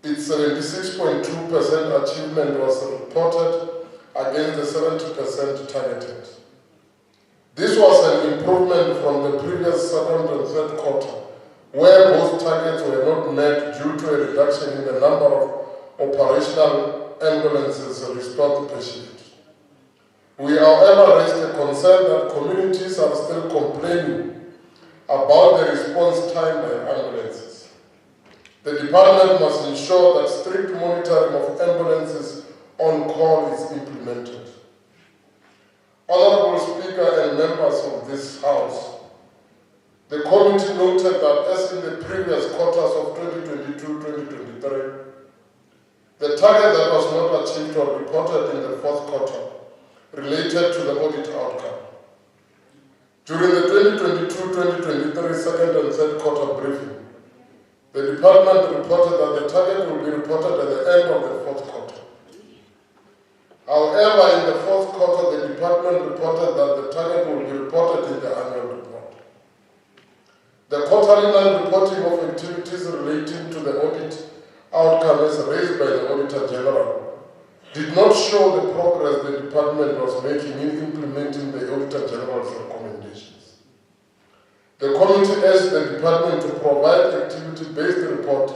its 76.2% achievement was reported against the 70% targeted. This was an improvement from the previous second and third quarter, where both targets were not met due to a reduction in the number of operational ambulances restored to patients. We, however, raised a concern that communities are still complaining about the response time by ambulances. The department must ensure that strict monitoring of ambulances on call is implemented. Honorable Speaker and members of this House, the committee noted that as in the previous quarters of 2022-2023, the target that was not achieved or reported in the fourth quarter related to the audit outcome. During the 2022-2023 second and third quarter briefing, the department reported that the target will be reported at the end of the fourth quarter. However, in the fourth quarter, the department reported that the target will be reported in the annual report. The quarterly non-reporting of activities relating to the audit outcome as raised by the Auditor General did not show the progress the department was making in implementing the Auditor General's recommendations. The committee asked the department to provide activity-based report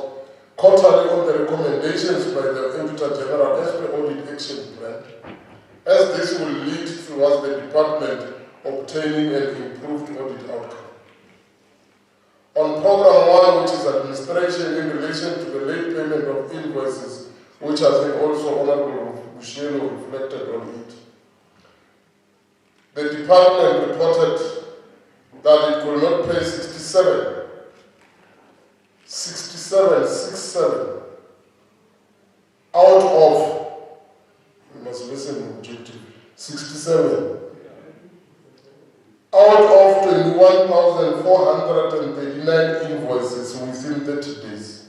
quarterly on the recommendations by the Auditor General as per Audit Action Plan, as this will lead towards the department obtaining an improved audit outcome. On Program 1, which is administration in relation to the late payment of invoices, which I think also Honorable Bushelo reflected on it, the department reported that it could not pay 67 out of, you must listen objectively, 67 out of 21,439 invoices within 30 days,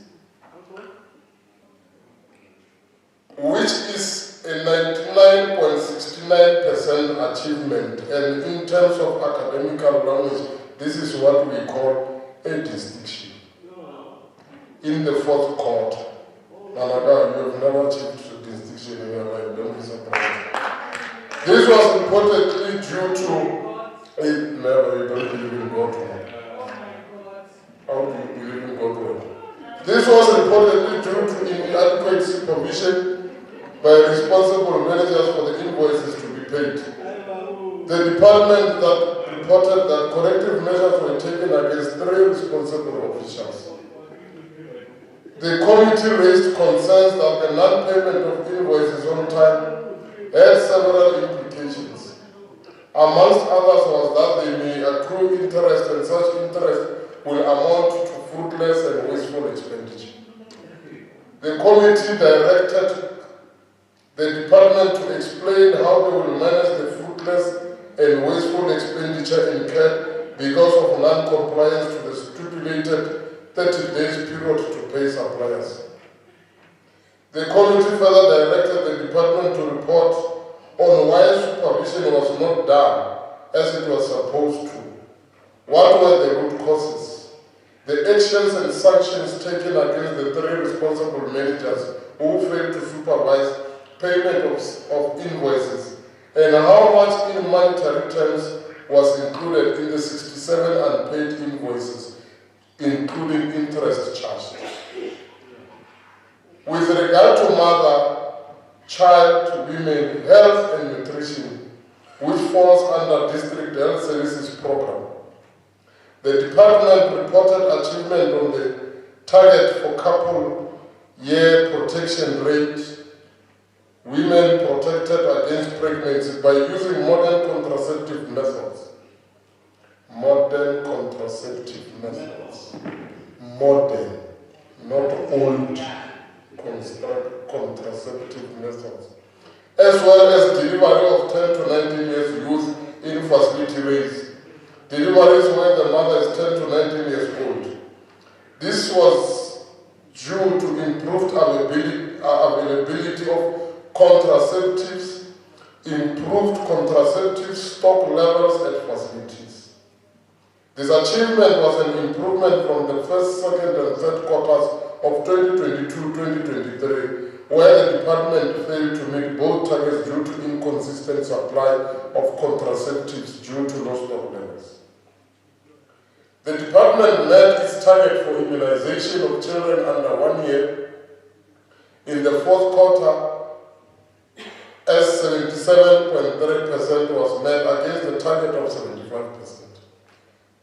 which is a 99.69% achievement, and in terms of academical language, this is what we call a distinction. In the fourth quarter, Nanaga, you have never achieved a distinction in your life, don't be surprised. This was reportedly due to never, you don't believe in God. How do you believe in God? This was reportedly due to inadequate supervision by responsible managers for the invoices to be paid. The department that reported that corrective measures were taken against 3 responsible officials. The committee raised concerns that the non-payment of invoices on time had several implications. Amongst others was that they may accrue interest, and such interest will amount to fruitless and wasteful expenditure. The committee directed the department to explain how they will manage the fruitless and wasteful expenditure incurred because of non-compliance to the stipulated 30 days period to pay suppliers. The committee further directed the department to report on why supervision was not done as it was supposed to. What were the root causes? The actions and sanctions taken against the 3 responsible managers who failed to supervise payment of invoices, and how much in monetary terms was included in the 67 unpaid invoices, including interest charged. With regard to mother, child, women, health and nutrition, which falls under District Health Services Program. The department reported achievement on the target for couple-year protection rate, women protected against pregnancy by using modern contraceptive methods. Modern contraceptive methods. Modern, not old contraceptive methods. As well as delivery of 10 to 19 years youth in facility raise. Deliveries when the mother is 10 to 19 years old. This was due to improved availability of contraceptives, improved contraceptive stock levels at facilities. This achievement was an improvement from the first, second, and third quarters of 2022-2023, where the department failed to meet both targets due to inconsistent supply of contraceptives due to low stock levels. The department met its target for immunization of children under 1 year in the fourth quarter, as 77.3% was met against the target of 75%.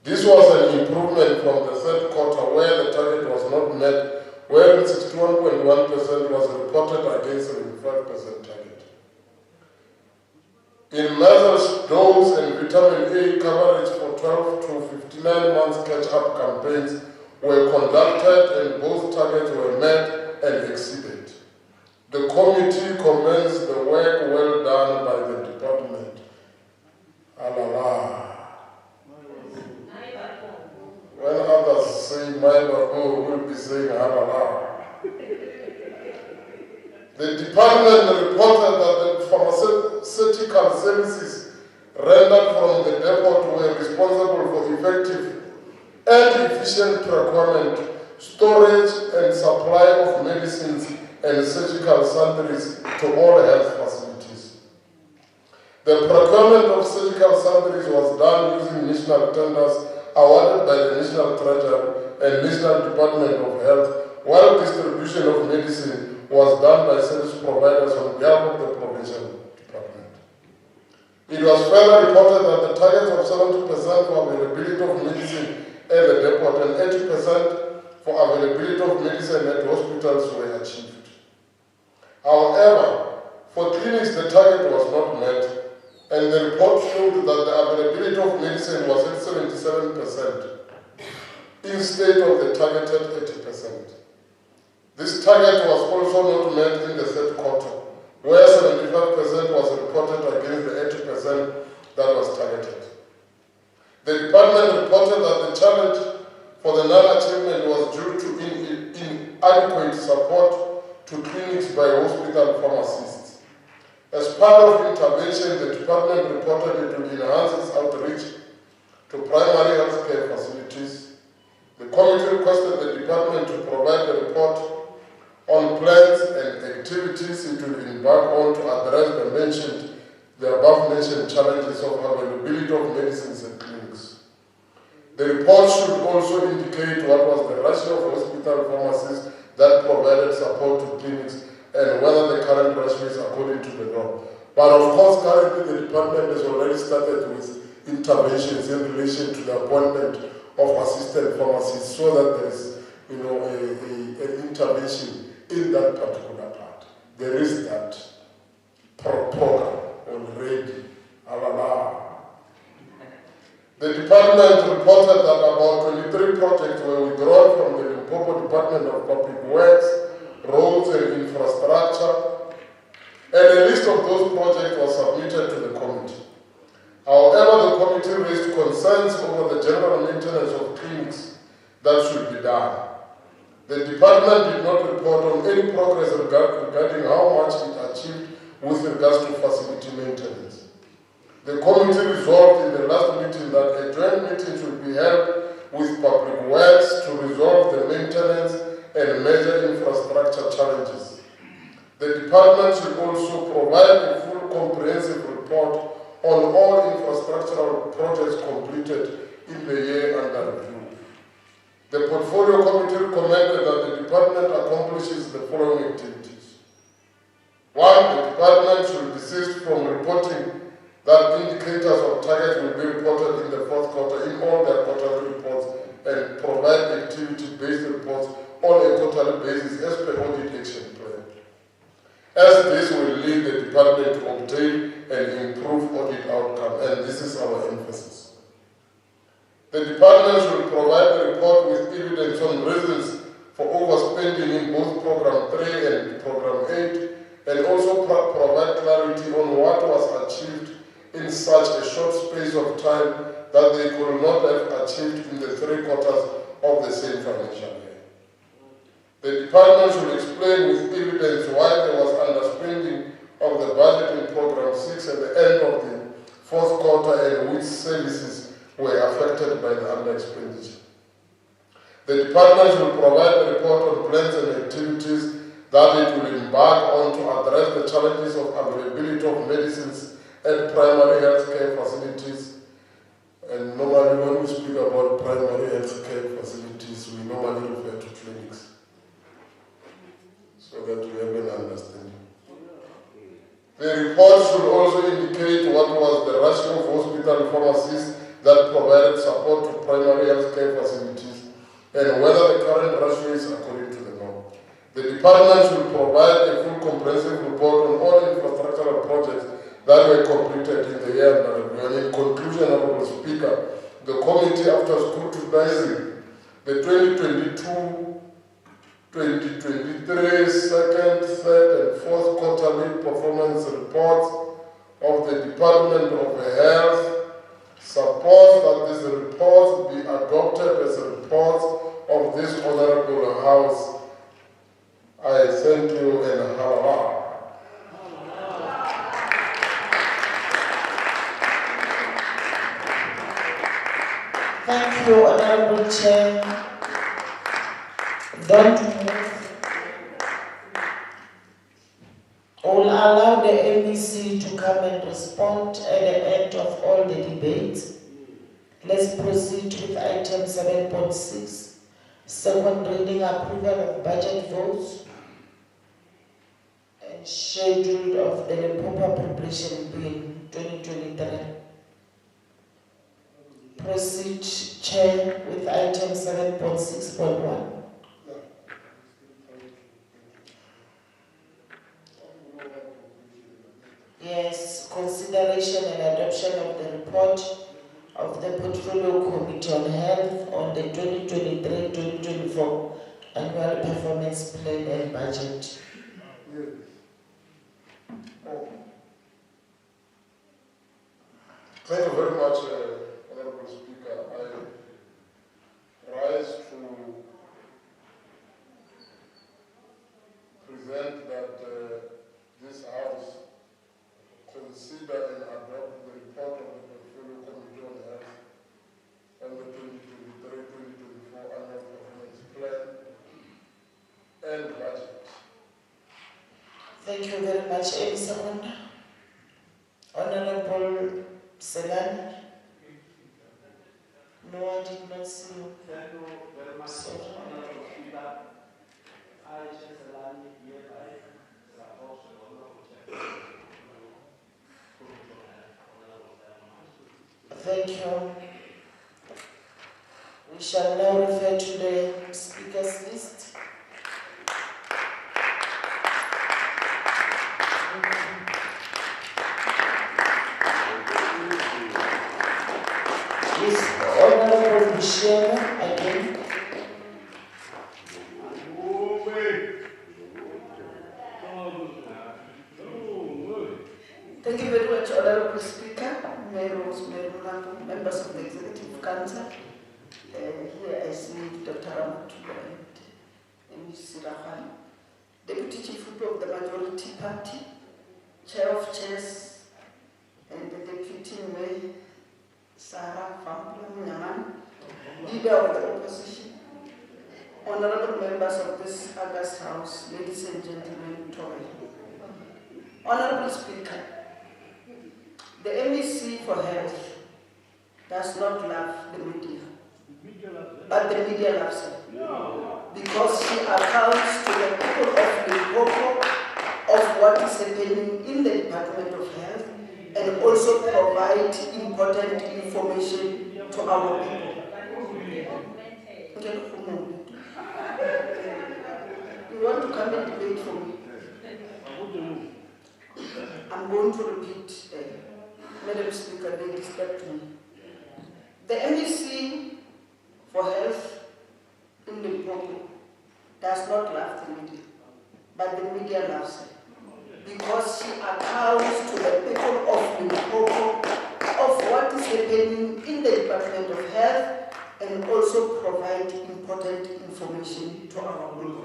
This was an improvement from the third quarter, where the target was not met, where 61.1% was reported against 75% target. In measles, dose, and vitamin A coverage for 12 to 59 months catch-up campaigns were conducted and both targets were met and exceeded. The committee commends the work well done by the department. Alala. When others say my babu, we'll be saying alala. The department reported that the pharmaceutical services rendered from the depot were responsible for effective and efficient procurement, storage, and supply of medicines and surgical sundries to all health facilities. The procurement of surgical sundries was done using national tenders awarded by the National Treasury and National Department of Health, while distribution of medicine was done by service providers on behalf of the Provincial Department. It was further reported that the targets of 70% for availability of medicine at the depot and 80% for availability of medicine at hospitals were achieved. However, for clinics the target was not met, and the report showed that the availability of medicine was at 77% instead of the targeted 80%. This target was also not met in the third quarter, where 75% was reported against the 80% that was targeted. The department reported that the challenge for the non-achievement was due to inadequate support to clinics by hospital pharmacists. As part of intervention, the department reported it would enhance its outreach to primary health care facilities. The committee requested the department to provide a report on plans and activities it will embark on to address the above-mentioned challenges of availability of medicines and clinics. The report should also indicate what was the ratio of hospital pharmacies that provided support to clinics and whether the current ratio is according to the law. But of course, currently the department has already started with interventions in relation to the appointment of assistant pharmacists so that there is an intervention in that particular part. There is that program already. The department reported that about 23 projects were withdrawn from the Limpopo Department of Public Works, Roads and Infrastructure, and a list of those projects was submitted to the committee. However, the committee raised concerns over the general maintenance of clinics that should be done. The department did not report on any progress regarding how much it achieved with regards to facility maintenance. The committee resolved in the last meeting that a joint meeting should be held with Public Works to resolve the maintenance and major infrastructure challenges. The department should also provide a full comprehensive report on all infrastructural projects completed in the year under review. The portfolio committee recommended that the department accomplishes the following activities. 1. The department should desist from reporting that basis as per audit action plan, as this will lead the department to obtain and improve audit outcome, and this is our emphasis. The department should provide a report with evidence on reasons for overspending in both Program 3 and Program 8, and also provide clarity on what was achieved in such a short space of time that they could not have achieved in the 3 quarters of the same financial year. The department should explain with evidence why there was underspending of the budget in Program 6 at the end of the 4th quarter and which services were affected by the under-expenditure. The department should provide a report on plans and activities that it will embark on to address the challenges of availability of medicines at primary health care facilities. And normally when we speak about primary health care facilities, we normally refer to clinics, so that we have an understanding. The report should also indicate what was the ratio of hospital pharmacies that provided support to primary health care facilities and whether the current ratio is according to the norm. The department should provide a full comprehensive report on all infrastructural projects that were completed in the year under review. And in conclusion, Honorable Speaker, the committee, after scrutinizing the 2022-2023 second, third, and fourth quarterly performance reports of the Department of Health, suppose that these reports be adopted as reports of this Honorable House. I thank you and halala. Thank you, Honorable Chair. Don't move. I will allow the MEC to come and respond at the end of all the debates. Let's proceed with item 7.6, second reading approval of budget votes and schedule of the Limpopo Appropriation Bill 2023. Proceed, Chair, with item 7.6.1. Yes, consideration and adoption of the report of the Portfolio Committee on Health on the 2023-2024 Annual Performance Plan and Budget. Thank you very much, Honorable Speaker. I rise to present that this House consider and adopt the report of the Portfolio Committee on Health on the 2023-2024 Annual Performance Plan and Budget. Thank you very much. Any second? Honorable Selani? No, I did not see you. Thank you very much, Honorable Speaker. I, Selani, hereby support the Honorable Chair. Thank you. We shall now refer to the speakers list. Yes, Honorable Michelle, again. Thank you very much, Honorable Speaker, members of the Executive Council. Here I see Dr. Ramatuba and Ms. Sirahan, Deputy Chief Whip of the Majority Party, Chair of Chairs, and the Deputy Mayor, Sarah Fample-Munyaman, Leader of the Opposition, Honorable members of this August House, ladies and gentlemen, Tory. Honorable Speaker, the MEC for Health does not love the media, but the media loves her. Because she accounts to the people of Limpopo of what is happening in the Department of Health and also provide important information to our people. You want to come and debate for me? I'm going to repeat, Madam Speaker, they disturbed me. The MEC for Health in Limpopo does not love the media, but the media loves her. Because she accounts to the people of Limpopo of what is happening in the Department of Health and also provide important information to our people.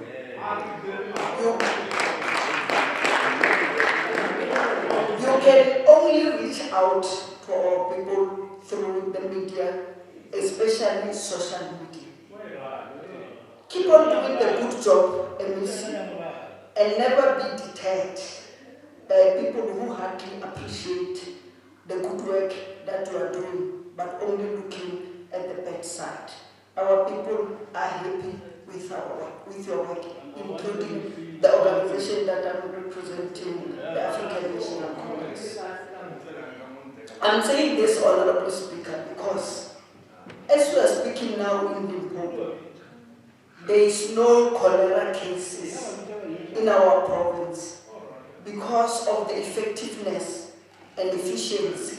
You can only reach out to our people through the media, especially social media. Keep on doing the good job, MEC, and never be deterred by people who hardly appreciate the good work that you are doing, but only looking at the bad side. Our people are happy with our work, with your work, including the organization that I'm representing, the African National Congress. I'm saying this, Honorable Speaker, because as we are speaking now in Limpopo, there is no cholera cases in our province because of the effectiveness and efficiency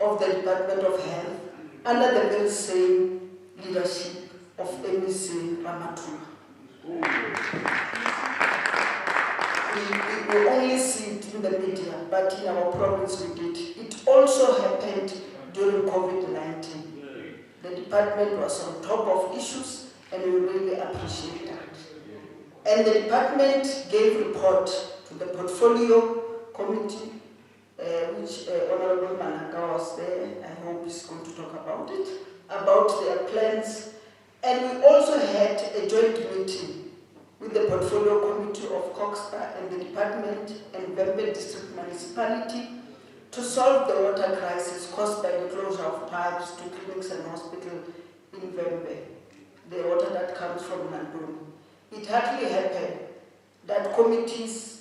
of the Department of Health under the very same leadership of MEC Ramatula. We only see it in the media, but in our province we did. It also happened during COVID-19. The department was on top of issues, and we really appreciate that. And the department gave report to the portfolio committee, which Honorable Manaka was there. I hope he's going to talk about it, about their plans. And we also had a joint meeting with the portfolio committee of Coxstar and the department and Vembe District Municipality to solve the water crisis caused by the closure of pipes to clinics and hospitals in Vembe, the water that comes from Nandoni. It hardly happened that committees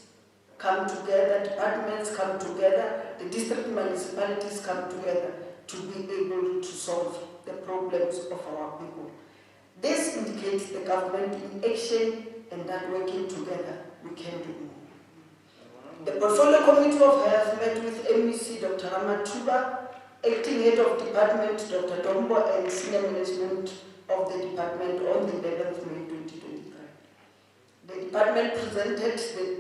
come together, departments come together, the district municipalities come together to be able to solve the problems of our people. This indicates the government in action and that working together we can do more. The Portfolio Committee of Health met with MEC Dr. Ramatuba, acting head of department Dr. Dombo, and senior management of the department on the 11th May 2023. The department presented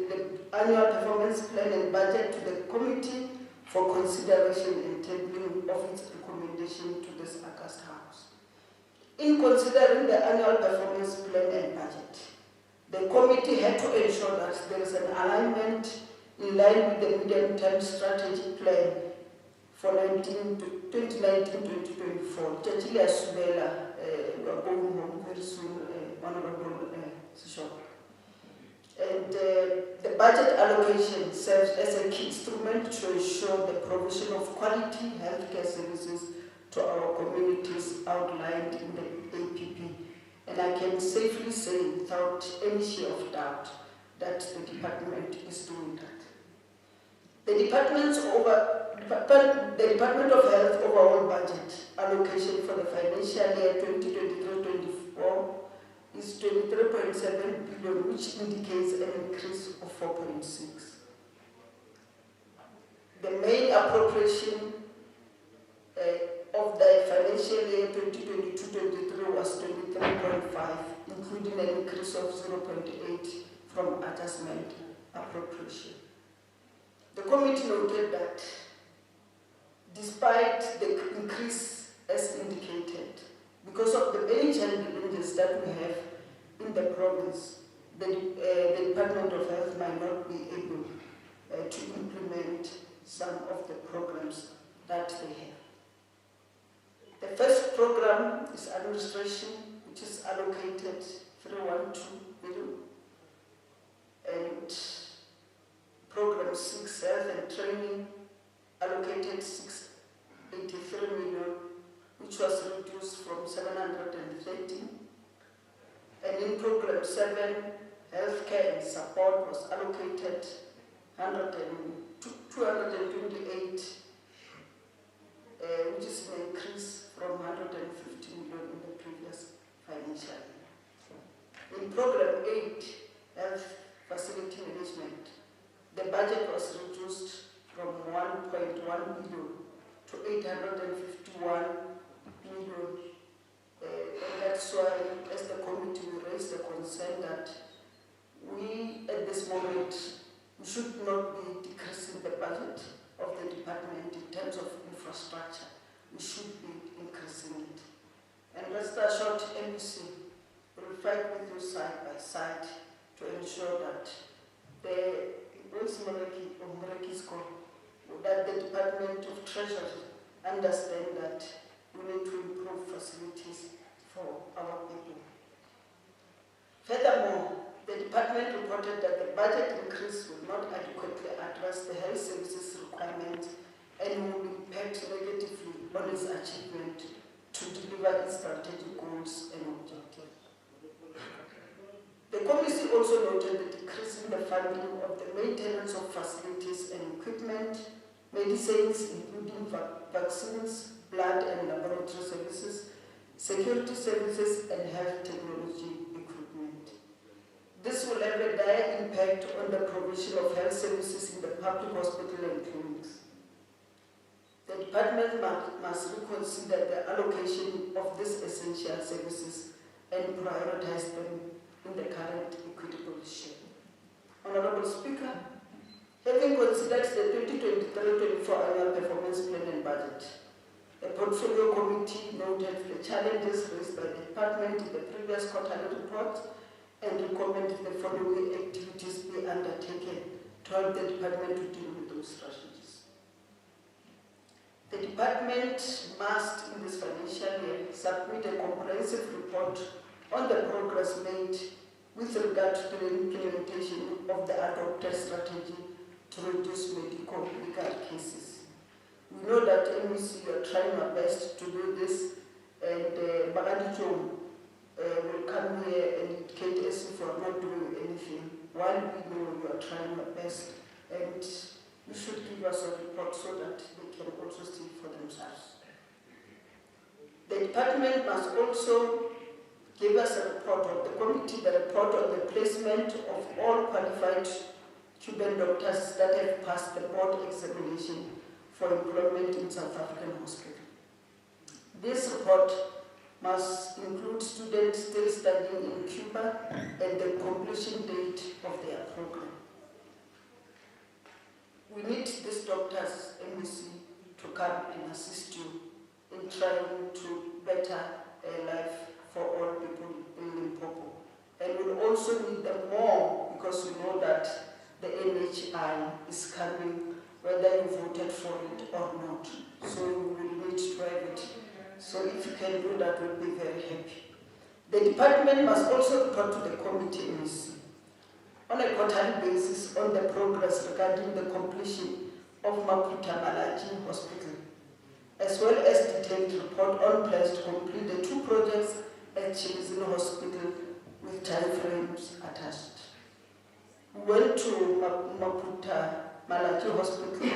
the annual performance plan and budget to the committee for consideration and tabling of its recommendation to this August House. In considering the annual performance plan and budget, the committee had to ensure that there is an alignment in line with the medium-term strategic plan for 2019-2024. Judge Asubela, we are going home very soon, Honorable Sishok. And the budget allocation serves as a key instrument to ensure the provision of quality healthcare services to our communities outlined in the APP. And I can safely say, without any share of doubt, that the department is doing that. The Department of Health overall budget allocation for the financial year 2023-24 is 23.7 billion, which indicates an increase of 4.6. The main appropriation of the financial year 2022-23 was 23.5, including an increase of 0.8 from adjustment appropriation. The committee noted that despite the increase as indicated, because of the many challenges that we have in the province, the Department of Health might not be able to implement some of the programs that they have. The first program is administration, which is allocated 312 million, and program 6, health and training, allocated 683 million, which was reduced from 730. And in program 7, healthcare and support was allocated 228, which is an increase from 150 million in the previous financial year. In program 8, health management. The budget was reduced from 1.1 billion to 851 million. And that's why, as the committee, we raised the concern that we, at this moment, we should not be decreasing the budget of the department in terms of infrastructure. We should be increasing it. And rest assured, MEC will fight with you side by side to ensure that the Department of Treasury understand that we need to improve facilities for our people. Furthermore, the department reported that the budget increase will not adequately address the health services requirements and will impact negatively on its achievement to deliver its strategic goals and objectives. The committee also noted the decrease in the funding of the maintenance of facilities and equipment, medicines including vaccines, blood and laboratory services, security services and health technology equipment. This will have a dire impact on the provision of health services in the public hospital and clinics. The department must reconsider the allocation of these essential services and prioritize them in the current equitable shape. Honorable Speaker, having considered the 2023-24 annual performance plan and budget, the Portfolio Committee noted the challenges raised by the department in the previous quarterly report and recommended the following activities be undertaken to help the department to deal with those strategies. The department must, in this financial year, submit a comprehensive report on the progress made with regard to the implementation of the adopted strategy to reduce medical legal cases. We know that MEC, you are trying our best to do this, and Bagadichom will come here and indicate as if you are not doing anything, while we know you are trying your best, and you should give us a report so that they can also see for themselves. The department must also give us a report of the committee, the report on the placement of all qualified Cuban doctors that have passed the board examination for employment in South African hospital. This report must include students still studying in Cuba and the completion date of their program. We need these doctors, MEC, to come and assist you in trying to better life for all people in Limpopo. And we'll also need them more because we know that the NHI is coming whether you voted for it or not. So we will need to have it. So if you can do that, we'll be very happy. The department must also report to the committee MEC on a quarterly basis on the progress regarding the completion of Maputa Malachi Hospital, as well as detailed report on plans to complete the 2 projects at Chilizino Hospital with timeframes attached. We went to Maputa Malachi Hospital.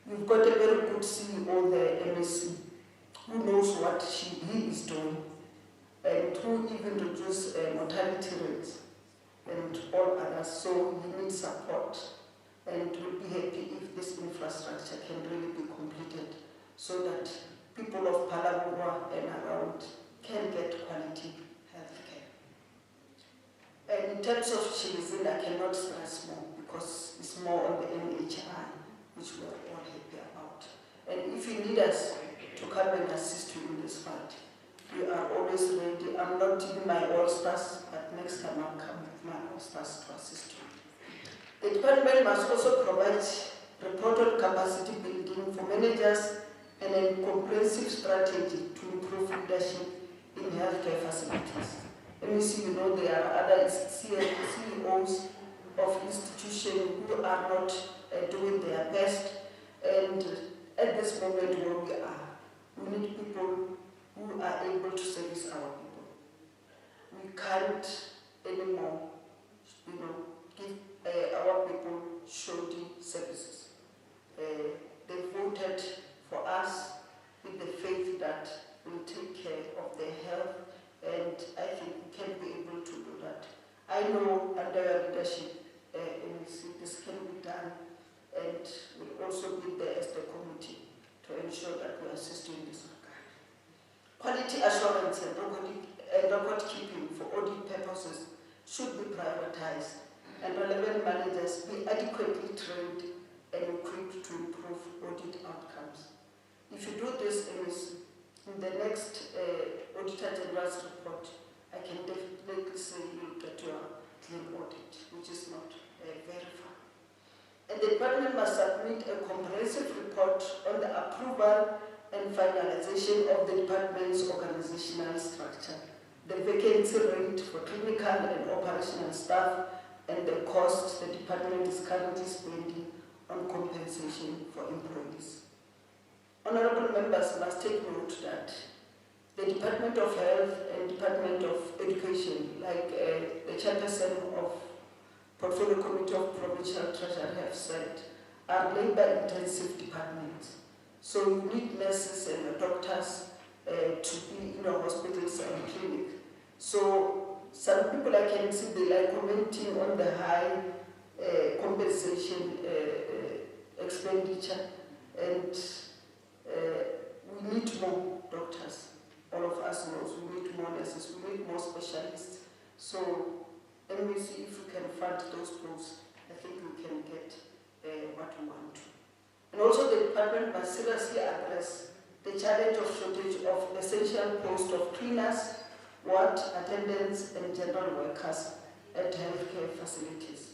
We've got a very good CEO there, MSc, who knows what he is doing, and who even reduced mortality rates and all others. So he needs support, and we'll be happy if this infrastructure can really be completed so that people of Palabua and around can get quality health care. And in terms of Chilizin, I cannot stress more because it's more on the NHI, which we are all happy about. And if you need us to come and assist you in this fight, we are always ready. I'm not giving my all-stars, but next time I'll come with my all-stars to assist you. The department must also provide report on capacity building for managers and a comprehensive strategy to improve leadership in healthcare facilities. MEC, you know there are other CEOs of institutions who are not doing their best, and at this moment where we are, we need people who are able to service our people. We can't anymore, give our people shoddy services. They voted for us with the faith that we'll take care of their health, and I think we can be able to do that. I know under your leadership, should be prioritized and relevant managers be adequately trained and equipped to improve audit outcomes. If you do this, in the next Auditor General's report, I can definitely say you'll get your clean audit, which is not very far. And the department must submit a comprehensive report on the approval and finalization of the department's organizational structure, the vacancy rate for clinical and operational staff, and the cost the department is currently spending on compensation for employees. Honorable members must take note that the Department of Health and Department of Education, like the chairperson of Portfolio Committee of Provincial Treasury have said, are labor-intensive departments. So you need nurses and doctors to be in your hospitals and clinic. So some people I can see they like commenting on the high compensation expenditure, and we need more doctors. All of us know we need more nurses, we need more specialists. So and we see if we can fund those posts, I think we can get what we want to. And also the department must seriously address the challenge of shortage of essential posts of cleaners, ward attendants, and general workers at healthcare facilities.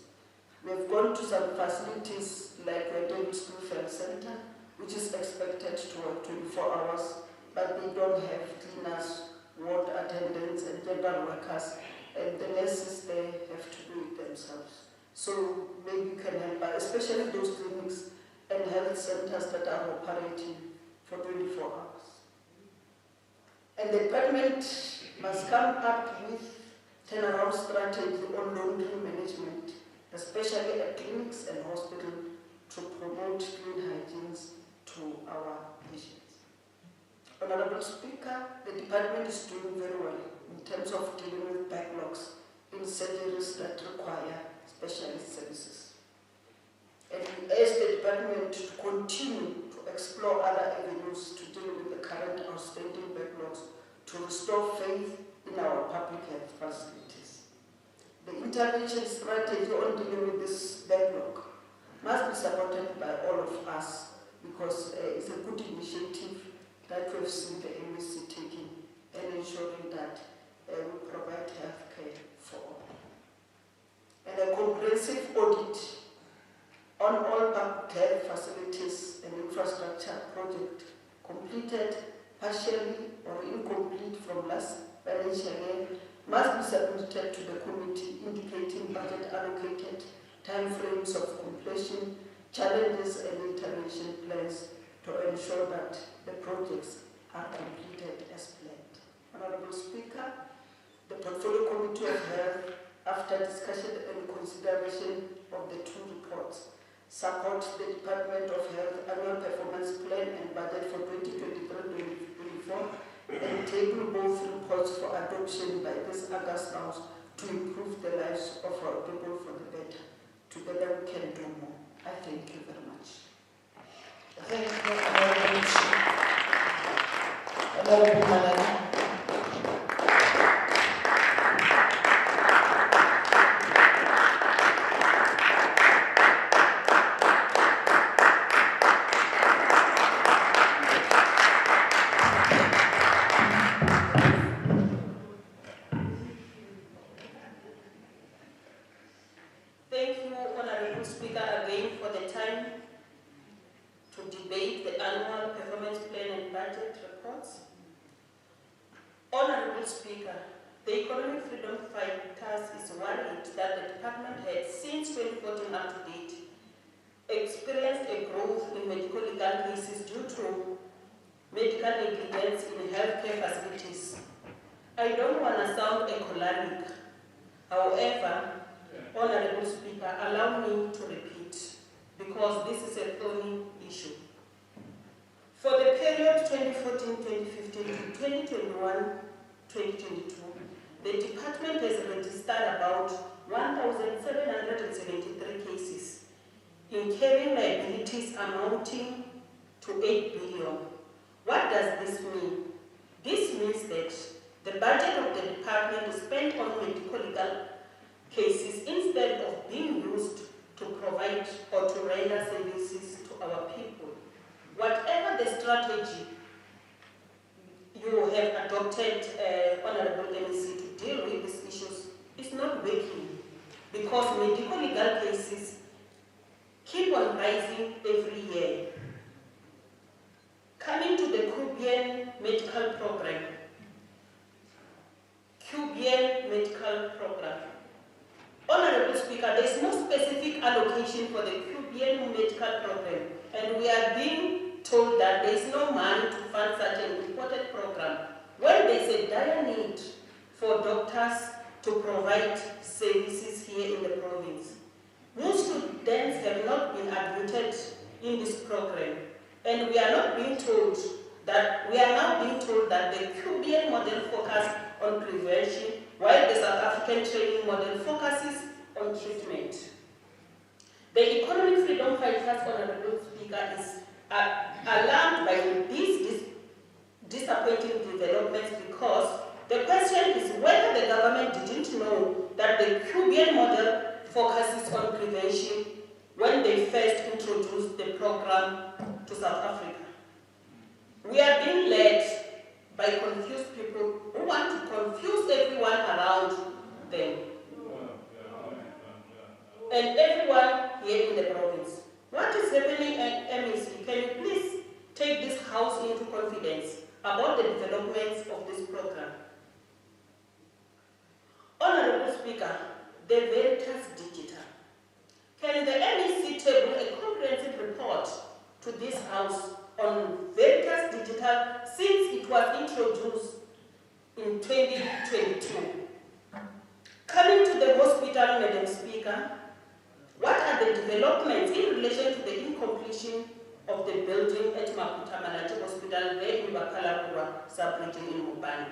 We have gone to some facilities like the David Schoolfield Center, which is expected to work 24 hours, but they don't have cleaners, ward attendants, and general workers, and the nurses there have to do it themselves. So maybe you can help, especially those clinics and health centers that are operating for 24 hours. And the department must come up with turnaround strategy on laundry management, especially at clinics and hospitals, to promote clean hygiene to our patients. Honorable Speaker, the department is doing very well in terms of dealing with backlogs in surgeries that require specialist services. And we urge the department to continue to explore other avenues to deal with the current outstanding backlogs to restore faith in our public health facilities. The intervention strategy on dealing with this backlog must be supported by all of us, because it's a good initiative that we've seen the MEC taking and ensuring that we provide health care for all. And a comprehensive audit on all public health facilities and infrastructure projects completed partially or incomplete from last financial year must be submitted to the committee, indicating budget allocated, timeframes of completion, challenges, and intervention plans to ensure that the projects are completed as planned. Honorable Speaker, the Portfolio Committee of Health, after discussion and consideration of the two reports, support the Department of Health Annual Performance Plan and Budget for 2023-2024 and table both reports for adoption by this August House to improve the lives of our people for the better. Together we can do more. I thank you very much. Thank you, Honorable Malala. Thank you, Honorable Speaker, again for the time to debate the annual performance plan and budget reports. Honorable Speaker, the Economic Freedom Fighters is worried that the department had, since 2014 up to date, experienced a growth in medical legal cases due to medical negligence in healthcare facilities. I don't want to sound a choleric. However, Honorable Speaker, allow me to repeat, because this is a thorny issue. For the period 2014-2015 to 2021-2022, the department has registered about 1,773 cases, incurring liabilities amounting to 8 billion. What does this mean? This means that the budget of the department spent on medical legal cases instead of being used to provide or to render services to our people. Whatever the strategy you have adopted, Honorable MEC, to deal with these issues is not working because medical legal cases keep on rising every year. Coming to the Cuban medical program. Cuban medical program. Honorable Speaker, there is no specific allocation for the Cuban medical program, and we are being told that there is no money to fund such an important program when there is a dire need for doctors to provide services here in the province. New students have not been admitted in this program, and we are now being told that the Cuban model focuses on prevention, while the South African training model focuses on treatment. The economic freedom fighters, Honorable Speaker, is alarmed by these disappointing developments because the question is whether the government didn't know that the Cuban model focuses on prevention when they first introduced the program to South Africa. We are being led by confused people who want to confuse everyone around them and everyone here in the province. What is happening at MEC? Can you please take this House into confidence about the developments of this program? Honorable Speaker, the Veritas Digital. Can the MEC table a comprehensive report to this House on Veritas Digital since it was introduced in 2022? Coming to the hospital, Madam Speaker, what are the developments in relation to the incompletion of the building at Maputa Malachi Hospital there in Bakalapura sub-region in Mopani?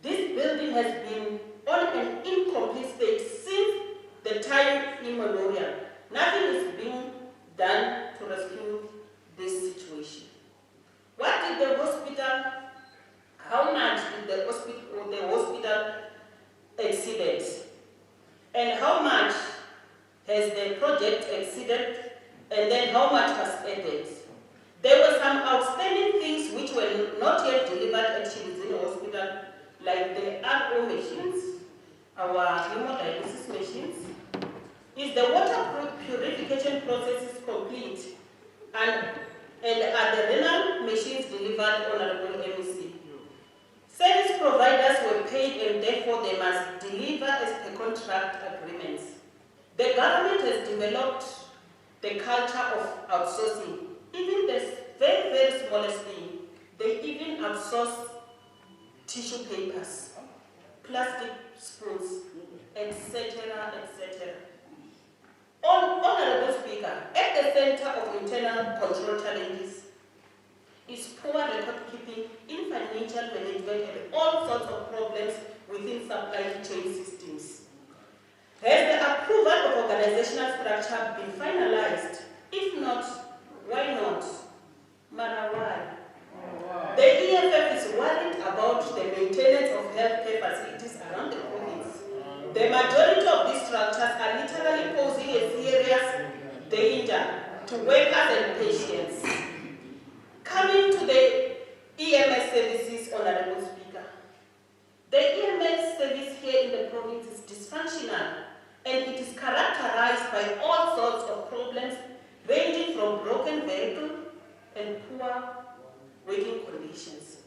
This building has been on an incomplete state since the time immemorial. Nothing is being done to rescue this situation. What did the hospital, how much did the hospital exceeded? And how much has the project exceeded? And then how much was added? There were some outstanding things which were not yet delivered at Chilizino Hospital, like the RO machines, our hemodialysis machines. Is the water purification process complete? And are the renal machines delivered, Honorable MEC? Service providers were paid and therefore they must deliver as per contract agreements. The government has developed the culture of outsourcing. Even the very, very smallest thing, they even outsource tissue papers, plastic spoons, etc., etc. Honorable Speaker, at the center of internal control challenges is poor record keeping in financial management and all sorts of problems within supply chain systems. Has the approval of organizational structure been finalized? If not, why not? Mara, why? The EFF is worried about the maintenance of healthcare facilities around the province. The majority of these structures are literally posing a serious danger to workers and patients. Coming to the EMS services, Honorable Speaker. The EMS service here in the province is dysfunctional and it is characterized by all sorts of problems ranging from broken vehicle and poor working conditions.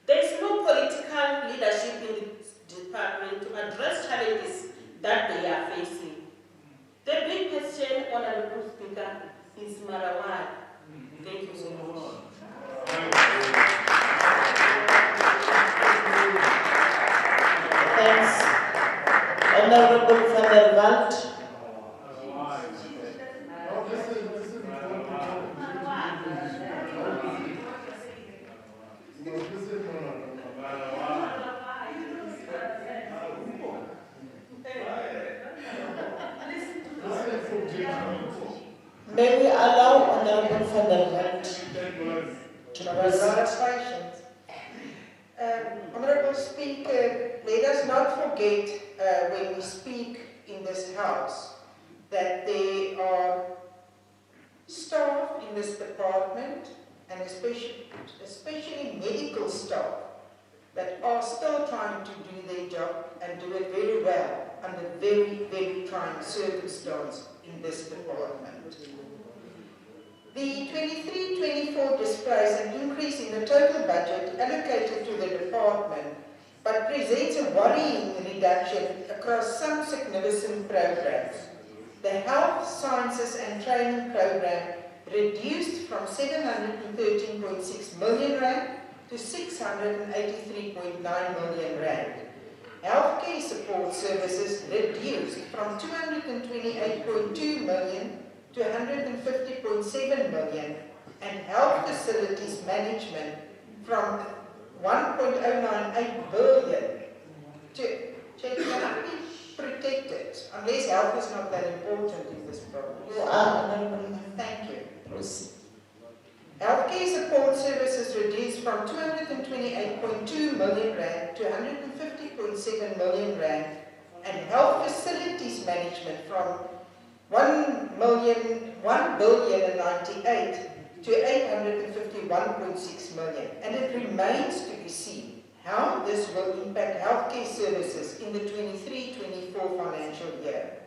There is no political leadership in the department to address challenges that they are facing. The big question, Honorable Speaker, is Marawai. Thank you so much. Thanks. Honorable van der Walt. May we allow Honorable van der Walt to questions. Honorable Honourable Speaker, let us not forget when we speak in this House that there are staff in this department, and especially medical staff, that are still trying to do their job and do it very well under very, very trying circumstances in this department. The 23-24 displays an increase in the total budget allocated to the department, but presents a worrying reduction across some significant programs. The Health, Sciences and Training Program reduced from 713.6 million rand to 683.9 million rand. Healthcare support services reduced from 228.2 million to 150.7 million, and health facilities management from 1.098 billion to cannot be protected unless health is not that important in this province. You are, Honourable. Thank you. Proceed. Healthcare support services reduced from 228.2 million rand to 150.7 million rand, and health facilities management from 1 billion and 98 to 851.6 million. And it remains to be seen how this will impact healthcare services in the 23-24 financial year.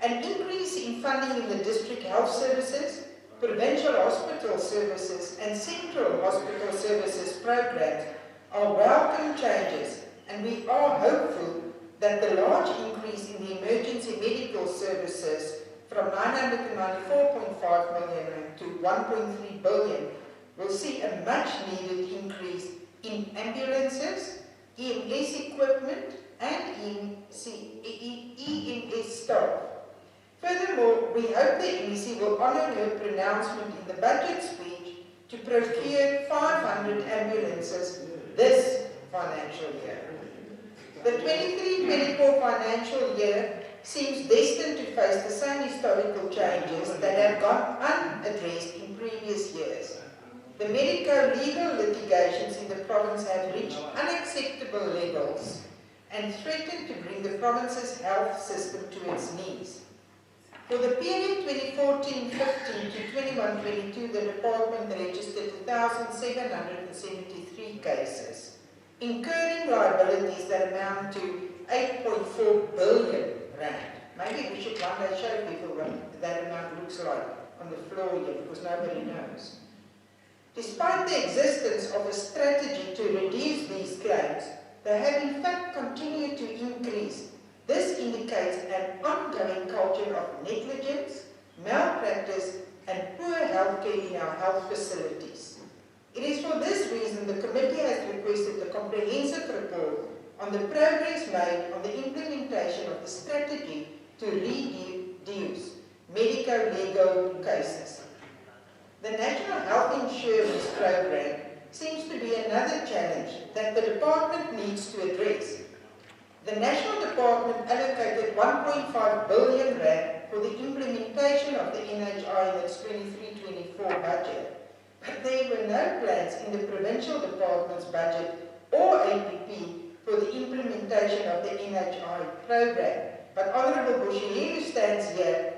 An increase in funding in the district health services, provincial hospital services and central hospital services programs are welcome changes, and we are hopeful that the large increase in the emergency medical services from 994.5 million rand to 1.3 billion will see a much needed increase in ambulances, EMS equipment and EMS staff. Furthermore, we hope the MEC will honour her pronouncement in the budget speech to procure 500 ambulances this financial year. The 23-24 financial year seems destined to face the same historical changes that have gone unaddressed in previous years. The medico-legal litigations in the province have reached unacceptable levels and threaten to bring the province's health system to its knees. For the period 2014-15 to 21-22, the department registered 1,773 cases, incurring liabilities that amount to 8.4 billion rand. Maybe we should one day show people what that amount looks like on the floor here, because nobody knows. Despite the existence of a strategy to reduce these claims, they have in fact continued to increase. This indicates an ongoing culture of negligence, malpractice, and poor healthcare in our health facilities. It is for this reason the committee has requested a comprehensive report on the progress made on the implementation of the strategy to reduce medico-legal cases. The National Health Insurance Program seems to be another challenge that the department needs to address. The National Department allocated 1.5 billion rand for the implementation of the NHI in its 23-24 budget, but there were no plans in the Provincial Department's budget or APP for the implementation of the NHI program. But Honourable Bushiru stands here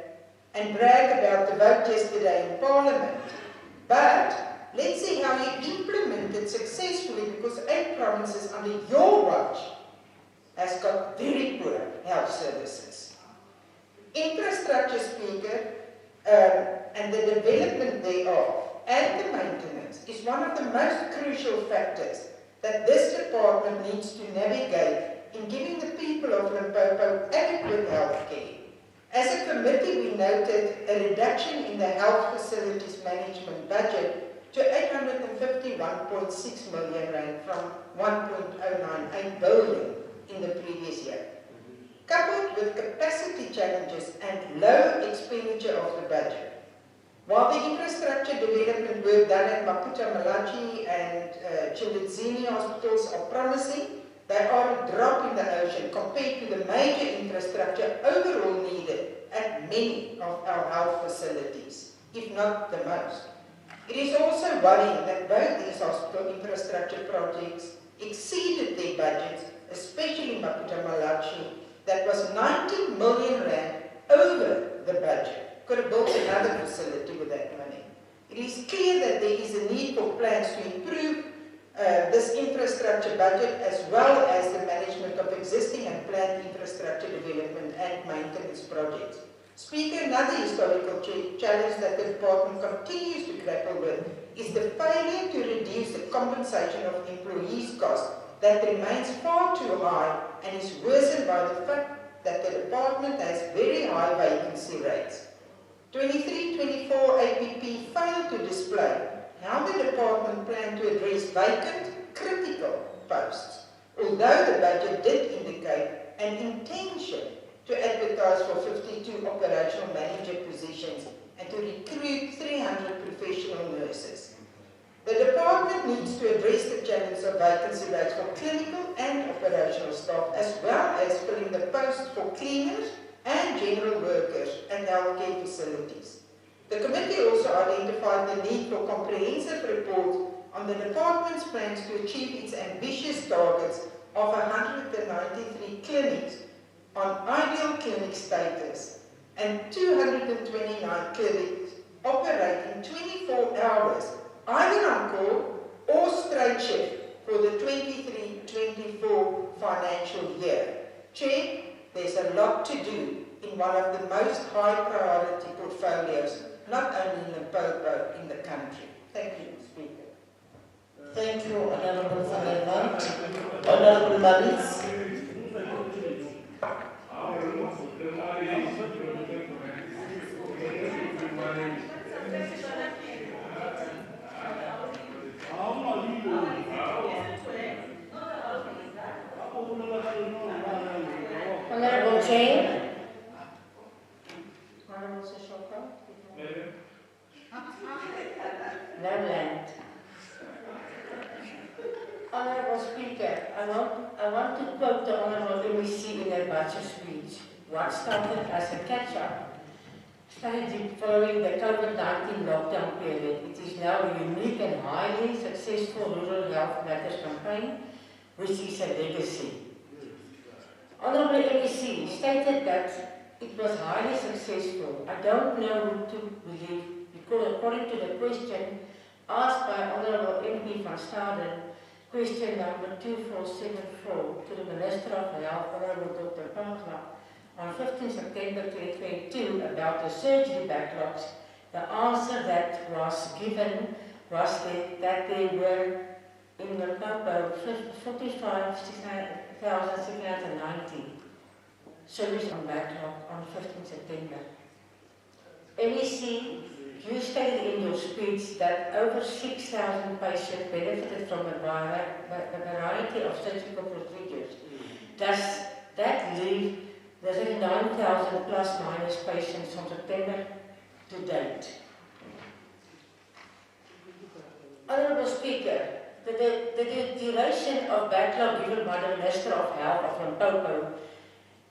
and brag about the vote yesterday in Parliament. But let's see how you implement it successfully, because 8 provinces under your watch has got very poor health services. Infrastructure, Speaker, and the development thereof and the maintenance is one of the most crucial factors that this department needs to navigate in giving the people of Limpopo adequate health care. As a committee, we noted a reduction in the health facilities management budget to 851.6 million rand from 1.098 billion in the previous year. Coupled with capacity challenges and low expenditure of the budget. While the infrastructure development work done at Maputo Malachi and Chilidzini hospitals are promising, they are a drop in the ocean compared to the major infrastructure overall needed at many of our health facilities, if not the most. It is also worrying that both these hospital infrastructure projects exceeded their budgets, especially Maputo Malachi, that was 90 million rand over the budget. Could have built another facility with that money. It is clear that there is a need for plans to improve this infrastructure budget as well as the management of existing and planned infrastructure development and maintenance projects. Speaker, another historical challenge that the department continues to grapple with is the failure to reduce the compensation of employees' costs that remains far too high and is worsened by the fact that the department has very high vacancy rates. 23-24 APP failed to display how the department planned to address vacant, critical posts, although the budget did indicate an intention to advertise for 52 operational manager positions and to recruit 300 professional nurses. The department needs to address the challenge of vacancy rates for clinical and operational staff, as well as filling the posts for cleaners and general workers at healthcare facilities. The committee also identified the need for comprehensive reports on the department's plans to achieve its ambitious targets of 193 clinics on ideal clinic status and 229 clinics operating 24 hours, either on call or straight shift for the 23-24 financial year. Chair, there's a lot to do in one of the most high priority portfolios, not only in Limpopo, in the country. Thank you, Speaker. Thank you, Honorable Van der Walt. Honorable Maris. Honorable Chair. Honorable Sishoka. No land. Honorable Speaker, I want to quote the Honorable MEC in her budget speech. What started as a catch-up strategy following the COVID-19 lockdown period, it is now a unique and highly successful rural health matters campaign, which is a legacy. Honorable MEC stated that it was highly successful. I don't know who to believe, because according to the question asked by Honorable MP van Staden, question number 2474 to the Minister of Health, Honorable Dr. Pangla, on 15 September 2022 about the surgery backlogs, the answer that was given was that there were in Limpopo 45,690 surgeries on backlog on 15 September. MEC, you stated in your speech that over 6,000 patients benefited from a variety of surgical procedures. Does that leave the 9,000 plus minus patients from September to date? Honourable Speaker, the duration of backlog given by the Minister of Health of Limpopo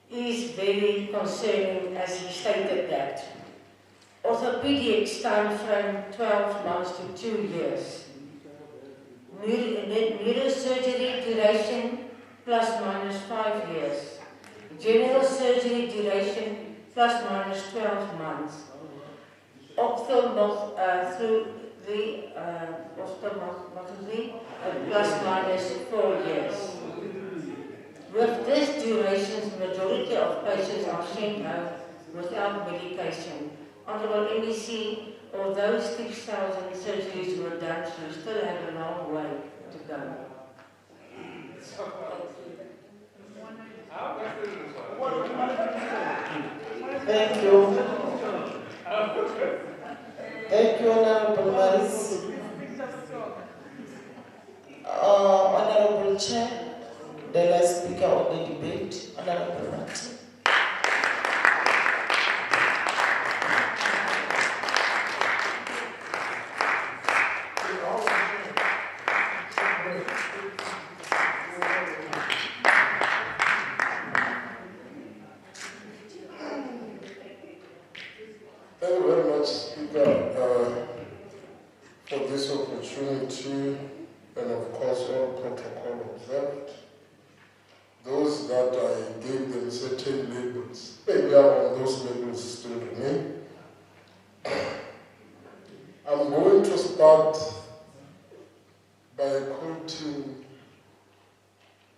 is very concerning, as he stated that. Orthopedics time frame 12 months to 2 years. Neurosurgery duration plus minus 5 years. General surgery duration plus minus 12 months. Ophthalmology plus minus 4 years. With this duration, majority of patients are sent home without medication. Honorable MEC, although 6,000 surgeries were done, we still have a long way to go. Thank you. Thank you, Honorable Maris. Honorable Chair, the last speaker of the debate, Honorable Martin. Thank you very much, Speaker, for this opportunity and of course all protocols. notice that I gave them certain labels. Maybe on those labels still remain. I'm going to start by quoting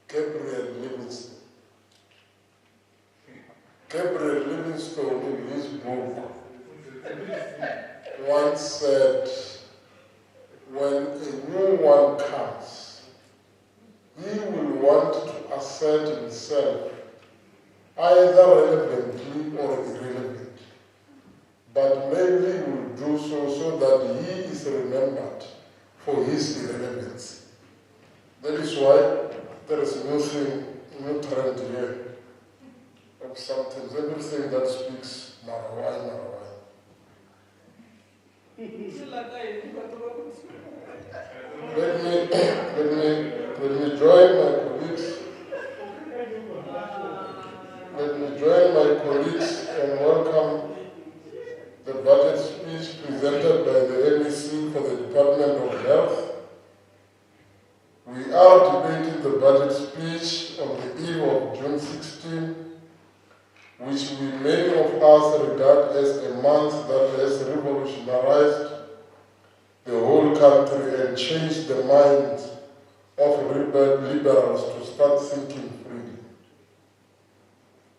Gabriel Livingstone. Gabriel Livingstone, in his book, once said, when a new one comes, he will want to assert himself either relevantly or irrelevantly, but mainly will do so that he is remembered for his irrelevance. That is why there is no trend here of something. Everything that speaks Marawai. Let me join my colleagues. Let me join my colleagues and welcome the budget speech presented by the MEC for the Department of Health. We are debating the budget speech on the eve of June 16, which many of us regard as a month that has revolutionized the whole country and changed the minds of liberals to start thinking freely.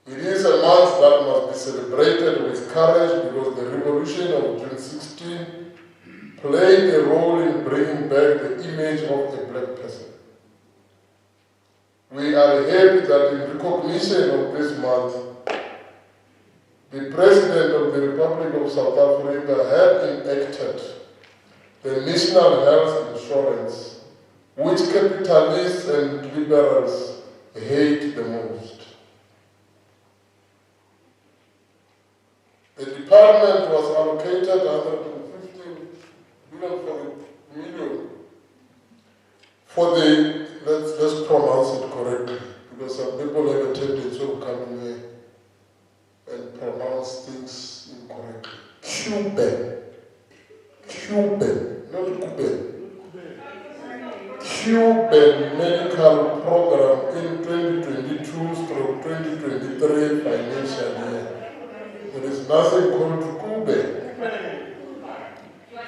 It is a month that must be celebrated with courage because the revolution of June 16 played a role in bringing back the image of a black person. We are happy that in recognition of this month, the President of the Republic of South Africa had enacted the National Health Insurance, which capitalists and liberals hate the most. The department was allocated 115 million for the, let's pronounce it correctly, because some people have a tendency of coming here and pronounce things incorrectly. Cuban, not Cuban. Cuban medical program in 2022/2023 financial year. There is nothing called Cuban.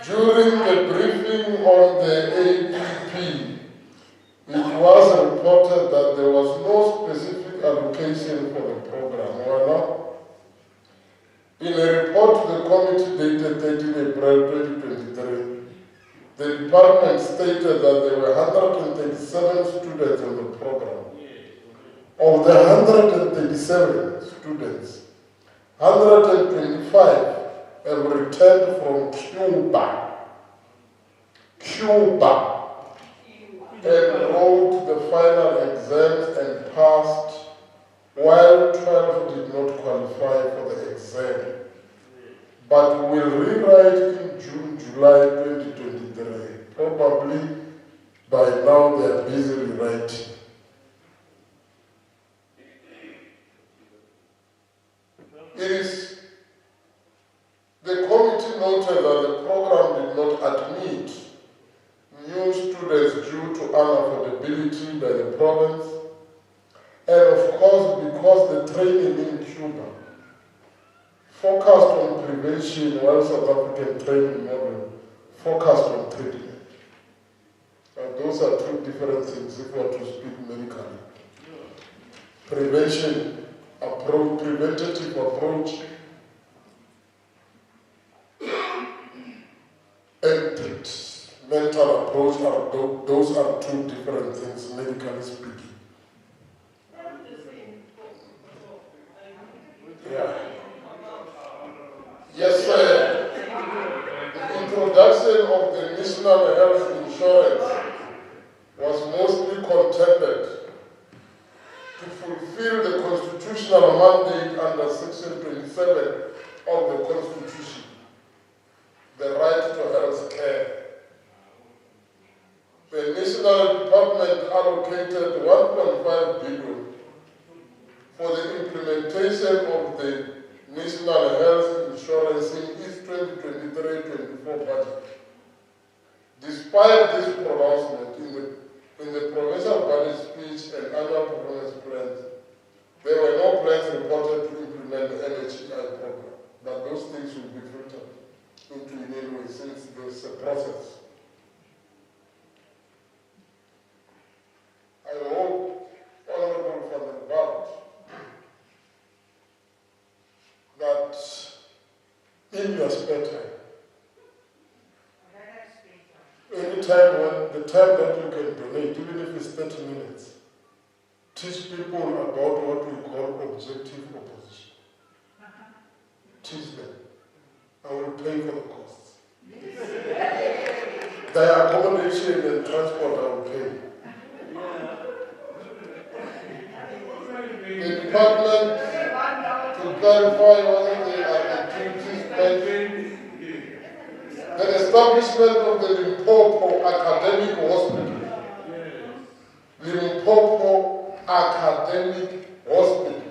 During the briefing on the APP, it was reported that there was no specific allocation for the program. Well, in a report to the committee dated 13 April 2023, the department stated that there were 137 students on the program. Of the 137 students, 125 have returned from Cuba, and wrote the final exams and passed, while 12 did not qualify for the exam, but will rewrite in June, July 2023. Probably by now they are busy rewriting. The committee noted that the program did not admit new students due to unaffordability by the province, and of course because the training in Cuba focused on prevention while South African training model focused on treatment. And those are two different things if we want to speak medically. Prevention approach, preventative approach, and mental approach those are two different things, medically speaking. Yeah. Yes, sir. The introduction of the National Health Insurance was mostly contended to fulfill the constitutional mandate under Section 27 of the Constitution, the right to health care. The National Department allocated 1.5 billion for the implementation of the National Health Insurance in its 2023-24 budget. Despite this pronouncement in the provincial budget speech and annual performance plans, since this process. I hope, Honorable Van der Walt, that in your spare time, anytime when the time that you can donate, even if it's 30 minutes, teach people about what we call objective opposition. Teach them. I will pay for the costs. Their accommodation and transport I will pay. The department to clarify whether they are activities pending. The establishment of the Limpopo Academic Hospital. Limpopo Academic Hospital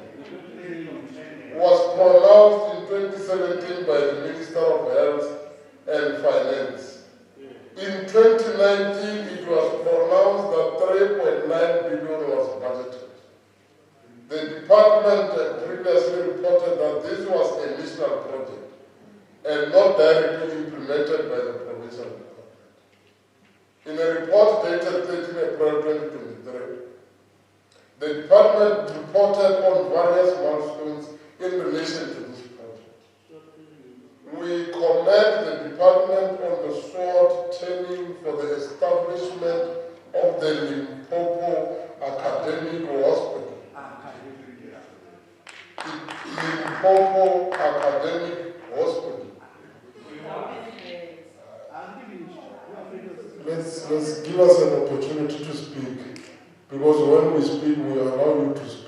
was pronounced in 2017 by the Minister of Health and Finance. In 2019, it was pronounced that 3.9 billion was budgeted. The department previously reported that this was a national project and not directly implemented by the provincial department. In a report dated 13 April 2023, the department reported on various milestones in relation to this project. We commend the department on the sword turning for the establishment of the Limpopo Academic Hospital. Limpopo Academic Hospital. Let's give us an opportunity to speak, because when we speak, we allow you to speak.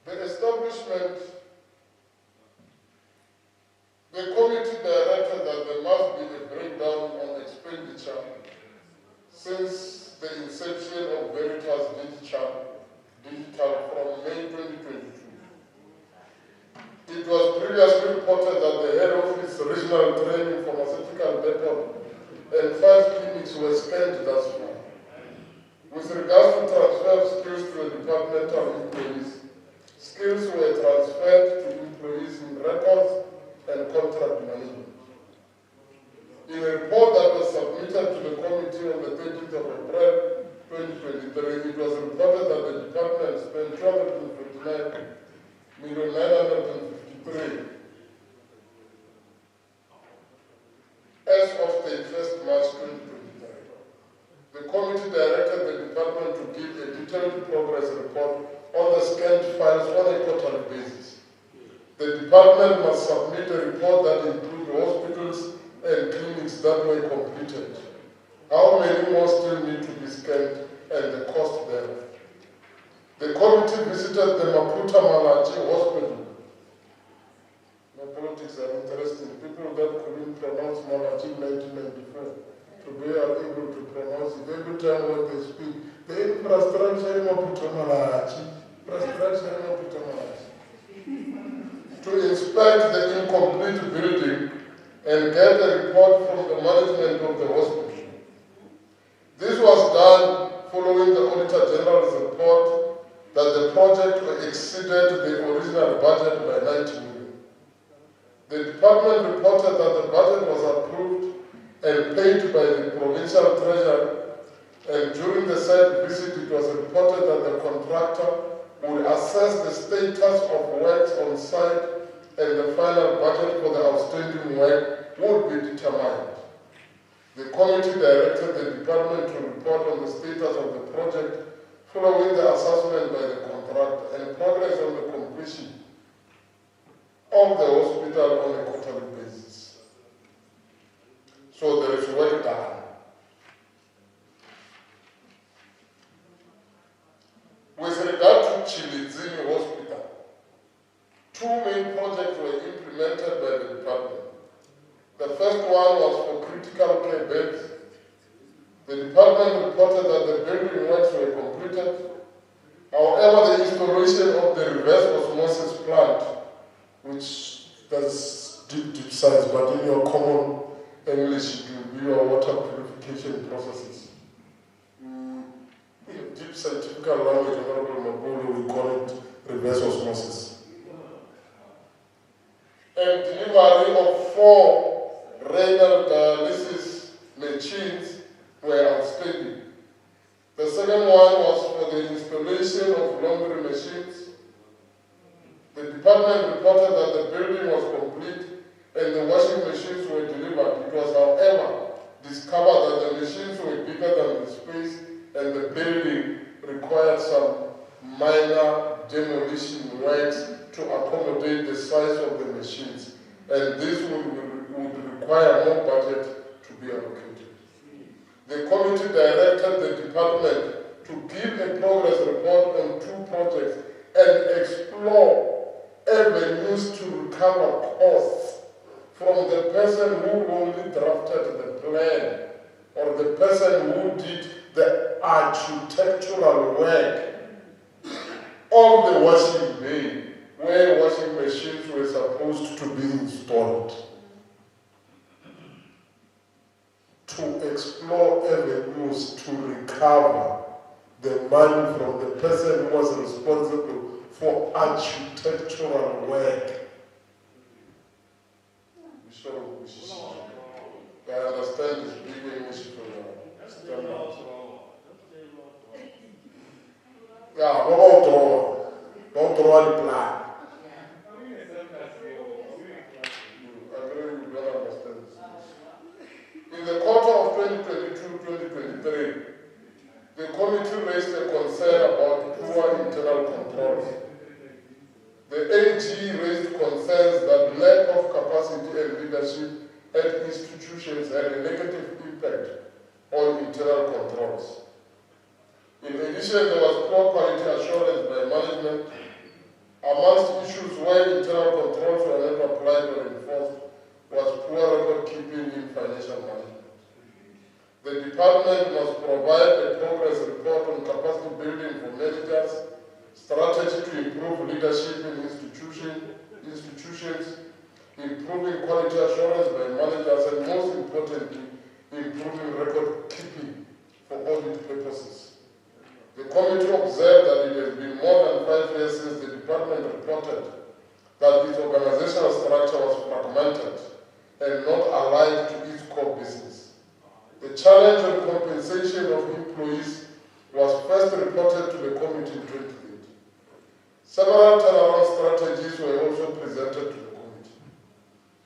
The establishment, the committee directed that there must be a breakdown on expenditure since the inception of Veritas Digital from May 2022. It was previously reported that the head office, regional training, pharmaceutical depot, and 5 clinics were spent thus far. With regards to transfer of skills to the departmental employees, skills were transferred to employees in records and contract management. In a report that was submitted to the committee on the 30th of April 2023, it was reported that the department spent 229,953,000 as of 31st March 2023. The committee directed the department to give a detailed progress report on the scanned files on a quarterly basis. The department must submit a report that includes hospitals and clinics that were completed, how many more still need to be scanned, and the cost thereof. The committee visited the Maputa Malachi Hospital. No politics are interesting. People that couldn't pronounce Malachi in 1994 today are able to pronounce it. Every time when they speak, the infrastructure in Maputa Malachi. To inspect the incomplete building and get a report from the management of the hospital. This was done following the Auditor General's report that the project exceeded the original budget by 90 million. The department reported that the budget was approved and paid by the Provincial Treasury, and during the site visit it was reported that the contractor will assess the status of works on site and the final budget for the outstanding work would be determined. The committee directed the department to report on the status of the project following the assessment by the contractor and progress on the completion of the hospital on a quarterly basis. So there is work done. With regard to Chilizini Hospital, 2 main projects were implemented by the department. The first one was for critical care beds. The department reported that the building works were completed. However, the installation of the reverse osmosis plant which does deep science, but in your common English it will be your water purification processes. In deep scientific language, Honorable Mabulu, we call it reverse osmosis. And delivery of 4 renal dialysis machines were outstanding. The second one was for the installation of laundry machines. The department reported that the building was complete and the washing machines were delivered. It was, however, discovered that the machines were bigger than the space and the building required some minor demolition works to accommodate the size of the machines, and this would require more budget to be allocated. The committee directed the department to give a progress report on 2 projects and explore avenues to recover costs from the person who only drafted the plan or the person who did the architectural work of the washing bay where washing machines were supposed to be installed. To explore avenues to recover the money from the person who was responsible for architectural work. I understand this big English for standards. Yeah, don't draw the plan. In the quarter of 2022-2023, the committee raised a concern about poor internal controls. The AG raised concerns that lack of capacity and leadership at institutions had a negative impact on internal controls. In addition, there was poor quality assurance by management. Amongst issues where internal controls were not applied or enforced was poor record keeping in financial management. The department must provide a progress report on capacity building for managers, strategy to improve leadership in institutions, improving quality assurance by managers, and most importantly, improving record keeping for audit purposes. The committee observed that it has been more than 5 years since the department reported that its organizational structure was fragmented and not aligned to its core business. The challenge of compensation of employees was first reported to the committee in 2008. Several turnaround strategies were also presented to the committee.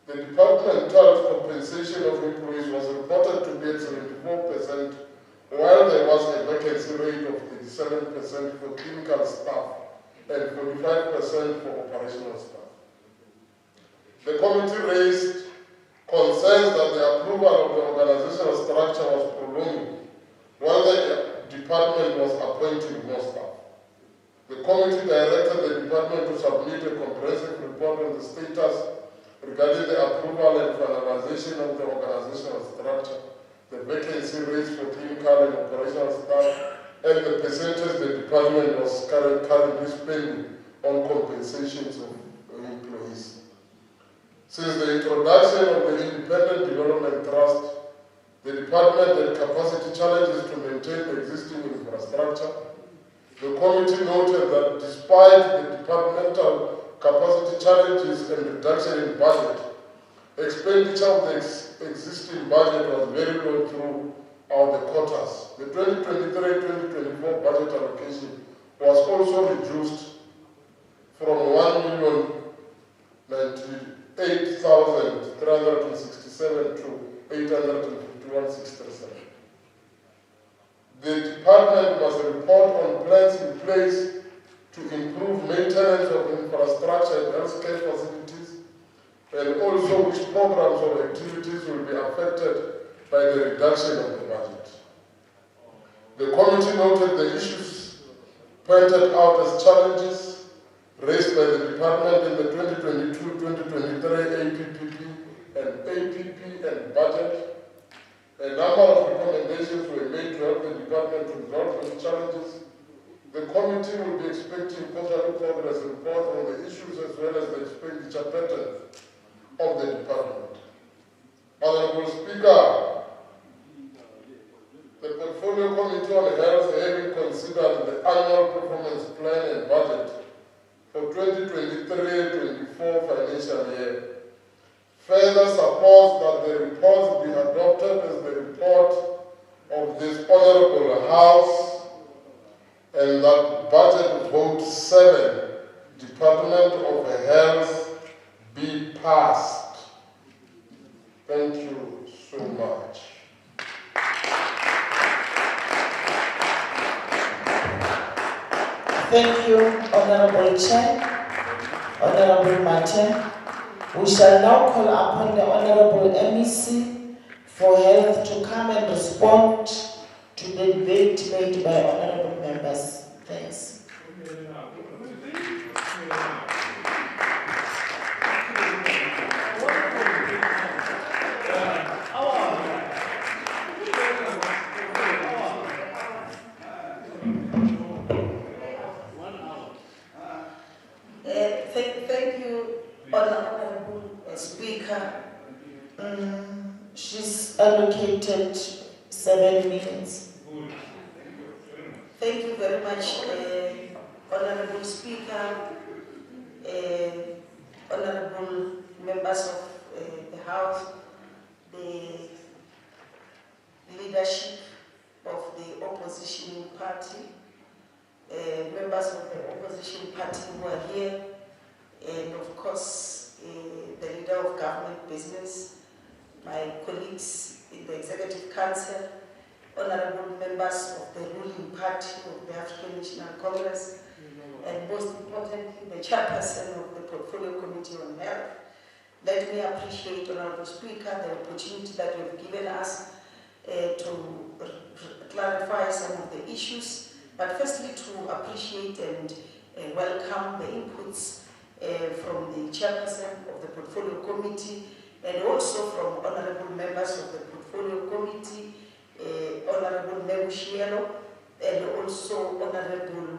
The departmental compensation of employees was reported to be at 74%, while there was a vacancy rate of 87% for clinical staff and 45% for operational staff. The committee raised concerns that the approval of the organizational structure was prolonging, while the department was appointing more staff. The committee directed the department to submit a comprehensive report on the status regarding the approval and finalization of the organizational structure, the vacancy rates for clinical and operational staff, and the percentage the department was currently spending on compensations of employees. Since the introduction of the Independent Development Trust, the department had capacity challenges to maintain the existing infrastructure. The committee noted that despite the departmental capacity challenges and reduction in budget, expenditure of the existing budget was very low throughout the quarters. The 2023-2024 budget allocation was also reduced from 1,098,367 to 851,637. The department must report on plans in place to improve maintenance of infrastructure and healthcare facilities, and also which programs or activities will be affected by the reduction of the budget. The committee noted the issues pointed out as challenges raised by the department in the 2022-2023 APP and budget. A number of recommendations were made to help the department to resolve those challenges, The committee will be expecting quarterly progress report on the issues as well as the expenditure pattern of the department. Honorable Speaker, the Portfolio Committee on Health, having considered the annual performance plan and budget for 2023-24 financial year, further supports that the report be adopted as the report of this Honorable House, and that budget vote 7, Department of Health, be passed. Thank you so much. Thank you, Honorable Chair, Honorable Mate. We shall now call upon the Honorable MEC for Health to come and respond to the debate made by Honorable members. Thanks. Thank you, Honorable Speaker. She's allocated 7 minutes. Thank you very much, Honorable Speaker, Honorable members of the House, the leadership of the opposition party, members of the opposition party who are here, and of course the leader of government business, my colleagues in the Executive Council, honorable members of the ruling party of the African National Congress, and most importantly, the chairperson of the Portfolio Committee on Health. Let me appreciate, Honorable Speaker, the opportunity that you have given us to clarify some of the issues, but firstly to appreciate and welcome the inputs from the chairperson of the Portfolio Committee and also from honorable members of the Portfolio Committee, Honorable Nebushielo, and also Honorable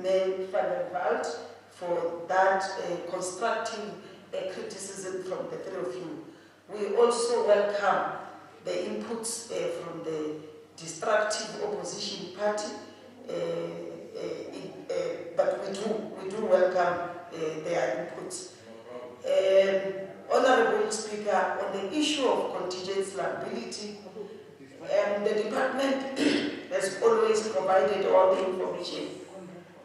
May van der Walt for that constructive criticism from the three of you. We also welcome the inputs from the destructive opposition party, but we do welcome their inputs. Honorable Speaker, on the issue of contingent liability, the department has always provided all the information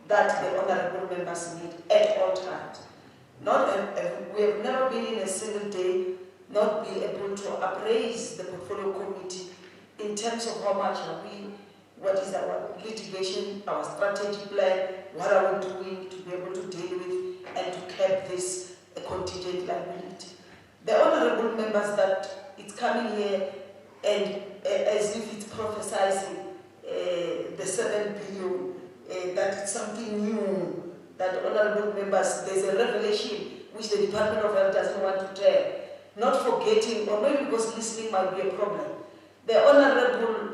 that the honorable members need at all times. We have never been in a single day not be able to appraise the Portfolio Committee in terms of how much are we, what is our litigation, our strategy plan, what are we doing to be able to deal with and to cap this contingent liability. The honorable members that it's coming here and as if it's prophesizing the 7 billion, that it's something new, that honorable members, there's a revelation which the Department of Health doesn't want to tell. Not forgetting, or maybe because listening might be a problem. The honorable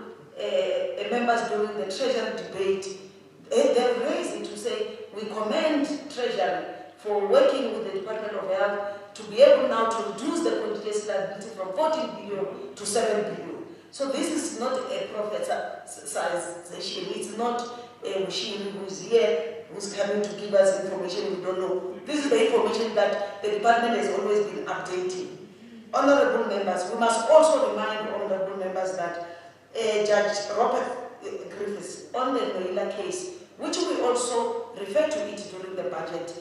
members during the Treasury debate, they raised it to say, we commend Treasury for working with the Department of Health to be able now to reduce the contingency liability from 14 billion to 7 billion. So this is not a prophesization. It's not a machine who's here, who's coming to give us information we don't know. This is the information that the department has always been updating. Honorable members, we must also remind honorable members that Judge Robert Griffiths on the Noila case, which we also refer to it during the budget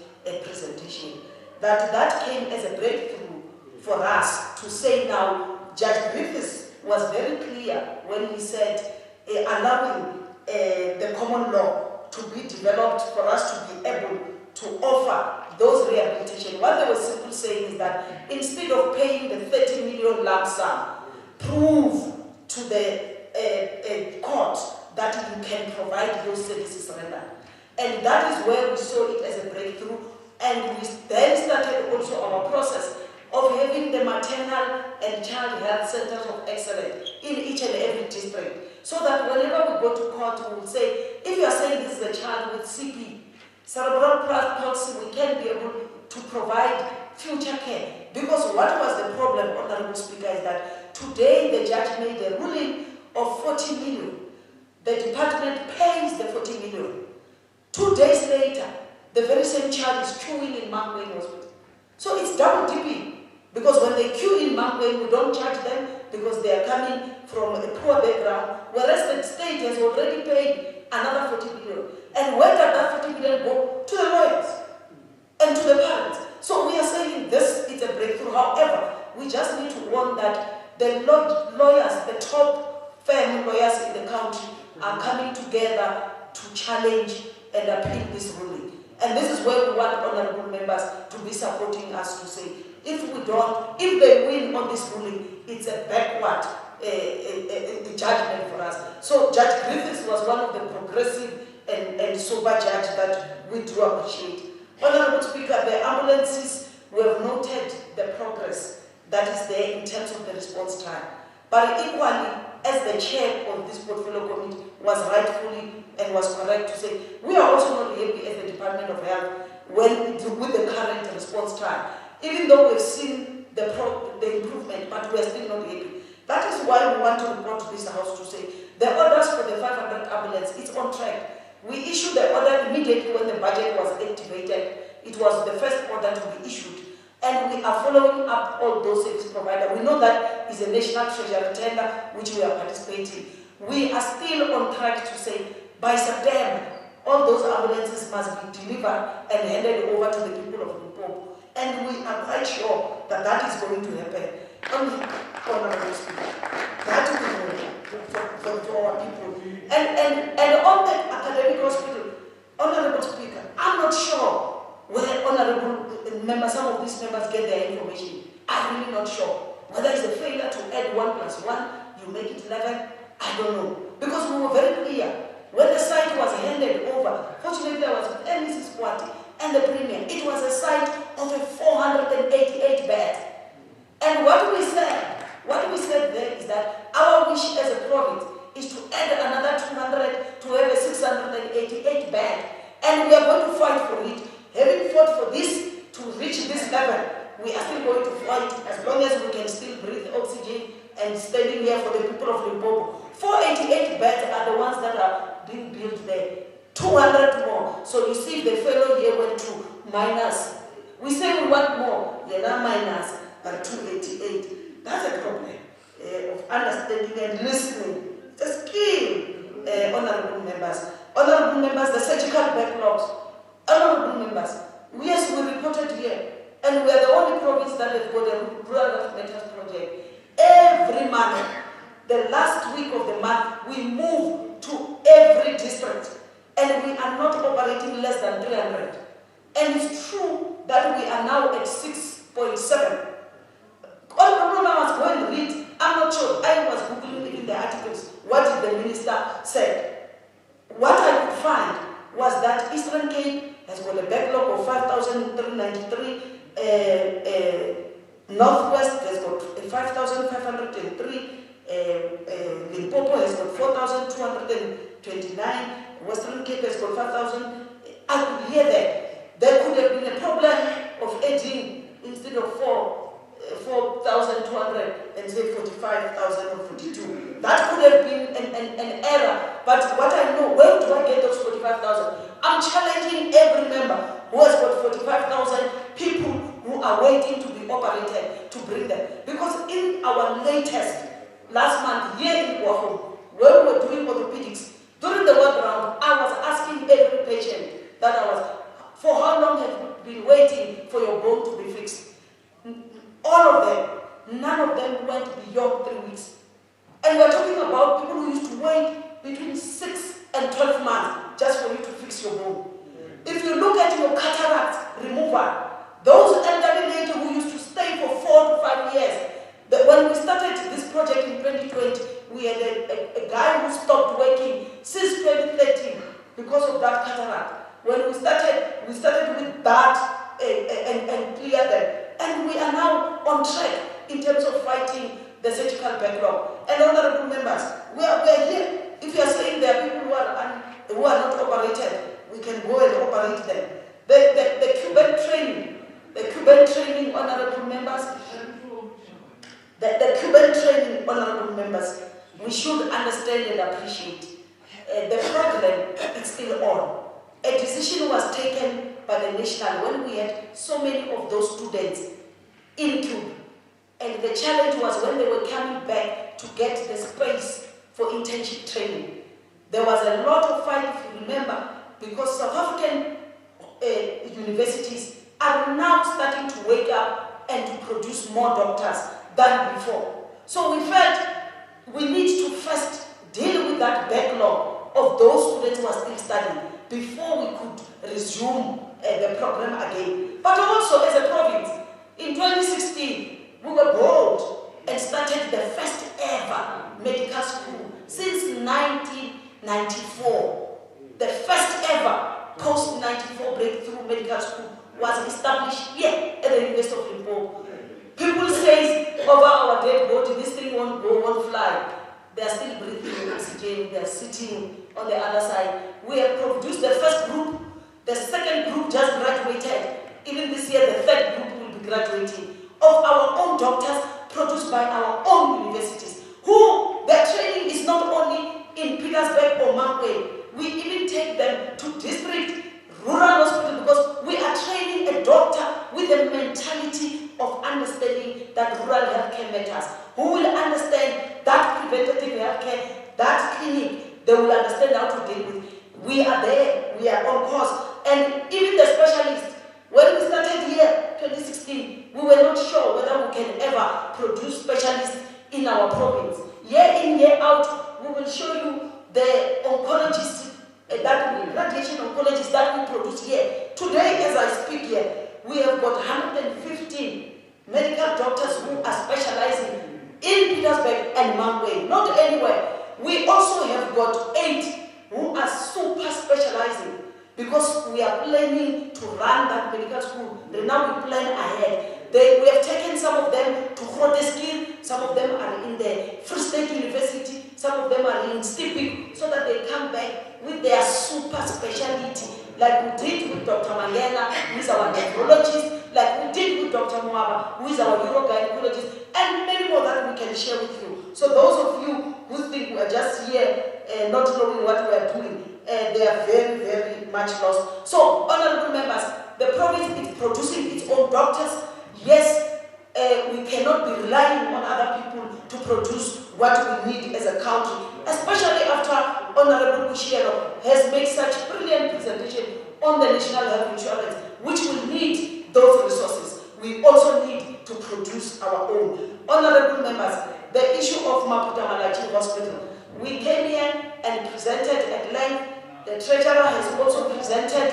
presentation, that came as a breakthrough for us to say now, Judge Griffiths was very clear when he said allowing the common law to be developed for us to be able to offer those rehabilitation. What they were simply saying is that instead of paying the 30 million lump sum, prove to the court that you can provide those services rendered. And that is where we saw it as a breakthrough. And we then started also our process of having the maternal and child health centers of excellence in each and every district. So that whenever we go to court, we will say, if you are saying this is a child with CP, cerebral palsy, we can be able to provide future care. Because what was the problem, Honorable Speaker, is that today the judge made a ruling of 40 million. The department pays the 40 million. 2 days later, the very same child is queuing in Mangweng Hospital. So it's double dipping. Because when they queue in Mangweng, we don't charge them because they are coming from a poor background, whereas the state has already paid another 40 million. And where did that 40 million go? To the lawyers and to the parents. So we are saying this is a breakthrough. However, we just need to warn that the lawyers, the top firm lawyers in the country are coming together to challenge and appeal this ruling. And this is where we want honorable members to be supporting us to say, if they win on this ruling, it's a backward judgment for us. So Judge Griffiths was one of the progressive and sober judge that we do appreciate. Honorable Speaker, the ambulances, we have noted the progress that is there in terms of the response time. But equally, as the chair of this portfolio committee was rightfully and was correct to say, we are also not happy as the Department of Health with the current response time. Even though we've seen the improvement, but we are still not happy. That is why we want to report to this House to say, the orders for the 500 ambulance, it's on track. We issued the order immediately when the budget was activated. It was the first order to be issued. And we are following up all those service providers. We know that is a national treasury tender which we are participating. We are still on track to say, by September, all those ambulances must be delivered and handed over to the people of Limpopo. And we are quite sure that that is going to happen. Honorable Speaker, that is for our people. And on the academic hospital, Honorable Speaker, I'm not sure where honorable members, some of these members get their information. I'm really not sure. Whether it's a failure to add 1 + 1, you make it 11, I don't know. Because we were very clear. When the site was handed over, fortunately I was with Mrs. Kwati and the Premier, it was a site of a 488 bed. And what we said there is that our wish as a province is to add another 200 to have a 688 bed. And we are going to fight for it. Having fought for this to reach this level, we are still going to fight as long as we can still breathe oxygen and standing here for the people of Limpopo. 488 beds are the ones that are being built there. 200 more. So you see the fellow here went to minus. We say we want more. They're now minus at 288. That's a problem of understanding and listening. It's a skill, honorable members. Honorable members, the surgical backlogs. Honorable members, yes, we reported here, and we are the only province that has got a rural health matters project. Every month, the last week of the month, we move to every district, and we are not operating less than 300. And it's true that we are now at 6.7. Honorable members, go and read. I'm not sure. I was Googling in the articles. What did the minister say? What I could find was that Eastern Cape has got a backlog of 5,393. Northwest has got 5,503. Limpopo has got 4,229. Western Cape has got 5,000. I could hear that. There could have been a problem of adding instead of 4,200 and say 45,000 or 42. That could have been an error. But what I know, where do I get those 45,000? I'm challenging every member who has got 45,000 people who are waiting to be operated to bring them. Because in our latest, last month, here in Guahom, when we were doing orthopedics, during the work round, I was asking every patient that for how long have you been waiting for your bone to be fixed? All of them, none of them went beyond 3 weeks. And we're talking about people who used to wait between 6 and 12 months just for you to fix your bone. If you look at your cataract removal, those elderly ladies who used to stay for 4 to 5 years, when we started this project in 2020, we had a guy who stopped working since 2013 because of that cataract. When we started with that and clear them. And we are now on track in terms of fighting the surgical backlog. And honorable members, we are here. If you are saying there are people who are not operated, we can go and operate them. The Cuban training, honorable members, the Cuban training, honorable members, we should understand and appreciate. The program is still on. A decision was taken by the national when we had so many of those students in Cuba. And the challenge was when they were coming back to get the space for internship training. There was a lot of fight, if you remember, because South African universities are now starting to wake up and to produce more doctors than before. So we felt we need to first deal with that backlog of those students who are still studying before we could resume the program again. But also as a province, in 2016, we were bold and started the first ever medical school since 1994. The first ever post-94 breakthrough medical school was established here at the University of Limpopo. People say over our dead body, this thing won't go, won't fly. They are still breathing oxygen, they are sitting on the other side. We have produced the first group, the second group just graduated. Even this year, the third group will be graduating. Of our own doctors produced by our own universities, who their training is not only in Petersburg or Mangwe. We even take them to district, rural hospital, because we are training a doctor with the mentality of understanding that rural healthcare matters, who will understand that preventative healthcare, that clinic, they will understand how to deal with. We are there, we are on course. And even the specialists, when we started here, 2016, we were not sure whether we can ever produce specialists in our province. Year in, year out, we will show you the oncologists, radiation oncologists that we produce here. Today, as I speak here, we have got 115 medical doctors who are specializing in Petersburg and Mangwe, not anywhere. We also have got 8 who are super specializing, because we are planning to run that medical school. And now we plan ahead. We have taken some of them to Groteskil, some of them are in the Free State University, some of them are in Stipik, so that they come back with their super speciality, like we did with Dr. Mangena, who is our nephrologist, like we did with Dr. Mwaba, who is our urogynecologist, and many more that we can share with you. So those of you who think we are just here not knowing what we are doing, they are very, very much lost. So, honorable members, the province is producing its own doctors. Yes, we cannot be relying on other people to produce what we need as a country, especially after Honorable Bushiero has made such brilliant presentation on the national health insurance, which will need those resources. We also need to produce our own. Honorable members, the issue of Maputo Malachi Hospital, we came here and presented at length. The treasurer has also presented,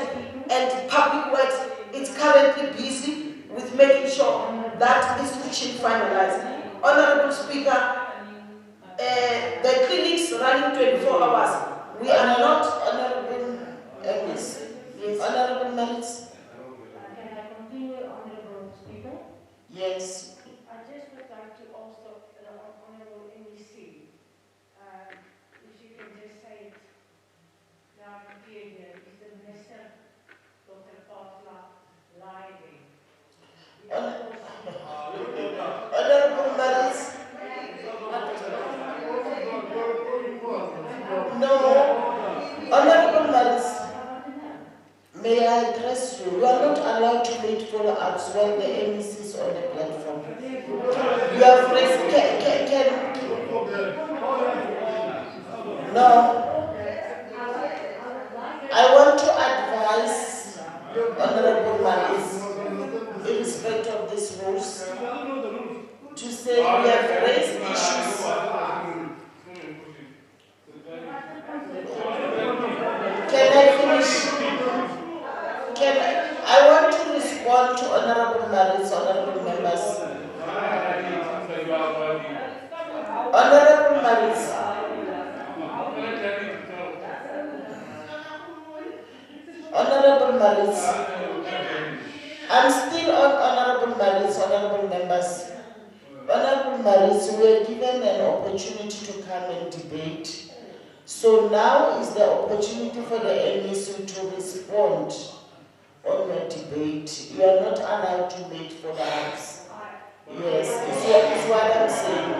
and Public Works is currently busy with making sure that institution finalized. Honorable Speaker, the clinics running 24 hours. We are not honorable members. Yes, honorable members. Can I continue, Honorable Speaker? Yes. I just would like to also, the Honorable MEC, if you can just say it loud and clear here, is the Minister, Dr. Fatla, lying? Honorable members. No, honorable members, may I address you? You are not allowed to make follow-ups when the MEC is on the platform. You have raised, no. I want to advise honorable members, in respect of these rules, to say we have raised issues. Can I finish? I want to respond to honorable members, honorable members. Honorable members. Honorable members. I'm still on honorable members, honorable members. Honorable Maris, we were given an opportunity to come and debate. So now is the opportunity for the MEC to respond on the debate. You are not allowed to make follow-ups. Yes, it's what I'm saying.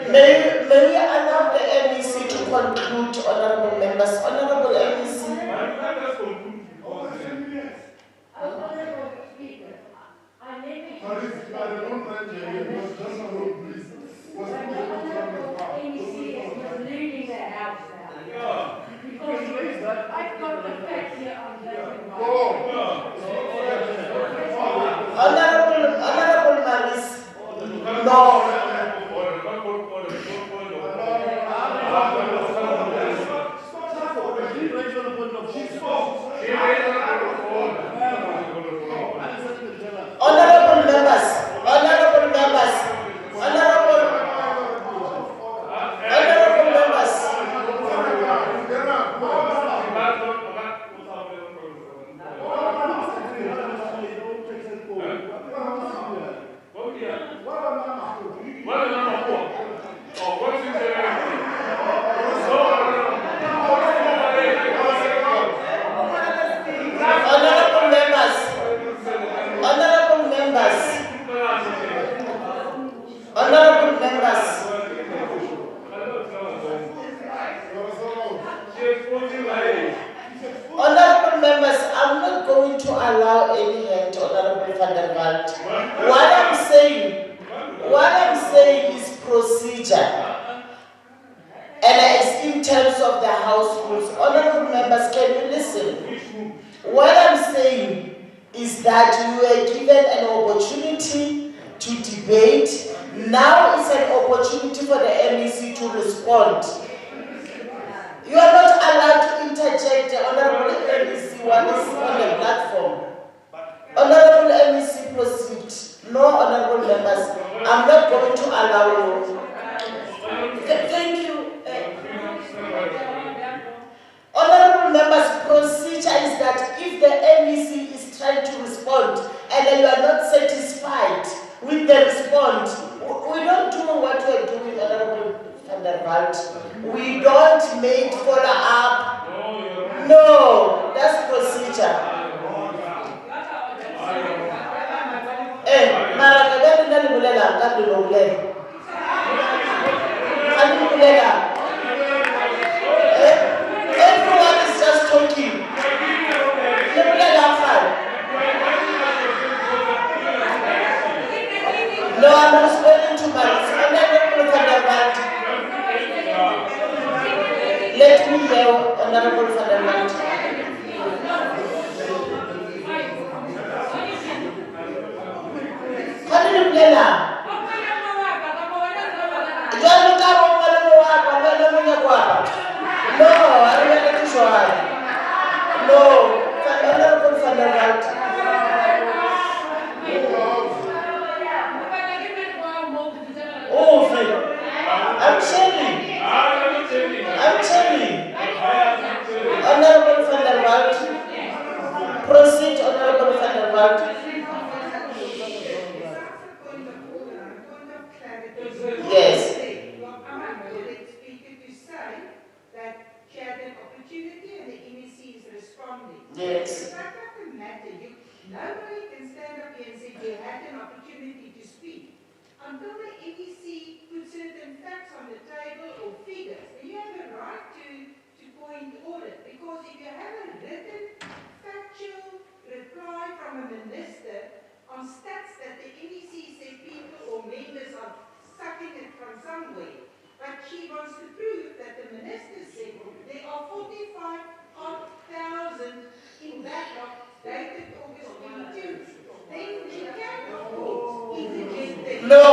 May we allow the MEC to conclude, honorable members. Honorable MEC. Honorable Maris. No. Honorable members, honorable members, honorable members. Honorable members, honorable members, honorable members. Honorable members, I'm not going to allow any hand, Honorable Van der Walt. What I'm saying is procedure. And it's in terms of the House rules. Honorable members, can you listen? What I'm saying is that you were given an opportunity to debate. Now it's an opportunity for the MEC to respond. You are not allowed to interject, Honorable MEC, what is on the platform. Honorable MEC, proceed. No, honorable members, I'm not going to allow you. Thank you. Honorable members, procedure is that if the MEC is trying to respond and you are not satisfied with the response, we don't do what we are doing, Honorable Van der Walt. We don't make follow-up. No, that's procedure. Everyone is just talking. No, I'm responding to my Let me hear Honorable Van der Walt. No, I don't to show her. No, Honorable Van der Walt. I'm telling. Honorable Van der Walt. Proceed, Honorable Van der Walt. Yes. Yes. The fact of the matter, nobody can stand up here and say you had an opportunity to speak until the MEC puts certain facts on the table or figures. And you have a right to point audit, because if you have a written, factual reply from a minister on stats that the MEC said people or members are sucking it from somewhere, but she wants to prove that the minister said there are 45,000 in backlog dated August 22. Then she can, of course, interject the No.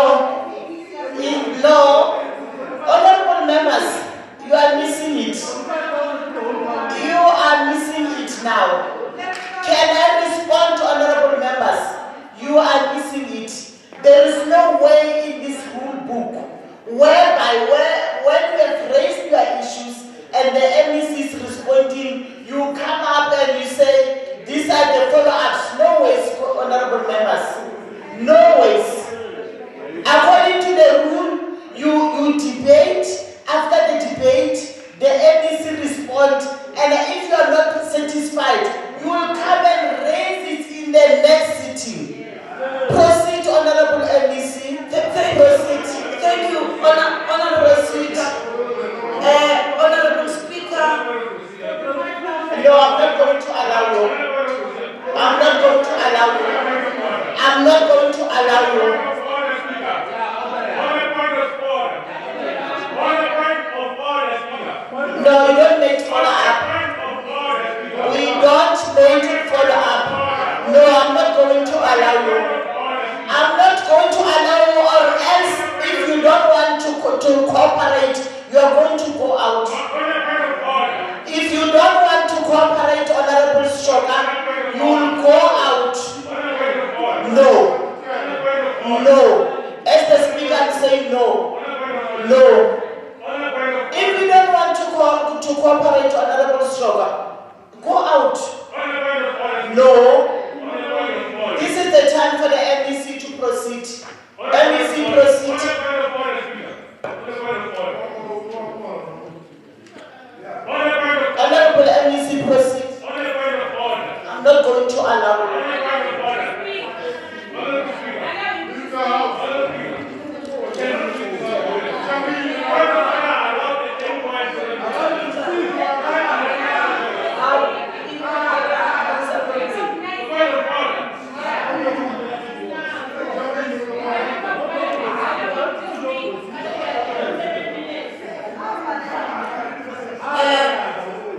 Honorable members, you are missing it. You are missing it now. Can I respond to honorable members? You are missing it. There is no way in this rule book whereby when we have raised your issues and allow you. I'm not going to allow you, or else if you don't want to cooperate, you are going to go out. If you don't want to cooperate, Honorable Shoka, you will go out. No. No. As the speaker say no. No. If you don't want to cooperate, Honorable Shoka, go out. No. This is the time for the NBC to proceed. NBC proceed. Honorable NBC proceed. I'm not going to allow you.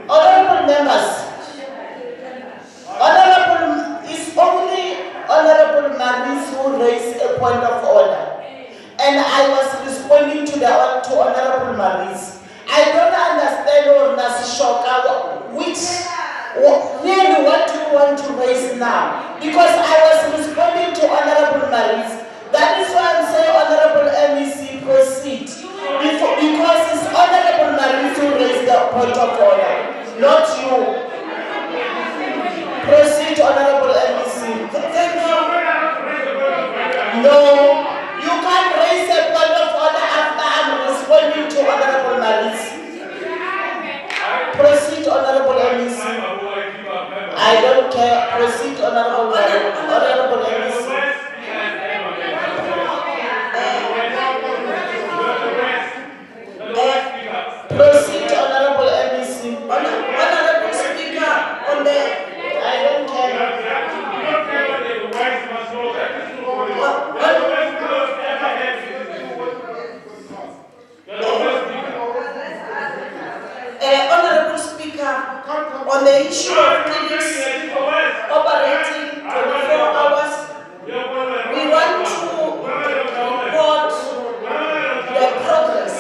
Honorable members, it's only Honorable Maris who raised a point of order, and I was responding to Honorable Maris. I don't understand, or Shoka, really what do you want to raise now? Because I was responding to Honorable Maris. That is why I'm saying Honorable MEC proceed. Because it's Honorable Maris who raised the point of order, not you. Proceed, Honorable MEC. Thank you. No, you can't raise a point of order after I'm responding to Honorable Maris. Proceed, Honorable MEC. I don't care. Proceed, Honorable MEC. Proceed, Honorable MEC. Honorable Speaker, on the... I don't care. Honorable Speaker, on the issue of clinics operating 24 hours, we want to report the progress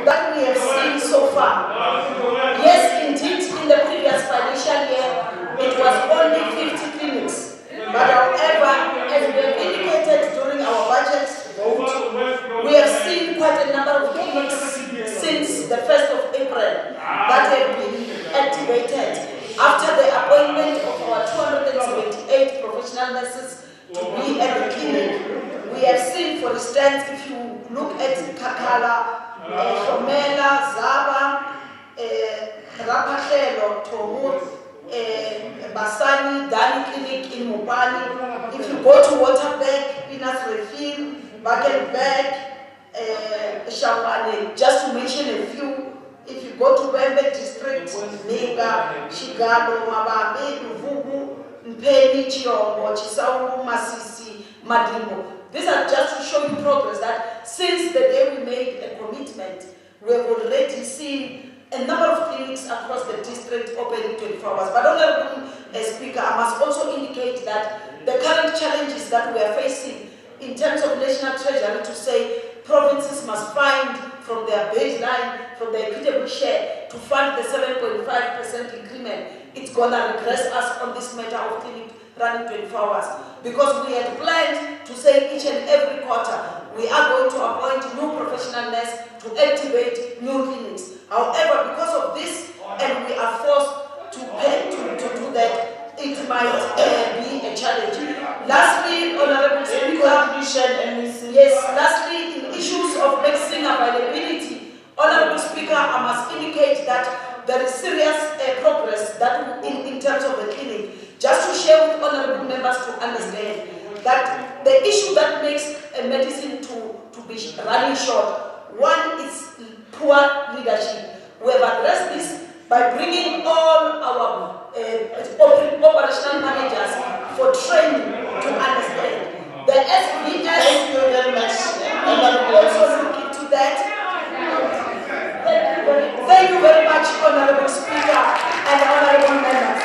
that we have seen so far. Yes, indeed, in the previous financial year, it was only 50 clinics. But however, as we have indicated during our budget vote, we have seen quite a number of clinics since the 1st of April that have been activated after the appointment of our 278 professional nurses to be at the clinic. We have seen, for instance, if you look at Kakala, Shomela, Zaba, Rapachelo, Tomut, Basani, Dani Clinic in Mopani. If you go to Waterberg, Pinas Refill, Bakenberg, Shambane, just to mention a few. If you go to Bembe District, Mega, Shigado, Mabambe, Vugu, Mpeni, Chiombo, Chisawu, Masisi, Madimo. These are just to show you progress that since the day we made a commitment, we have already seen a number of clinics across the district opening 24 hours. But Honorable Speaker, I must also indicate that the current challenges that we are facing in terms of national treasury to say provinces must find from their baseline, from their equitable share, to fund the 7.5% increment, it's going to regress us on this matter of clinic running 24 hours. Because we had planned to say each and every quarter, we are going to appoint new professional nurses to activate new clinics. However, because of this, and we are forced to pay to do that, it might be a challenge. Lastly, Honorable Speaker, yes, lastly, in issues of vaccine availability, Honorable Speaker, I must indicate that there is serious progress that in terms of the clinic. Just to share with honorable members to understand that the issue that makes a medicine to be running short, one is poor leadership. We have addressed this by bringing all our operational managers for training to understand. The SBS, thank you very much, and I'm also looking into that. Thank you very much, Honorable Speaker and honorable members.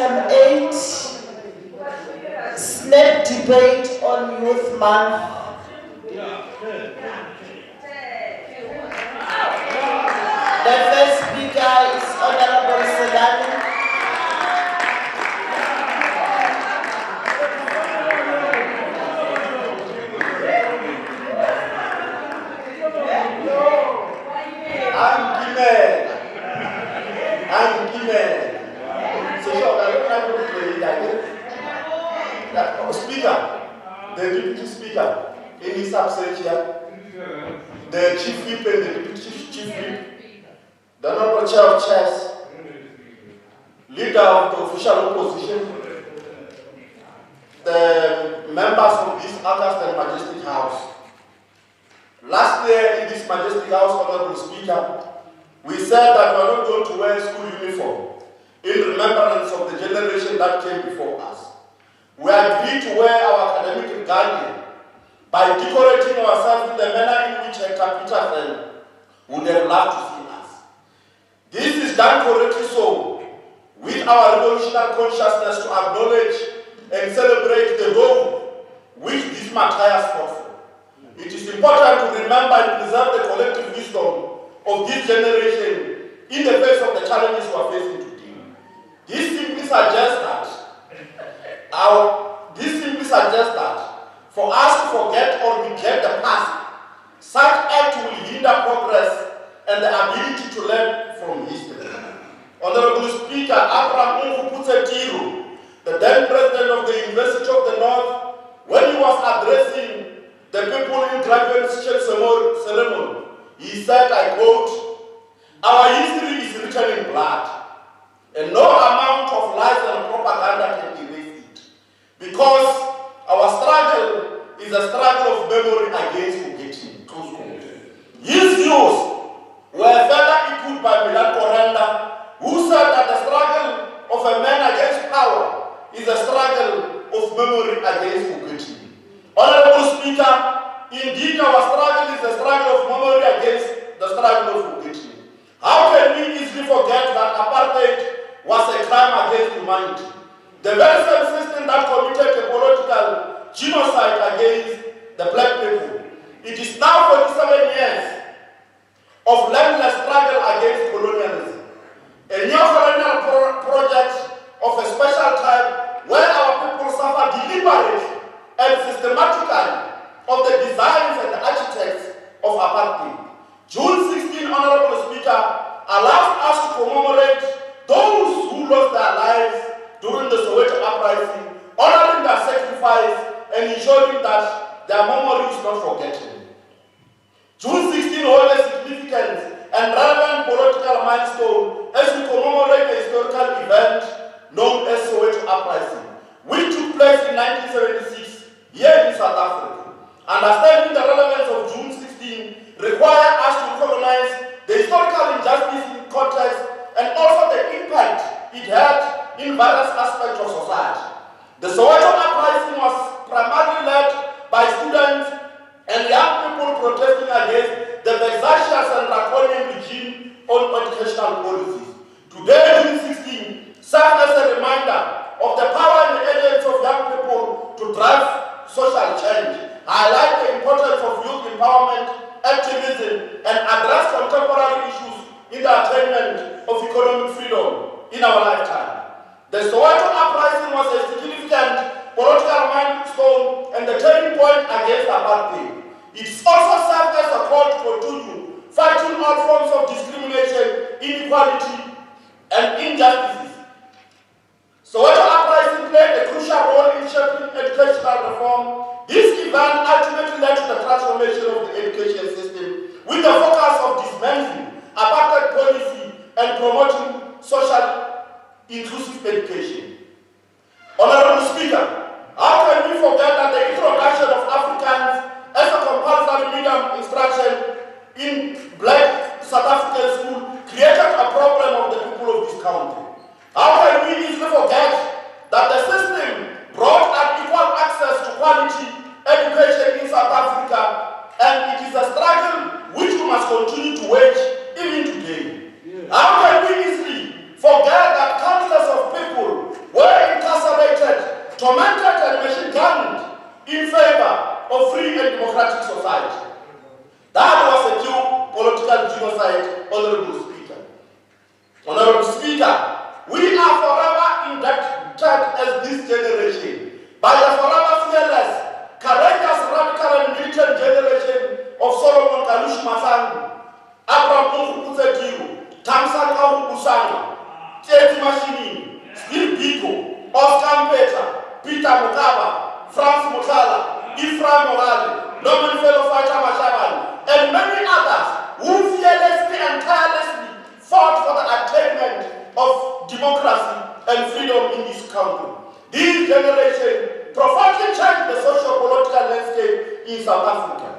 Item 8, snap debate on Youth Month. The first speaker is Honorable Selani. Speaker, the Deputy Speaker, in his absentia, the Chief Whip and the Deputy Chief Whip, the Honorable Chair of Chairs, Leader of the official opposition, the members of this August and Majestic House. Last year in this Majestic House, Honorable Speaker, we said that we are not going to wear school uniform in remembrance of the generation that came before us. We agreed to wear our academic regalia by decorating ourselves in the manner in which Hector Peterson would have loved to see us. This is done correctly so, with our revolutionary consciousness to acknowledge and celebrate the role which these martyrs fought for. It is important to remember and preserve the collective wisdom of this generation in the face of the challenges we are facing today. This simply suggests that for us to forget or neglect the past, such act will hinder progress and the ability to learn from history. Honorable Speaker, Abraham Unguputse-Tiru, the then president of the University of the North, when he was addressing the people in graduation ceremony, he said, I quote, "Our history is written in blood, and no amount of lies and propaganda can erase it, because our struggle is a struggle of memory against forgetting." His views were further echoed by Milan Korenda, who said that the struggle of a man against power is a struggle of memory against forgetting. Honorable Speaker, indeed our struggle is a struggle of memory against the struggle of forgetting. How can we easily forget that apartheid was a crime against humanity? The very same system that committed a political genocide against the black people. It is now 47 years of relentless struggle against colonialism. A neo-colonial project of a special type where our people suffer deliberately and systematically of the designs and the architects of apartheid. June 16, Honorable Speaker, allows us to commemorate those who lost their lives during the Soweto uprising, honoring their sacrifice and ensuring that their memory is not forgotten. June 16 holds a significant and relevant political milestone as we commemorate the historical event known as Soweto uprising, which took place in 1976 here in South Africa. Understanding the relevance of June 16 requires us to recognize the historical injustice in context and also the impact it had in various aspects of society. The Soweto uprising was primarily led by students and young people protesting against the vexatious and draconian regime on educational policies. Today, June 16 serves as a reminder of the power and the energy of young people to drive social change, highlight the importance of youth empowerment, activism, and address contemporary issues in the attainment of economic freedom in our lifetime. The Soweto uprising was a significant political milestone and the turning point against apartheid. It also served as a call to continue fighting all forms of discrimination, inequality, and injustices. Soweto uprising played a crucial role in shaping educational reform. This event ultimately led to the transformation of the education system with the focus of dismantling apartheid policy and promoting social inclusive education. Honorable Speaker, how can we forget that the introduction of Afrikaans as a compulsory medium instruction in black South African school created a problem of the people of this country? How can we easily forget that the system brought unequal access to quality education in South Africa, and it is a struggle which we must continue to wage even today? How can we easily forget that countless of people were tormented and machine-gunned in favor of free and democratic society. That was a geopolitical genocide, Honorable Speaker. Honorable Speaker, we are forever indebted as this generation by the forever fearless, courageous, radical and militant generation of Solomon Kalush Masangu, Abraham Nkukuzekiru, Tamsan Kahubusanga, Teti Mashini, Steve Biko, Oscar Mpeta, Peter Mukaba, Franz Mutala, Ephraim Morale, Norman Fellow Fighter Mashaban, and many others who fearlessly and tirelessly fought for the attainment of democracy and freedom in this country. This generation profoundly changed the socio-political landscape in South Africa.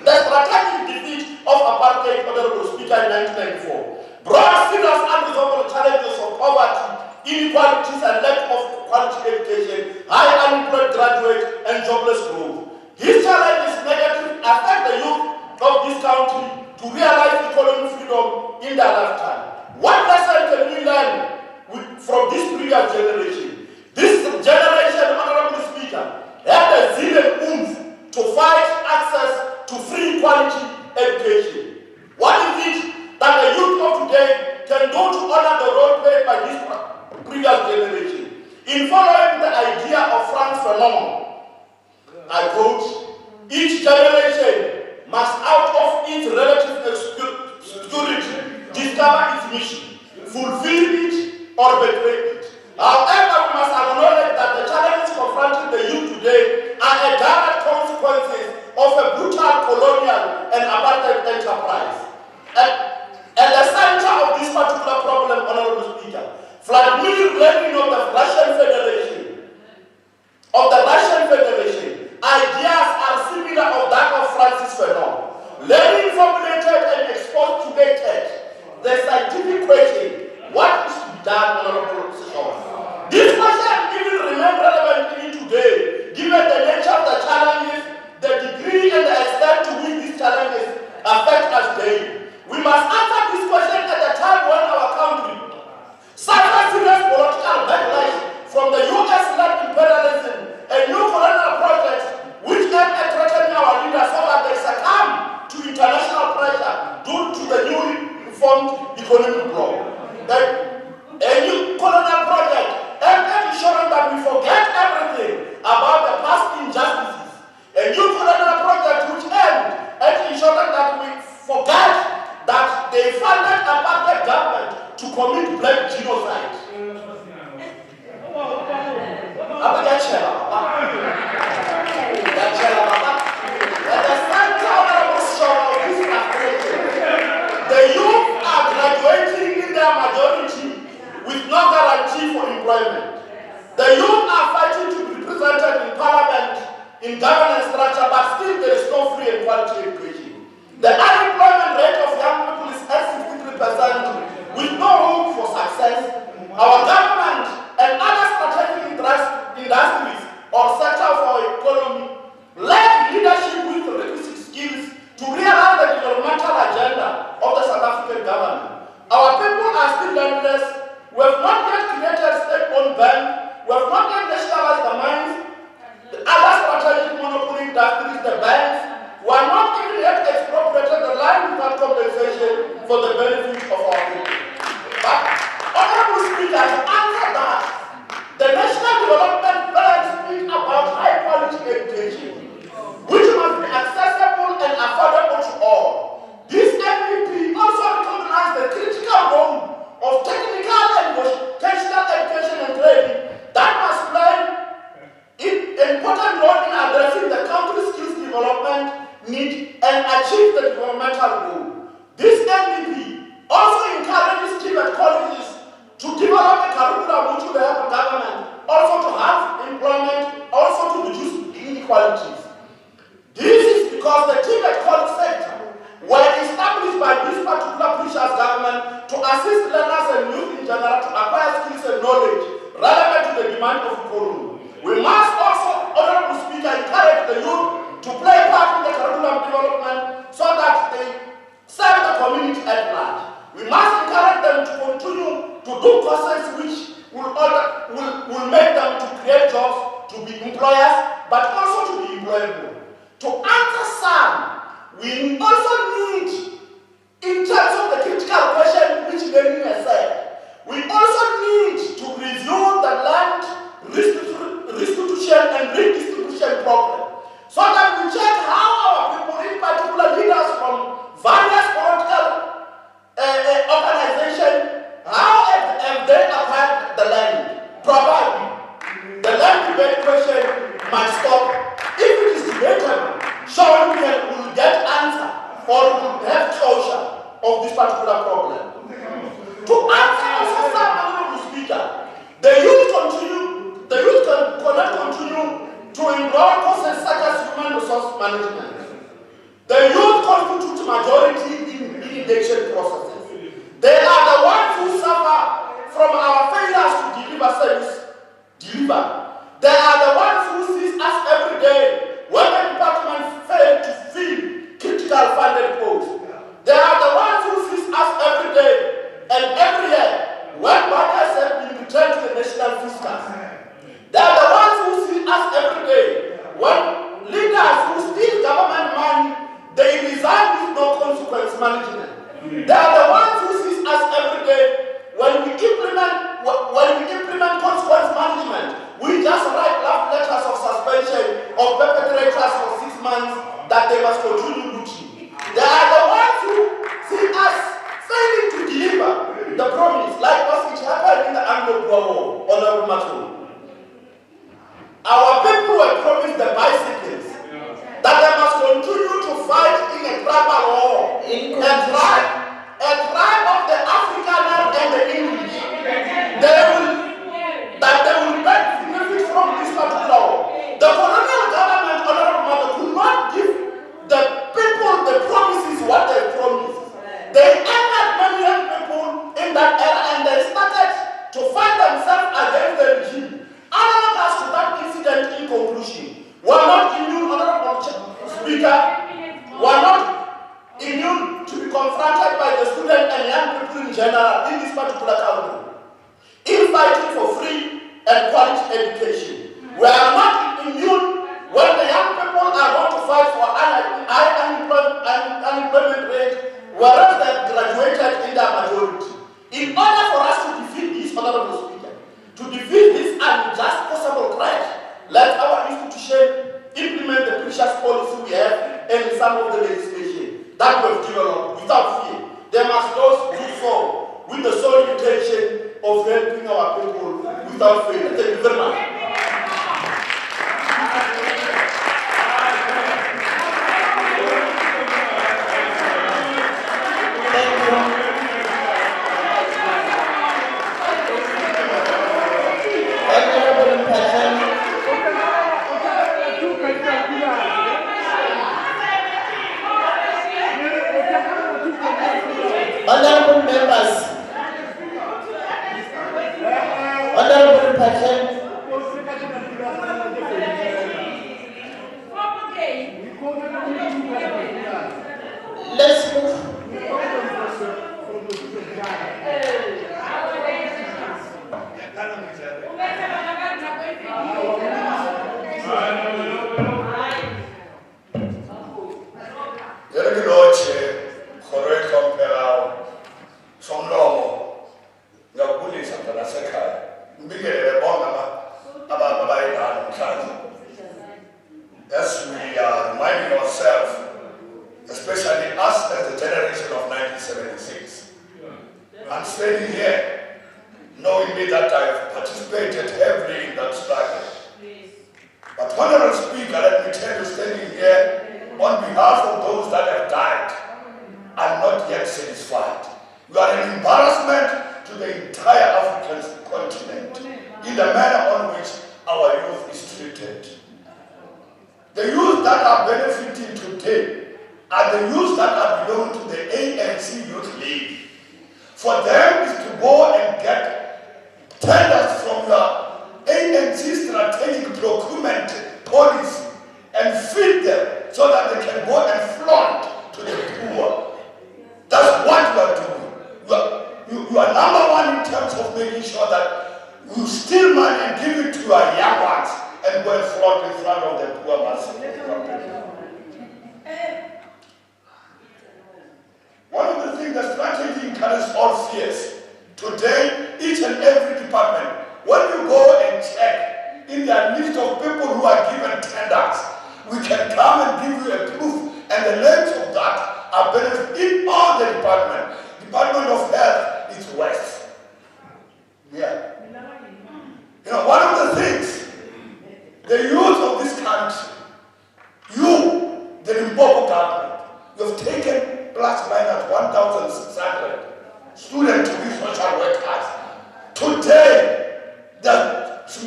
The strategic defeat of apartheid, Honorable Speaker, in 1994 brought serious unresolvable challenges of poverty, inequalities and lack of quality education, high unemployed graduate and jobless growth. These challenges negatively affect the youth of this country to realize economic freedom in their lifetime. What lesson can we learn from this previous generation? This generation, Honorable Speaker, had the zeal and oomph to fight access to free quality education. What is it that the youth of today can do to honor the role played by this previous generation? In following the idea of Franz Fanon, I quote, each generation must out of its relative obscurity discover its mission, fulfill it or betray it. However, we must acknowledge that the challenges confronting the youth today are a direct consequences of a brutal colonial and apartheid enterprise. At the center of this particular problem, Honorable Speaker, Vladimir Lenin of the Russian Federation, ideas are similar of that of Francis Fanon. Lenin formulated and postulated the scientific question, what is to be done, Honorable Speaker? This question even remains relevant even today, given the nature of the challenges, the degree and the extent to which these challenges affect us daily. We must answer this question at a time when our country suffers serious political backlash from the US-led imperialism and new colonial projects which aim at threatening our leaders so that they succumb to international pressure due to the newly formed economic bloc. A new colonial project aimed at ensuring that we forget everything about the past injustices. A new colonial project which aimed at ensuring that we forget that they funded apartheid government to commit black genocide. The youth are graduating in their majority with no guarantee for employment. The youth are fighting to be represented in parliament, in governance structure, but still there is no free and quality education. The unemployment rate of young people is at 63% with no hope for success. Our government and other strategic industries or sector for economy lack leadership with the requisite skills to realize the developmental agenda of the South African government. Our people are still landless. We have not yet created state-owned bank. We have not yet nationalized the mines, the other strategic monopoly industries, the banks. We are not even yet expropriated the land without compensation for the benefit of our people. But, Honorable Speaker, to answer that, the National Development Plan speaks about high-quality education, which must be accessible and affordable to all. This NDP also recognizes the critical role of technical and vocational education and training that must play an important role in addressing the country's skills development need and achieve the developmental goal. This NDP also encourages TVET colleges to develop a curriculum which will help the government also to have employment, also to reduce inequalities. This is because the TVET college sector were established by this particular previous government to assist learners and youth in general to acquire skills and knowledge relevant to the demand of economy. We must also, Honorable Speaker, encourage the youth to play part in the curriculum development so that they serve the community at large. We must encourage them to continue to do courses which will make them to create jobs, must stop. If it is debatable, surely we will get answer or we will have closure of this particular problem. To answer also some honorable speaker, the youth cannot continue to enroll courses such as human resource management. The youth constitute majority in election processes. They are the ones who suffer from our failures to deliver service. They are the ones who see us every day when the department fail to fill critical funded posts. They are the ones who see us every day and every year when budgets have been returned to the national fiscus. They are the ones who see us every day when leaders who steal government money, they resign with no consequence management. They are the ones who see us every day when we implement consequence management. We just write love letters of suspension of perpetrators for 6 months that they must continue looting. They are the ones who see us failing to deliver the promise, like what which happened in the Anglo-Boer War, Honorable Matu. Our people were promised the bicycles, that they must continue to fight in a tribal war, a tribe of the Afrikaner and the English. They will benefit from this particular war. The colonial government, Honorable Mother, could not give the people the promises what they promised. They angered many young people in that era and they started to fight themselves against the regime. Analogous to that incident in conclusion, we are not immune, Honorable Speaker, we are not immune to be confronted by the student and young people in general in this particular country. In fighting for free and quality education, we are not immune when the young people are going to fight for high unemployment rate, whereas they have graduated in their majority. In order for us to defeat this, Honorable Speaker, to defeat this unjust possible crash, let our institution implement the precious policy we have and some of the legislation that we have developed without fear. They must also do so with the sole intention of helping our people without failure. Thank you very much. Honorable members, Honorable Patel, let's move. As we are reminding ourselves, especially us as the generation of 1976, I'm standing here knowing me that I've participated heavily in that struggle. But Honorable Speaker, let me tell you, standing here on behalf of those that have died, I'm not yet satisfied. You are an embarrassment to the entire African continent in the manner on which our youth is treated. The youth that are benefiting today are the youth that are belonging to the ANC Youth League. For them is to go and get tenders from your ANC strategic procurement policy and feed them so that they can go and flaunt to the poor. That's what you are doing. You are number one in terms of making sure that you steal money and give it to your young ones and go and flaunt in front of the poor masses. One of the things the strategy encourages all fears. Today, each and every department, when you go and check in their list of people who are given tenders, we can come and give you a proof, and the names of that are benefit in all the department. Department of Health is West. Yeah. You know, one of the things the youth of this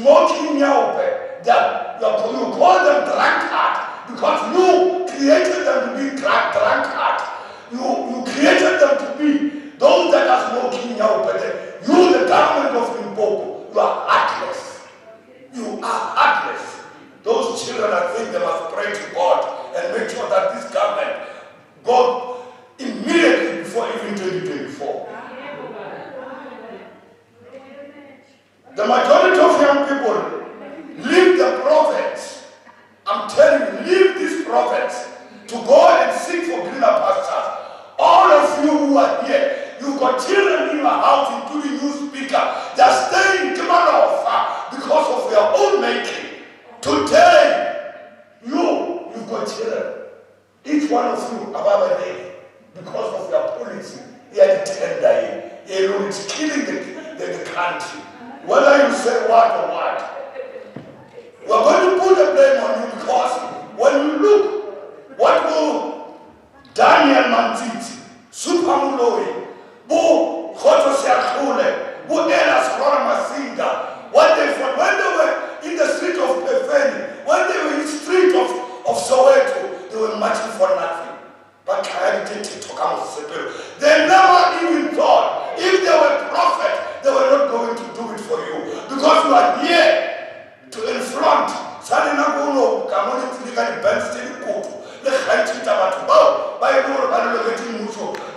smoking nyaupe, you call them drunkard because you created them to be drunkard. You created them to be those that are smoking nyaupe. You, the government of Limpopo, you are heartless. You are heartless. Those children, I think they must pray to God and make sure that this government goes immediately before even 2024. The majority of young people leave the province. I'm telling you, leave this province to go and seek for greener pastures. All of you who are here, you've got children in your house, including you speaker. They are staying in Kimanofa because of their own making. Today, you've got children. Each one of you above a day because of your policy. It's killing the country. Whether you say what or what, we're going to put the blame on you because when you look, what will Daniel Manziti, Supamuloi, Bu Khoto Siakule, Bu Elas Masinga, what they fought when they were in the street of Pefeni, when they were in the street of Soweto, they were marching for nothing. But they never even thought if they were prophet, they were not going to do it for you. Because you are here to infront.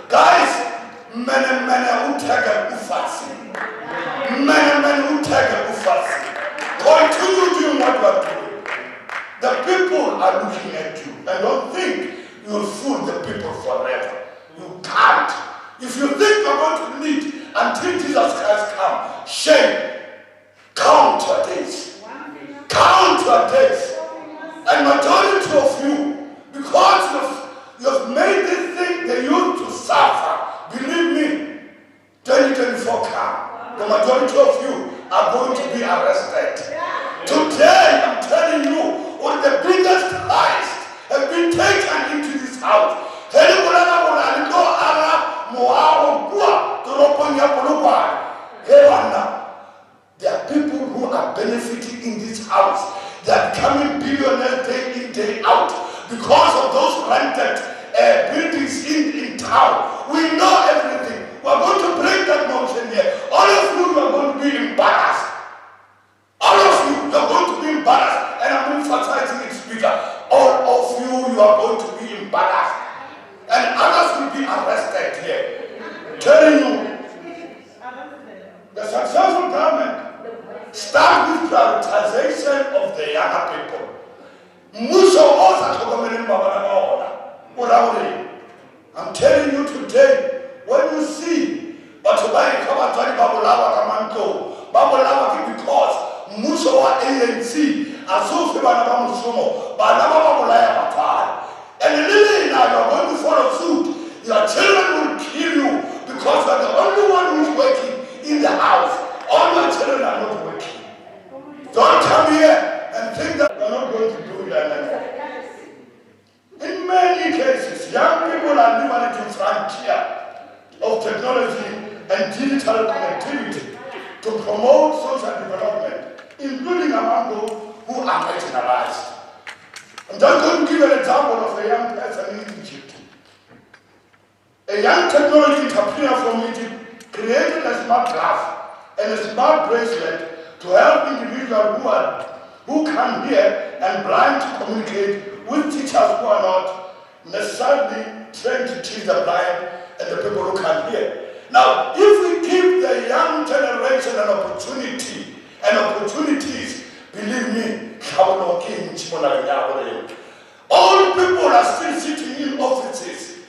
Guys, continue doing what you are doing. The people are looking at you. And don't think you'll fool the people forever. You can't. If you think you're going to lead until Jesus Christ comes, shame. Count your days. Count your days. And majority of you, because you've made this thing the youth to suffer, believe me, 2024 come. The majority of you are going to be arrested. Today, I'm telling you, one of the biggest lies have been taken into this house. There are people who are benefiting in this house. They are becoming billionaires day in, day out because of those rented buildings in town. We know everything. We are going to break that mountain here. All of you are going to be embarrassed. All of you are going to be embarrassed. And I'm emphasizing it, speaker. All of you are going to be embarrassed. And others will be arrested here. I'm telling you, the successful government starts with prioritization of the younger people. I'm telling you today, when you see because Muso wa ANC asufi bana ba musumo bana ba mulaya batala. And really now you're going to follow suit. Your children will kill you because you're the only one who's working in the house. All your children are not working. Don't come here and think that you're not going to do it. In many cases, young people are living in the frontier of technology and digital connectivity to promote social development, including among those who are marginalized. I'm just going to give an example of a young person in Egypt. A young technology entrepreneur from Egypt created a smart glass and a smart bracelet to help individuals who can hear and blind to communicate with teachers who are not necessarily trained to teach the blind and the people who can hear. Now, if we give the young generation an opportunity and opportunities, believe me, all people are still sitting in offices.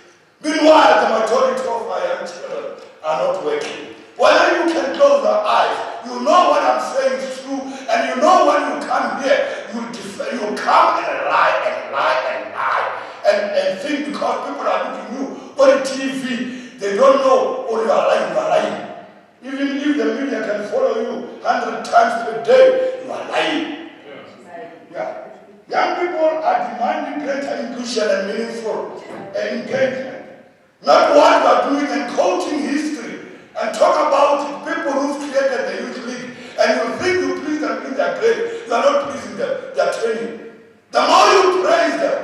Meanwhile, the majority of our young children are not working. Whether you can close your eyes, you know what I'm saying is true, and you know when you come here, you come and lie and think because people are looking you on TV, they don't know, or you are lying. Even if the media can follow you 100 times per day, you are lying. Yeah. Young people are demanding greater inclusion and meaningful engagement. Not what we are doing and quoting history and talk about people who've created the youth league and you think you please them in their grave, you are not pleasing them, they are training. The more you praise them,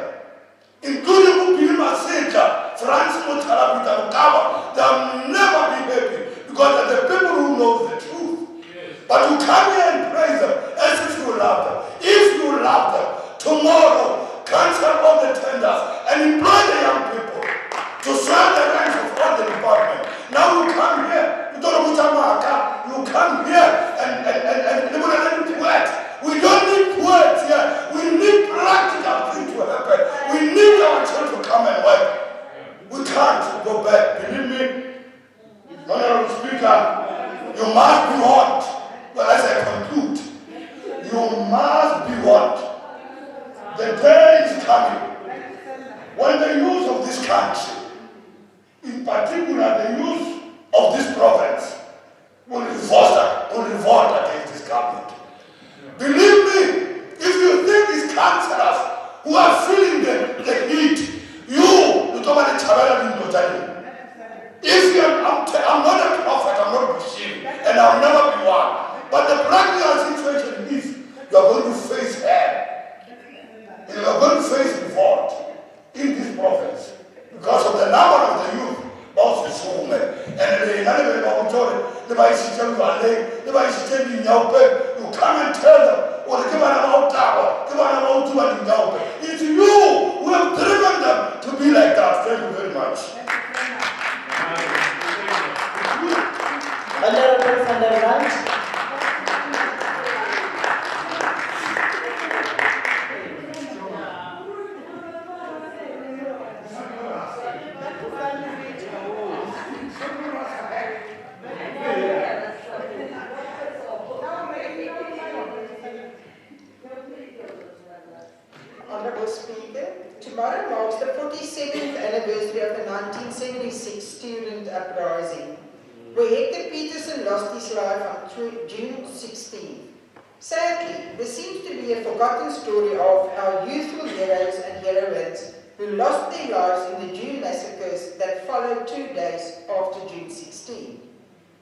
including Upilima Seka, Francis Mutarabita Mukaba, they will never be happy because they're the people who know the truth. But you come here and praise them as if you love them. If you love them, tomorrow cancel all the tenders and employ the young people to serve the ranks of all the departments. Now you come here, you don't know which you come here and words. We don't need words here. We need practical things to happen. We need our children to come and work. We can't go back. Believe me, Honorable Speaker, you must be warned. Well, as I conclude, you must be warned. The day is coming when the youth of this country, in particular the youth of this province, will revolt against this government. Believe me, if you think it's councillors who are feeling the heat, you talk about the Chabela in Notari. If I'm not a prophet, I'm not Bashir, and I'll never be one. But the practical situation is you are going to face hell. You are going to face revolt in this province because of the number of the youth. Also, so women, and they never go to the bicycle, you come and tell them, or give an about tower, give an about two. It's you who have driven them to be like that. Thank you very much. Honorable Van der Walt. Honorable Speaker, tomorrow marks the 47th anniversary of the 1976 student uprising, where Hector Peterson lost his life on June 16. Sadly, there seems to be a forgotten story of our youthful heroes and heroines who lost their lives in the June massacres that followed 2 days after June 16.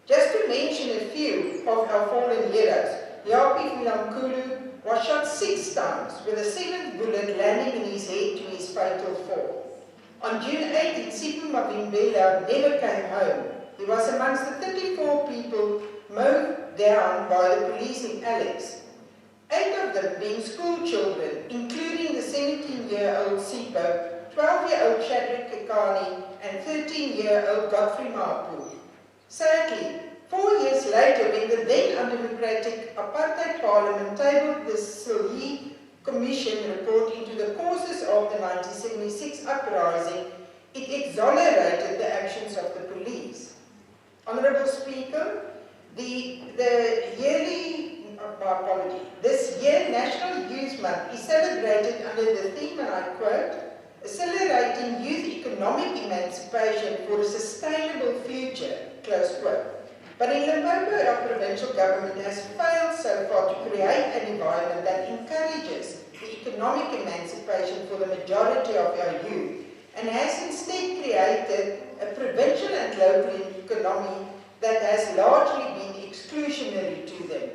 Just to mention a few of our fallen heroes, Yapi Vilankulu was shot 6 times with a 7th bullet landing in his head to his fatal fall. On June 18, Sipu Mavimbela never came home. He was amongst the 34 people mowed down by the police in Alex, 8 of them being school children, including the 17-year-old Sipo, 12-year-old Shadrach Kekani, and 13-year-old Godfrey Mapu. Sadly, 4 years later, when the then undemocratic apartheid parliament tabled the Silhi Commission report into the causes of the 1976 uprising, it exonerated the actions of the police. Honourable Speaker, this year National Youth Month is celebrated under the theme, and I quote, "Accelerating youth economic emancipation for a sustainable future," close quote. But in Limpopo, our provincial government has failed so far to create an environment that encourages the economic emancipation for the majority of our youth, and has instead created a provincial and local economy that has largely been exclusionary to them.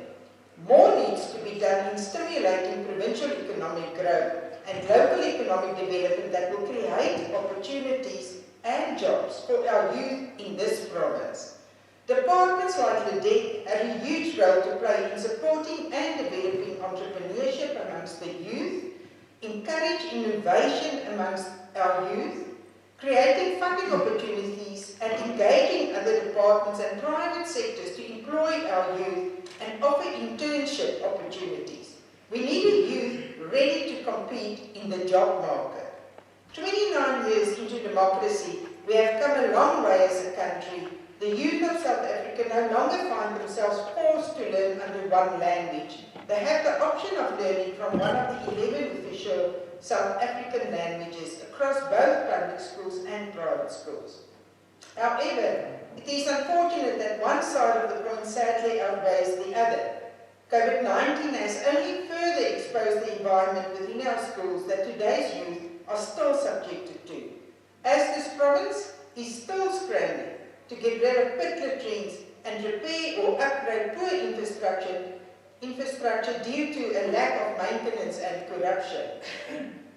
More needs to be done in stimulating provincial economic growth and local economic development that will create opportunities and jobs for our youth in this province. Departments like the DEC have a huge role to play in supporting and developing entrepreneurship amongst the youth, encourage innovation amongst our youth, creating funding opportunities and engaging other departments and private sectors to employ our youth and offer internship opportunities. We need a youth ready to compete in the job market. 29 years into democracy, we have come a long way as a country. The youth of South Africa no longer find themselves forced to learn under one language. They have the option of learning from one of the 11 official South African languages across both public schools and private schools. However, it is unfortunate that one side of the coin sadly outweighs the other. COVID-19 has only further exposed the environment within our schools that today's youth are still subjected to. As this province is still scrambling to get rid of pit latrines and repair or upgrade poor infrastructure, infrastructure due to a lack of maintenance and corruption.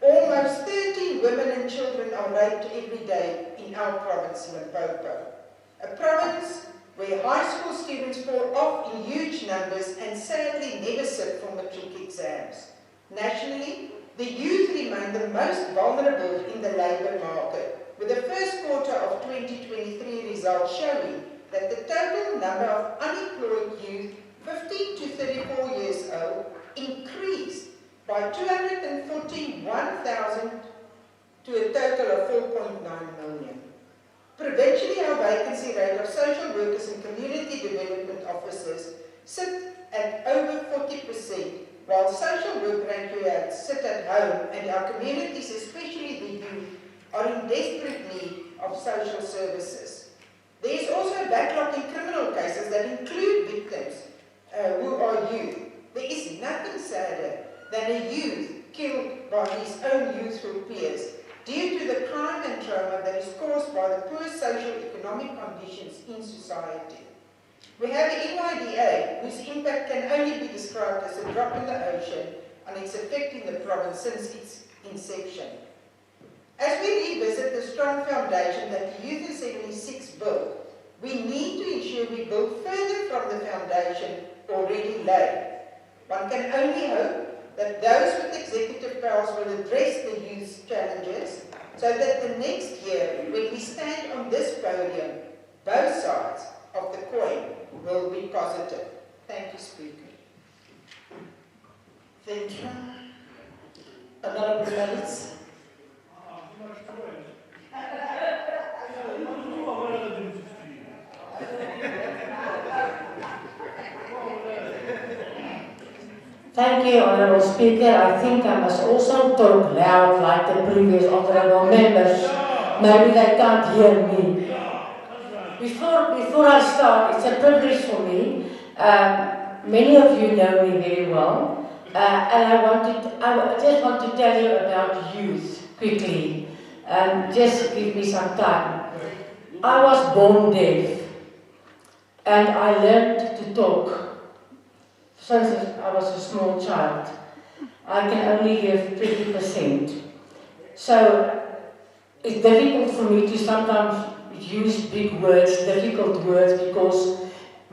Almost 13 women and children are raped every day in our province, Limpopo. A province where high school students fall off in huge numbers and sadly never sit for matric exams. Nationally, the youth remain the most vulnerable in the labour market, with the first quarter of 2023 results showing that the total number of unemployed youth 15 to 34 years old increased by 241,000 to a total of 4.9 million. Provincially, our vacancy rate of social workers and community development officers sit at over 40%, while social work graduates sit at home and our communities, especially the youth, are in desperate need of social services. There is also a backlog in criminal cases that include victims who are youth. There is nothing sadder than a youth killed by his own youthful peers due to the crime and trauma that is caused by the poor socio-economic conditions in society. We have the NYDA, whose impact can only be described as a drop in the ocean on its effect in the province since its inception. As we revisit the strong foundation that the Youth in 76 built, we need to ensure we build further from the foundation already laid. One can only hope that those with executive powers will address the youth's challenges so that the next year, when we stand on this podium, both sides of the coin will be positive. Thank you, Speaker. Thank you. Honorable Maritz. Thank you, Honourable Speaker. I think I must also talk loud like the previous honourable members. Maybe they can't hear me. Before I start, it's a privilege for me. Many of you know me very well. And I just want to tell you about youth quickly. Just give me some time. I was born deaf. And I learned to talk since I was a small child. I can only hear 20%. So it's difficult for me to sometimes use big words, difficult words, because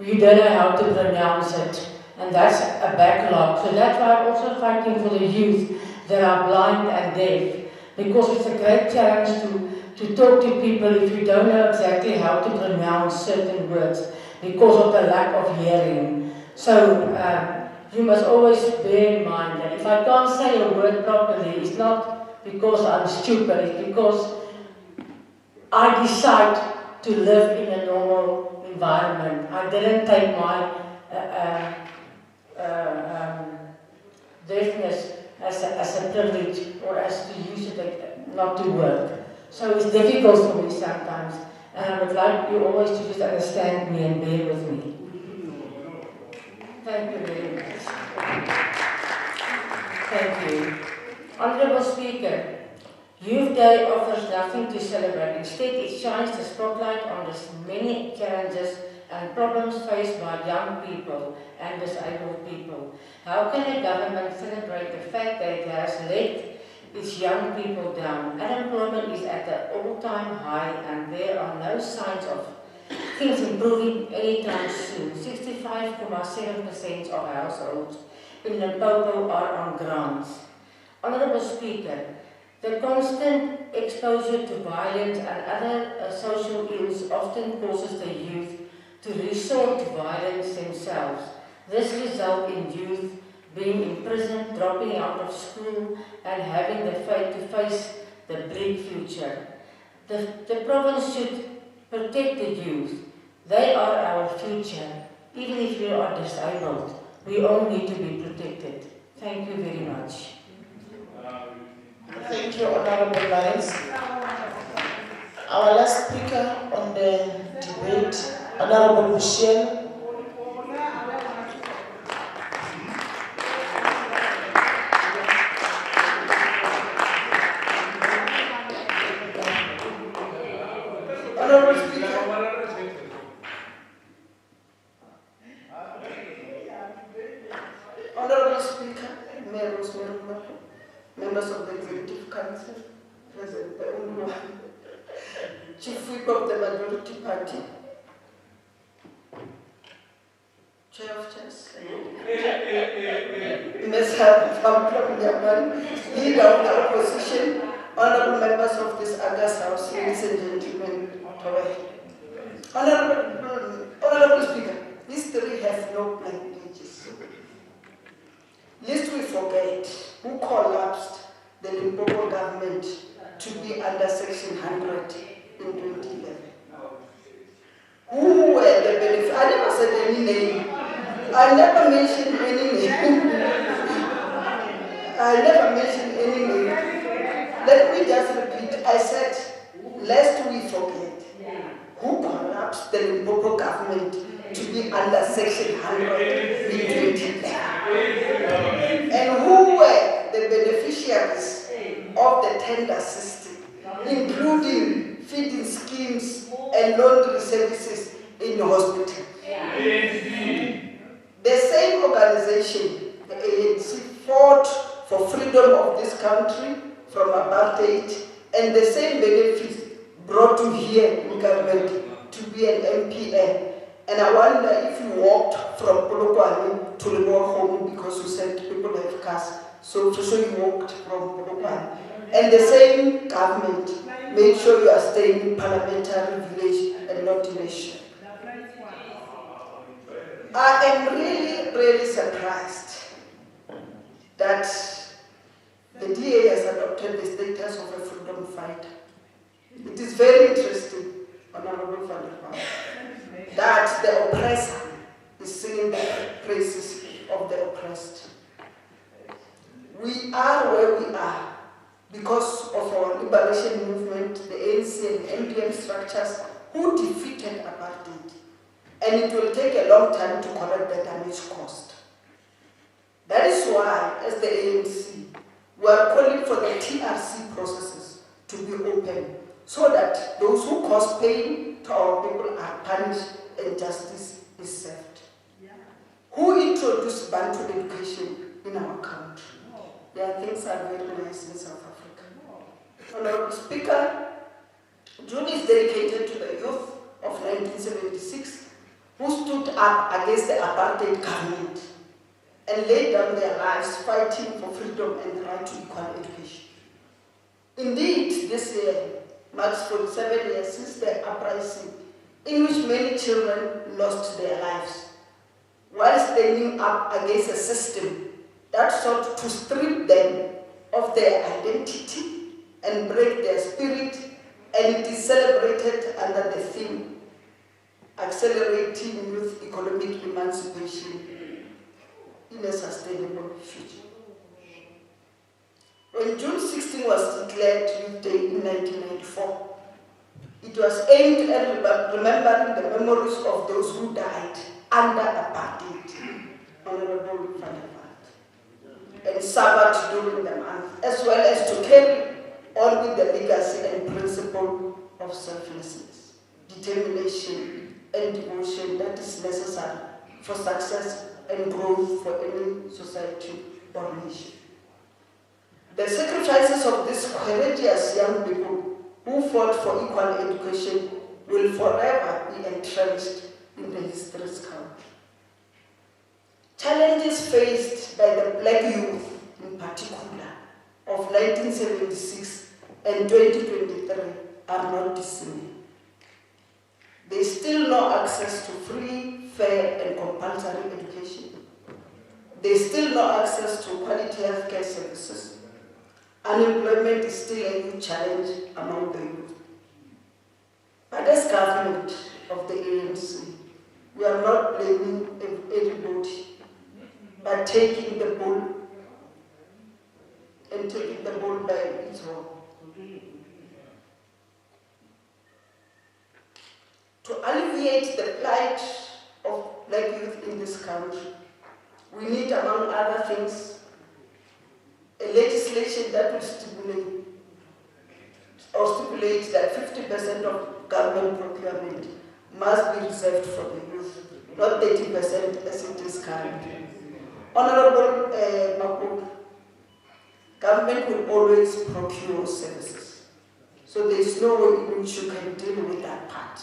you don't know how to pronounce it. And that's a backlog. So that's why I'm also fighting for the youth that are blind and deaf, because it's a great challenge to talk to people if you don't know exactly how to pronounce certain words because of the lack of hearing. So you must always bear in mind that if I can't say a word properly, it's not because I'm stupid, it's because I decide to live in a normal environment. I didn't take my deafness as a privilege or as to use it not to work. So it's difficult for me sometimes, and I would like you always to just understand me and bear with me. Thank you very much. Thank you. Honourable Speaker, Youth Day offers nothing to celebrate. Instead, it shines the spotlight on the many challenges and problems faced by young people and disabled people. How can a government celebrate the fact that it has let its young people down? Unemployment is at an all-time high and there are no signs of things improving anytime soon. 65.7% of households in Limpopo are on grants. Honourable Speaker, the constant exposure to violence and other social ills often causes the youth to resort to violence themselves. This results in youth being imprisoned, dropping out of school, and having the fate to face the bleak future. The province should protect the youth. They are our future. Even if you are disabled, we all need to be protected. Thank you very much. Thank you, Honourable Maritz. Our last speaker on the debate, Honourable Michelle. Honourable Speaker. members of the Executive Council, present the only one, Chief Whip of the Majority Party, Chair of Chairs, Mr. Pamplom Yaman, Leader of the Opposition, Honorable members of this August House, ladies and gentlemen, Honorable Speaker, history has no blank pages. Lest we forget who collapsed the Limpopo government to be under Section 100 in 2011. Who were the benefits? I never said any name. I never mentioned any name. I never mentioned any name. Let me just repeat. I said, lest we forget who collapsed the Limpopo government to be under Section 100 in 2011. And who were the beneficiaries of the tender system, including feeding schemes and laundry services in the hospital. The same organization, the ANC, fought for freedom of this country from apartheid, and the same benefits brought you here in government to be an MPN. And I wonder if you walked from Polokwane to Limpopo because you said people have cars. So you walked from Polokwane. And the same government made sure you are staying in parliamentary village and not in a shop. I am really, really surprised that the DA has adopted the status of a freedom fighter. It is very interesting, Honorable Van der Vaart, that the oppressor is singing the praises of the oppressed. We are where we are because of our liberation movement, the ANC and MDM structures who defeated apartheid. And it will take a long time to correct the damage caused. That is why, as the ANC, we are calling for the TRC processes to be open so that those who cause pain to our people are punished and justice is served. Who introduced Bantu education in our country? Their things are very nice in South Africa. Honorable Speaker, June is dedicated to the youth of 1976 who stood up against the apartheid government and laid down their lives fighting for freedom and the right to equal education. Indeed, this year marks 47 years since the uprising in which many children lost their lives while standing up against a system that sought to strip them of their identity and break their spirit, and it is celebrated under the theme Accelerating Youth Economic Emancipation in a Sustainable Future. When June 16 was declared Youth Day in 1994, it was aimed at remembering the memories of those who died under apartheid, Honorable Van der Vaart, and suffered during the month, as well as to carry on with the legacy and principle of selflessness, determination, and devotion that is necessary for success and growth for any society or nation. The sacrifices of these courageous young people who fought for equal education will forever be entrenched in the history's count. Challenges faced by the black youth in particular of 1976 and 2023 are not dissimilar. There is still no access to free, fair, and compulsory education. There is still no access to quality healthcare services. Unemployment is still a new challenge among the youth. But as government of the ANC, we are not blaming everybody, but taking the bull and taking the bull by its horn. To alleviate the plight of black youth in this country, we need, among other things, a legislation that will stipulate that 50% of government procurement must be reserved for the youth, not 30% as it is currently. Honorable Makoko, government will always procure services. So there is no way in which you can deal with that part.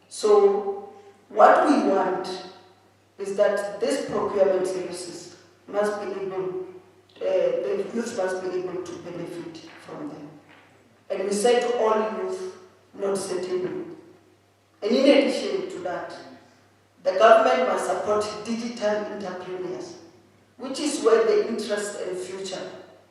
So what we want is that these procurement services must be able, the youth must be able to benefit from them. And we say to all youth, not certain youth. And in addition to that, the government must support digital entrepreneurs, which is where the interest and future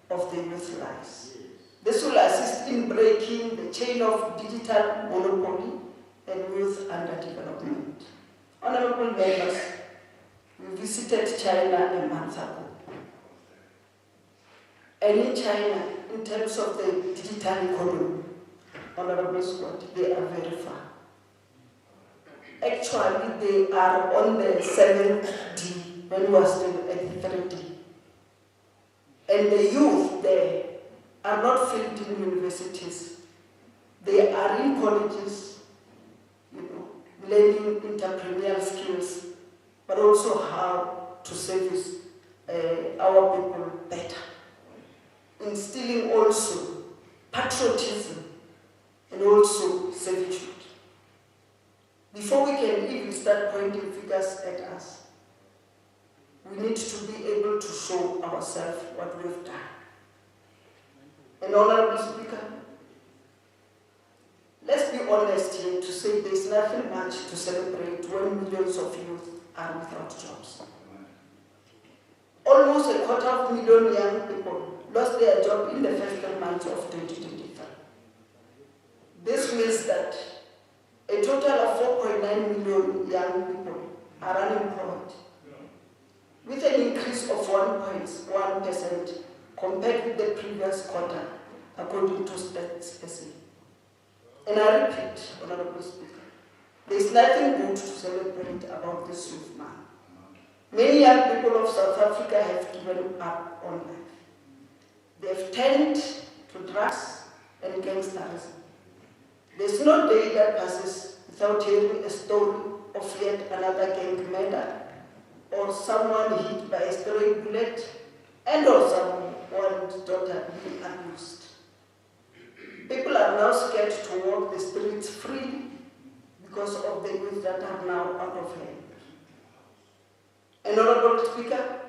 of the youth lies. This will assist in breaking the chain of digital monopoly and youth underdevelopment. Honorable members, we visited China a month ago. And in China, in terms of the digital economy, Honorable Scott, they are very far. Actually, they are on the 7D when we are still at 3D. And the youth there are not filled in universities. They are in colleges, learning entrepreneurial skills, but also how to service our people better. Instilling also patriotism and also servitude. Before we can even start pointing fingers at us, we need to be able to show ourselves what we've done. And Honorable Speaker, let's be honest here to say there's nothing much to celebrate when millions of youth are without jobs. Almost 250,000 young people lost their job in the first 3 months of 2025. This means that a total of 4.9 million young people are unemployed, with an increase of 1.1% compared with the previous quarter, according to Stats SA. And I repeat, Honorable Speaker, there is nothing good to celebrate about this youth man. Many young people of South Africa have given up on life. They have turned to drugs and gangsterism. There's no day that passes without hearing a story of yet another gang murder, or someone hit by a stray bullet, and or someone's daughter being abused. People are now scared to walk the streets freely because of the youth that are now out of hand. And Honorable Speaker,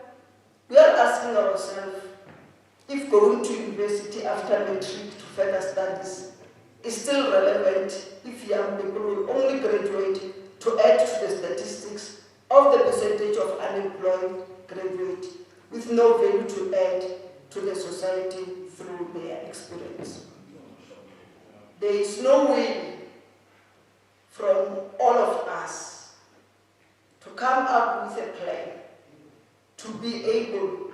we are asking ourselves if going to university after matric to further studies is still relevant if young people will only graduate to add to the statistics of the percentage of unemployed graduates with no value to add to the society through their experience. There is no way from all of us to come up with a plan to be able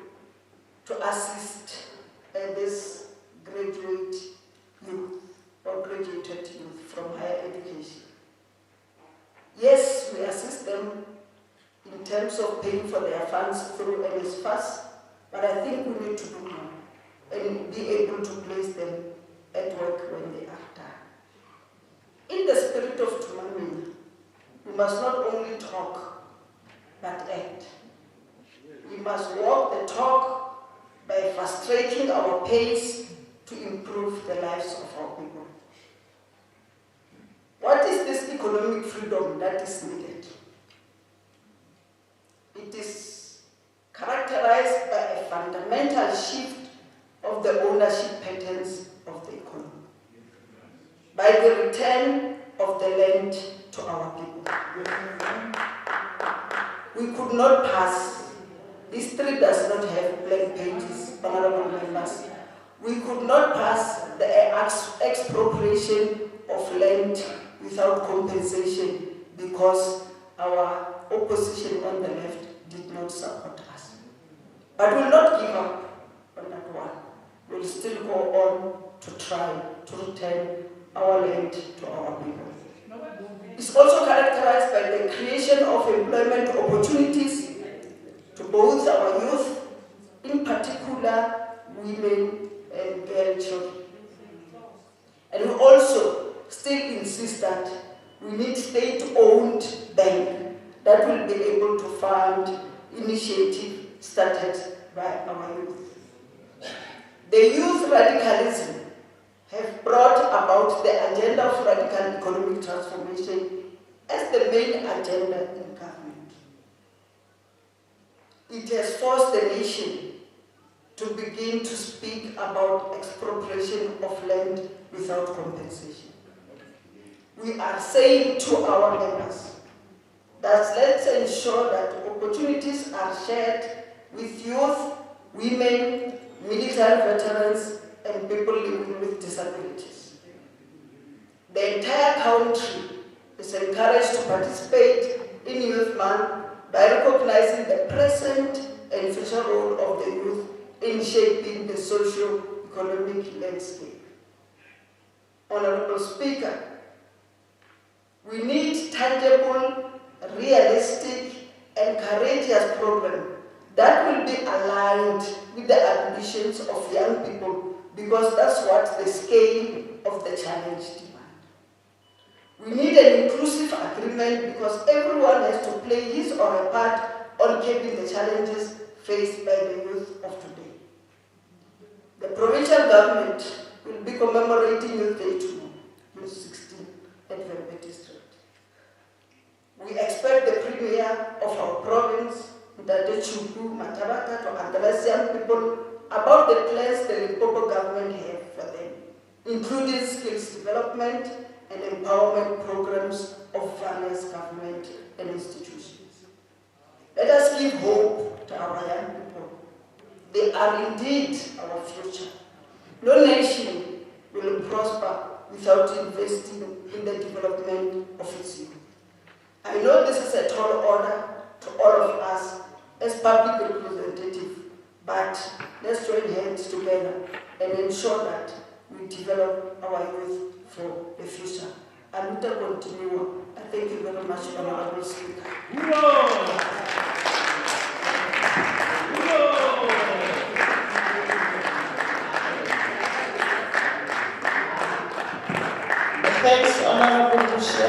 to assist this graduate youth or graduated youth from higher education. Yes, we assist them in terms of paying for their funds through NSFAS, but I think we need to do more and be able to place them at work when they are done. In the spirit of Tumamina, we must not only talk, but act. We must walk the talk by frustrating our pace to improve the lives of our people. What is this economic freedom that is needed? It is characterized by a fundamental shift of the ownership patterns of the economy, by the return of the land to our people. We could not pass, history does not have blank pages, honorable members. We could not pass the expropriation of land without compensation because our opposition on the left did not support us. But we will not give up on that one. We will still go on to try to return our land to our people. It's also characterized by the creation of employment opportunities to both our youth, in particular women and girl children. And we also still insist that we need state-owned bank that will be able to fund initiatives started by our youth. The youth radicalism have brought about the agenda of radical economic transformation as the main agenda in government. It has forced the nation to begin to speak about expropriation of land without compensation. We are saying to our members that let's ensure that opportunities are shared with youth, women, military veterans, and people living with disabilities. The entire country is encouraged to participate in Youth Month by recognizing the present and future role of the youth in shaping the socio-economic landscape. Honorable Speaker, we need tangible, realistic, and courageous programs that will be aligned with the ambitions of young people, because that's what the scale of the challenge demands. We need an inclusive agreement because everyone has to play his or her part on keeping the challenges faced by the youth of today. The provincial government will be commemorating Youth Day tomorrow, June 16, at Verbe District. We expect the premier of our province, Dade Chuku Matabata, to address young people about the plans the Limpopo government have for them, including skills development and empowerment programs of various government and institutions. Let us give hope to our young people. They are indeed our future. No nation will prosper without investing in the development of its youth. I know this is a tall order to all of us as public representatives, but let's join hands together and ensure that we develop our youth for the future. And we will continue. I thank you very much, Honorable Speaker. Thanks, Honorable Bushe.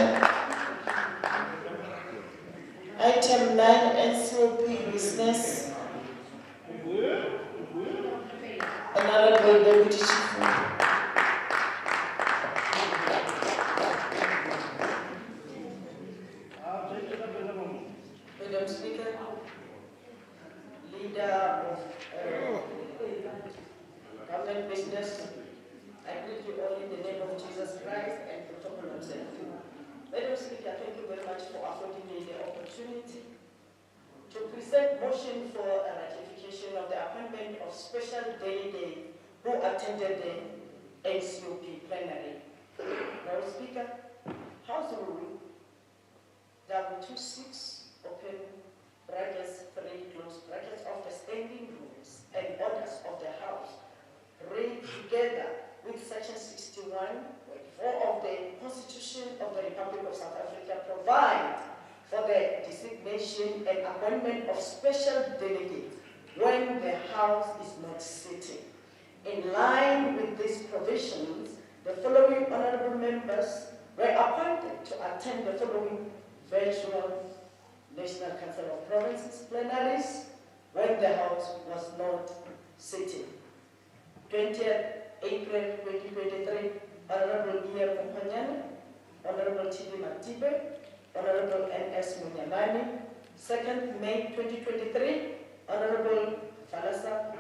Item 9, NCOP business. Honorable Deputy Chief. Madam Speaker, leader of government business, I greet you all in the name of Jesus Christ and protocol himself. Madam Speaker, thank you very much for affording me the opportunity to present motion for a ratification of the appointment of special delegate who attended the NCOP plenary. Madam Speaker, House Rule 26 open brackets 3 close brackets of the standing rules and orders of the House read together with Section 61.4 of the Constitution of the Republic of South Africa provide for the designation and appointment of special delegates when the House is not sitting. In line with these provisions, the following honorable members were appointed to attend the following virtual National Council of Provinces plenaries when the House was not sitting. 20th April 2023, Honorable E.M. Mpanyana, Honorable T.B. Matibe, Honorable N.S. Munyamani. 2nd May 2023, Honorable Falasa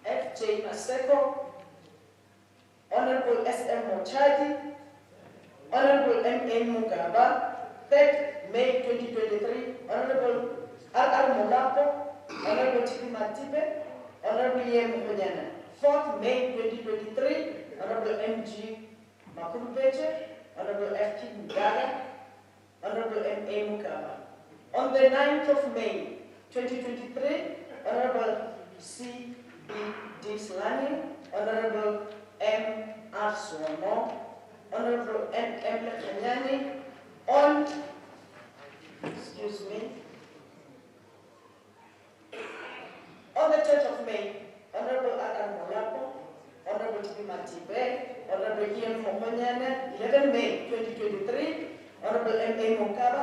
F.J. Maseko, Honorable S.M. Mochadi, Honorable M.A. Mugaba. 3rd May 2023, Honorable R.R. Molapo, Honorable T.B. Matibe, Honorable E.M. Mpanyana. 4th May 2023, Honorable M.G. Makurubeche, Honorable F.P. Mugaba, Honorable M.A. Mugaba. On the 9th of May 2023, Honorable C.B. Dipslani, Honorable M.R. Suomo, Honorable N.M. Lekanyani, on, on the 10th of May, Honorable R.R. Molapo, Honorable T.B. Matibe, Honorable E.M. Mpanyana. 11 May 2023, Honorable M.A. Mukaba,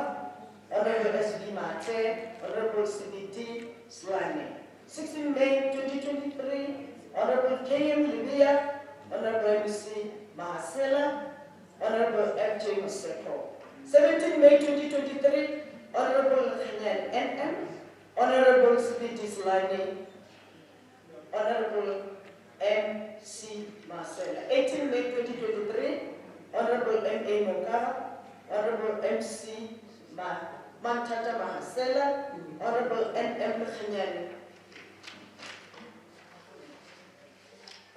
Honorable S.B. Mate, Honorable C.B.D. Slani. 16 May 2023, Honorable K.M. Libya, Honorable MC Mahasela, Honorable F.J. Museko. 17 May 2023, Honorable Hanyan N.M., Honorable Sibiti Slani, Honorable M.C. Marcella. 18 May 2023, Honorable M.A. Mokara, Honorable M.C. Mantata Mahasela, Honorable N.M. Hanyan.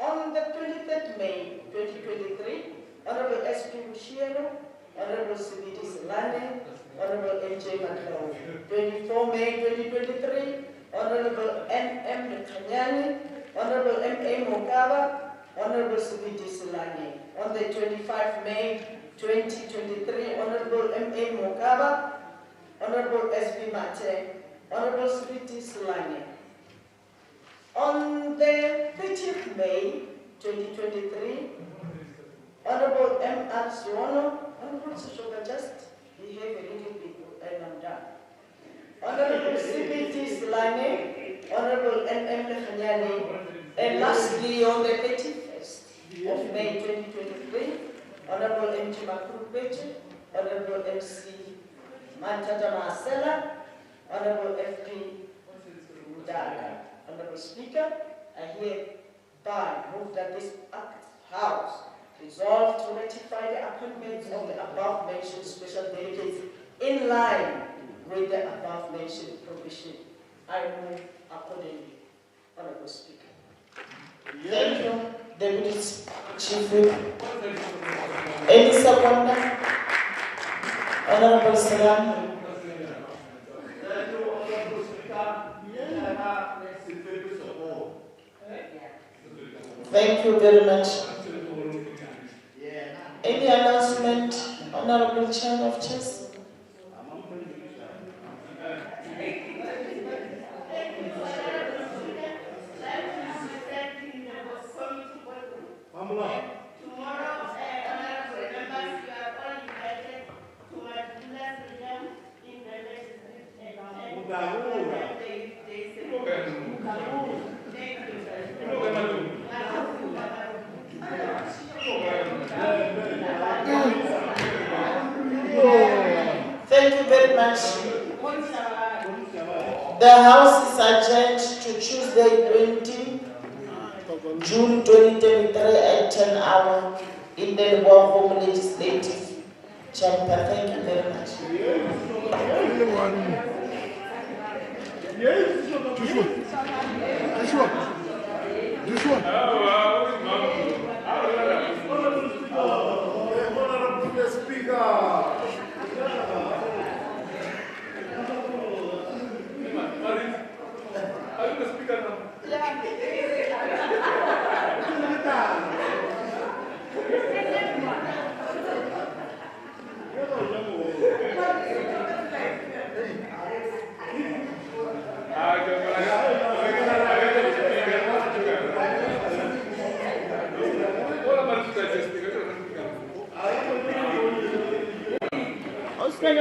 On the 23rd May 2023, Honorable S.P. Mushiero, Honorable Sibiti Slani, Honorable M.J. Matlaw. 24 May 2023, Honorable N.M. Kanyani, Honorable M.A. Mokaba, Honorable Sibiti Slani. On the 25th May 2023, Honorable M.A. Mokaba, Honorable S.B. Mate, Honorable Sibiti Slani. On the 30th May 2023, Honorable M.R. Suono, Honorable Sushoga, just behave a little bit and I'm done. Honorable C.B.T. Slane, Honorable N.M. Khanyani, and lastly, on the 31st of May 2023, Honorable M.G. Makrupeche, Honorable M.C. Mantata Marcela, Honorable F.P. Mudaga. Honorable Speaker, I hereby move that this House resolve to ratify the appointments of the above-mentioned special delegates in line with the above-mentioned provision. I move accordingly. Honorable Speaker. Thank you, Deputy Chief Whip. Any seconder? Honorable Salam. Thank you very much. Any announcement, Honorable Chair of Chess? Tomorrow, honorable members, you are all invited to Madula's Freedom in the legislative and Thank you very much. The House is adjourned to Tuesday, 20 June 2023 at 10 hours in the Limpopo Legislative Chamber. Thank you very much. Oscar,